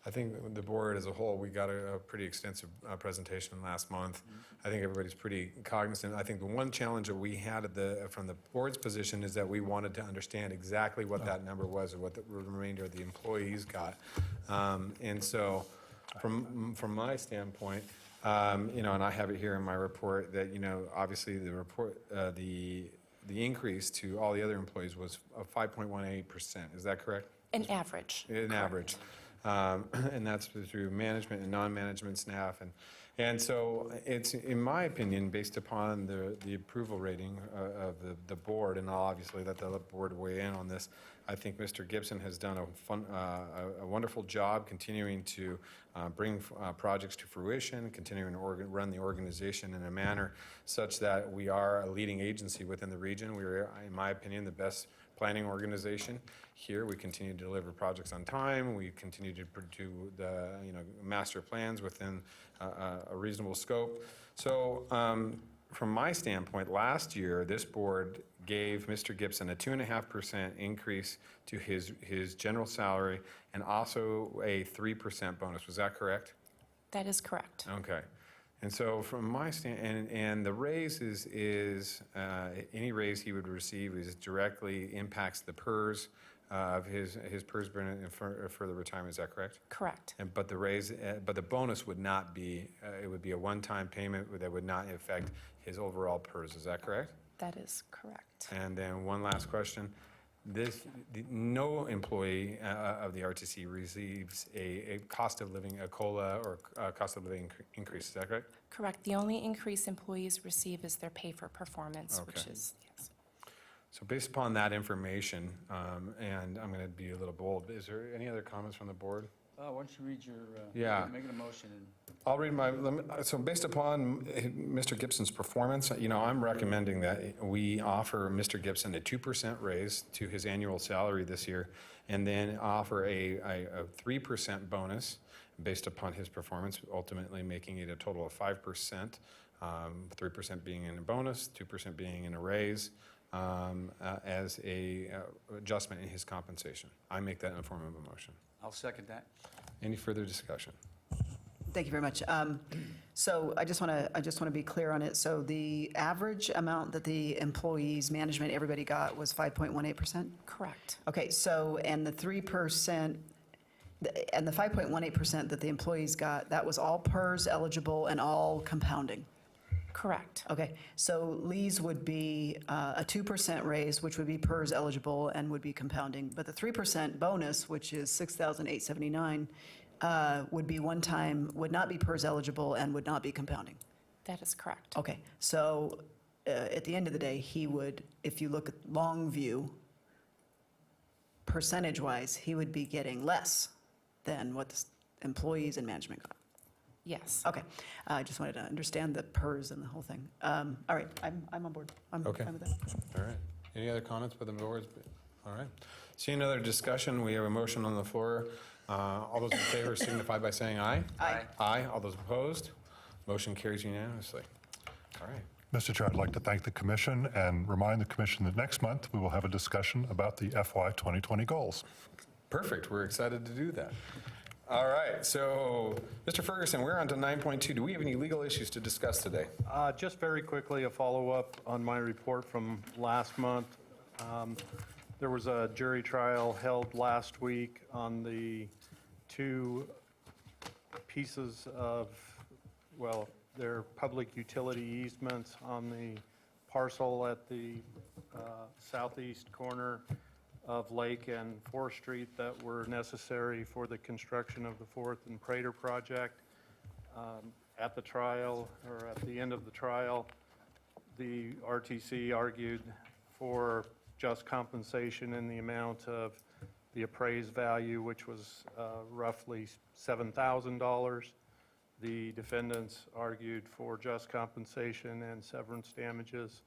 I think the board as a whole, we got a pretty extensive presentation last month. I think everybody's pretty cognizant. I think the one challenge that we had from the board's position is that we wanted to understand exactly what that number was, or what the remainder of the employees got. And so from my standpoint, you know, and I have it here in my report that, you know, obviously the report, the increase to all the other employees was 5.18%. Is that correct? An average. An average. And that's through management and non-management staff. And so it's, in my opinion, based upon the approval rating of the board, and I'll obviously let the board weigh in on this, I think Mr. Gibson has done a wonderful job continuing to bring projects to fruition, continuing to run the organization in a manner such that we are a leading agency within the region. We are, in my opinion, the best planning organization here. We continue to deliver projects on time. We continue to do the master plans within a reasonable scope. So from my standpoint, last year this board gave Mr. Gibson a 2.5% increase to his general salary, and also a 3% bonus. Was that correct? That is correct. Okay. And so from my and the raise is any raise he would receive is directly impacts the PERS of his PERS burden for the retirement. Is that correct? Correct. But the raise, but the bonus would not be. It would be a one-time payment that would not affect his overall PERS. Is that correct? That is correct. And then one last question. No employee of the RTC receives a cost of living, a COLA, or a cost of living increase. Is that correct? Correct. The only increase employees receive is their pay for performance, which is, yes. So based upon that information, and I'm going to be a little bold, is there any other comments from the board? Why don't you read your, Yeah. make it a motion and. I'll read so based upon Mr. Gibson's performance, I'm recommending that we offer Mr. Gibson a 2% raise to his annual salary this year, and then offer a 3% bonus based upon his performance, ultimately making it a total of 5%, 3% being in a bonus, 2% being in a raise, as a adjustment in his compensation. I make that in the form of a motion. I'll second that. Any further discussion? Thank you very much. So I just want to be clear on it. So the average amount that the employees, management, everybody got was 5.18%? Correct. Okay, so, and the 3%, and the 5.18% that the employees got, that was all PERS eligible and all compounding? Correct. Okay, so Lee's would be a 2% raise, which would be PERS eligible and would be compounding. But the 3% bonus, which is $6,879, would be one time, would not be PERS eligible and would not be compounding. That is correct. Okay, so at the end of the day, he would, if you look at long view, percentage-wise, he would be getting less than what the employees and management got. Yes. Okay, I just wanted to understand the PERS and the whole thing. All right, I'm on board. I'm Okay. fine with that. All right. Any other comments by the board? All right. Seeing no other discussion, we have a motion on the floor. All those in favor signify by saying aye. Aye. Aye. All those opposed? Motion carries unanimously. All right. Mr. Chair, I'd like to thank the commission and remind the commission that next month we will have a discussion about the FY 2020 goals. Perfect. We're excited to do that. All right. So, Mr. Ferguson, we're on to 9.2. Do we have any legal issues to discuss today? Just very quickly, a follow-up on my report from last month. There was a jury trial held last week on the two pieces of, well, they're public utility easements on the parcel at the southeast corner of Lake and 4th Street that were necessary for the construction of the 4th and Prater project. At the trial, or at the end of the trial, the RTC argued for just compensation in the amount of the appraised value, which was roughly $7,000. The defendants argued for just compensation and severance damages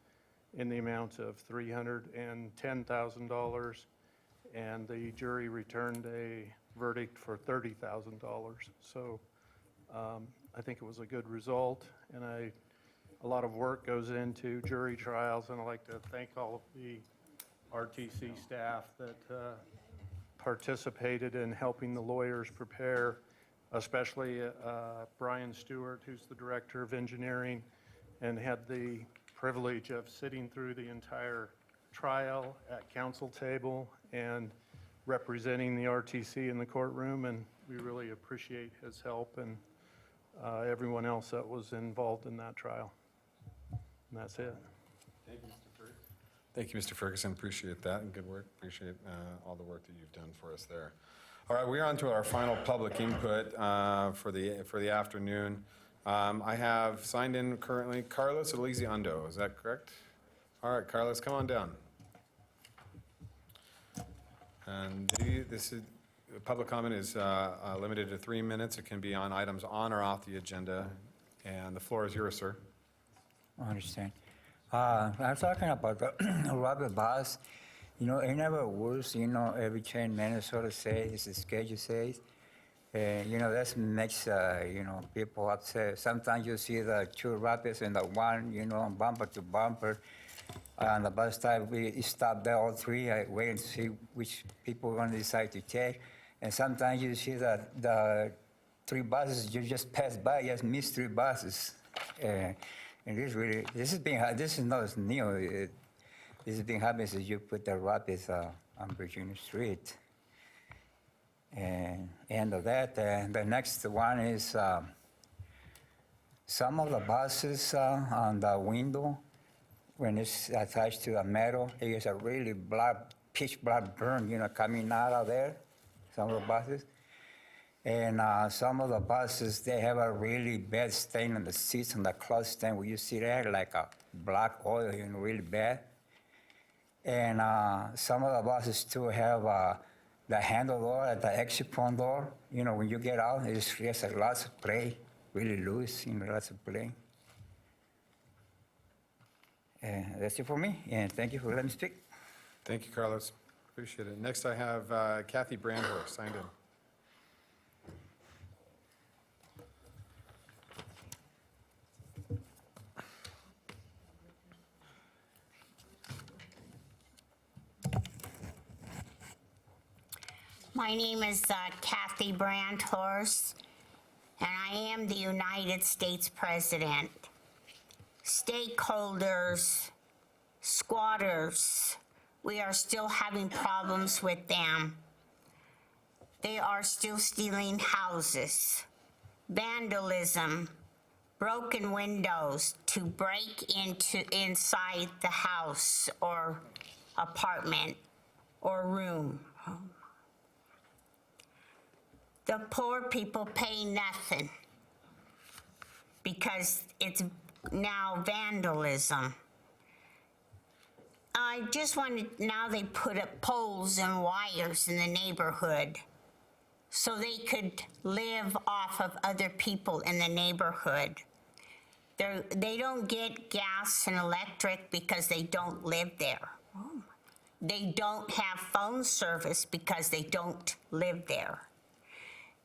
in the amount of $310,000, and the jury returned a verdict for $30,000. So I think it was a good result, and a lot of work goes into jury trials, and I'd like to thank all of the RTC staff that participated in helping the lawyers prepare, especially Brian Stewart, who's the director of engineering, and had the privilege of sitting through the entire trial at counsel table and representing the RTC in the courtroom, and we really appreciate his help and everyone else that was involved in that trial. And that's it. Thank you, Mr. Ferguson. Thank you, Mr. Ferguson. Appreciate that and good work. Appreciate all the work that you've done for us there. All right, we're on to our final public input for the afternoon. I have signed in currently Carlos Elizondo. Is that correct? All right, Carlos, come on down. And public comment is limited to 3 minutes. It can be on items on or off the agenda. And the floor is yours, sir. I understand. I'm talking about the rubber bus. In other words, every chain Minnesota says, the schedule says, that makes, people upset. Sometimes you see the two rapids and the one, bumper to bumper. On the bus stop, we stop there all three. I wait and see which people are going to decide to take. And sometimes you see that the three buses, you just pass by, just miss three buses. And this is not new. This has been happening since you put the rapids on Virginia Street. And end of that, the next one is some of the buses on the window, when it's attached to a metal, it is a really pitch black burn, coming out of there, some of the buses. And some of the buses, they have a really bad stain on the seats and the cloth stain where you see there, like a black oil, really bad. And some of the buses too have the handle door at the exit front door, when you get out, it's just lots of play, really loose, lots of play. That's it for me, and thank you for letting me speak. Thank you, Carlos. Appreciate it. Next, I have Kathy Brandhorst signed in. My name is Kathy Brandhorst, and I am the United States President. Stakeholders, squatters, we are still having problems with them. They are still stealing houses. Vandalism, broken windows to break inside the house or apartment or room. The poor people pay nothing because it's now vandalism. I just wanted, now they put up poles and wires in the neighborhood so they could live off of other people in the neighborhood. They don't get gas and electric because they don't live there. They don't have phone service because they don't live there.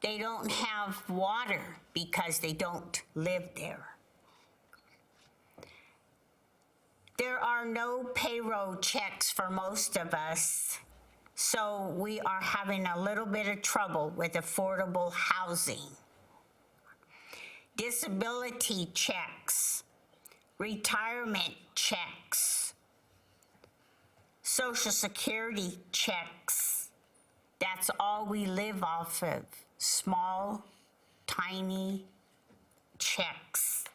They don't have water because they don't live there. There are no payroll checks for most of us, so we are having a little bit of trouble with affordable housing. Disability checks, retirement checks, Social Security checks. That's all we live off of. Small, tiny checks.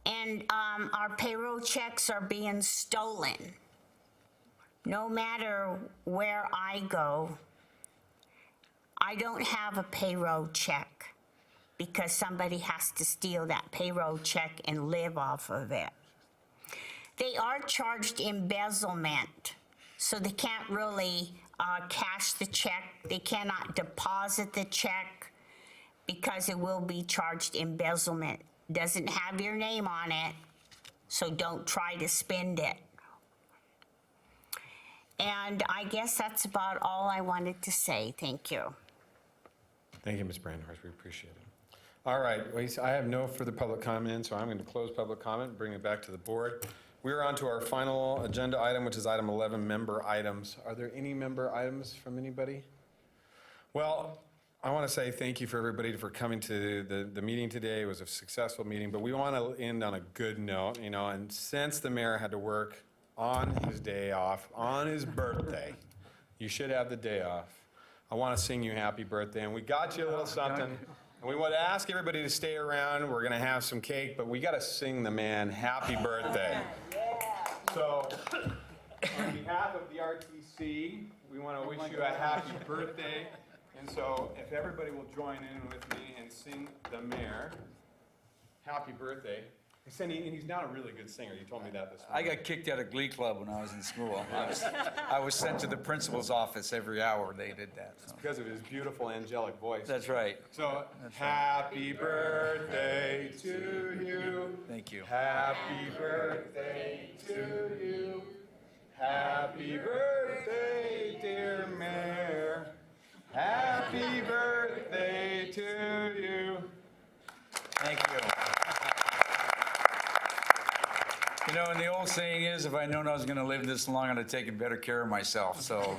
And our payroll checks are being stolen. No matter where I go, I don't have a payroll check because somebody has to steal that payroll check and live off of it. They are charged embezzlement, so they can't really cash the check. They cannot deposit the check because it will be charged embezzlement. Doesn't have your name on it, so don't try to spend it. And I guess that's about all I wanted to say. Thank you. Thank you, Ms. Brandhorst. We appreciate it. All right, I have no further public comment, so I'm going to close public comment and bring it back to the board. We are on to our final agenda item, which is item 11, member items. Are there any member items from anybody? Well, I want to say thank you for everybody for coming to the meeting today. It was a successful meeting, but we want to end on a good note, and since the mayor had to work on his day off, on his birthday, you should have the day off. I want to sing you happy birthday, and we got you a little something. And we want to ask everybody to stay around. We're going to have some cake, but we got to sing the man happy birthday. So, on behalf of the RTC, we want to wish you a happy birthday. And so, if everybody will join in with me and sing the mayor happy birthday. And he's not a really good singer. You told me that this morning. I got kicked out of Glee Club when I was in school. I was sent to the principal's office every hour they did that. It's because of his beautiful angelic voice. That's right. So, happy birthday to you. Thank you. Happy birthday to you. Happy birthday, dear Mayor. Happy birthday to you. Thank you. You know, and the old saying is, if I'd known I was going to live this long, I'd have taken better care of myself. So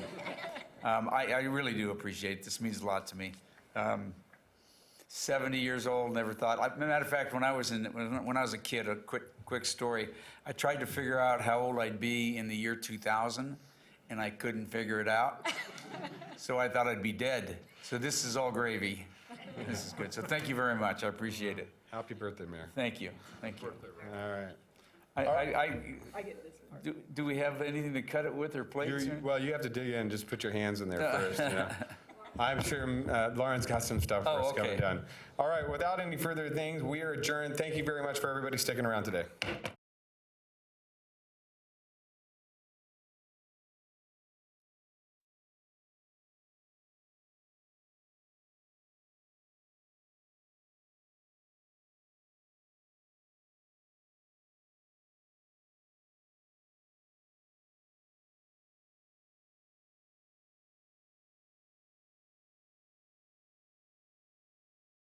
I really do appreciate it. This means a lot to me. 70 years old, never thought. Matter of fact, when I was a kid, a quick story, I tried to figure out how old I'd be in the year 2000, and I couldn't figure it out. So I thought I'd be dead. So this is all gravy. This is good. So thank you very much. I appreciate it. Happy birthday, Mayor. Thank you. Thank you. All right. I get this one. Do we have anything to cut it with or plates? Well, you have to dig in and just put your hands in there first. I'm sure Lauren's got some stuff for us coming done. All right, without any further things, we are adjourned. Thank you very much for everybody sticking around today.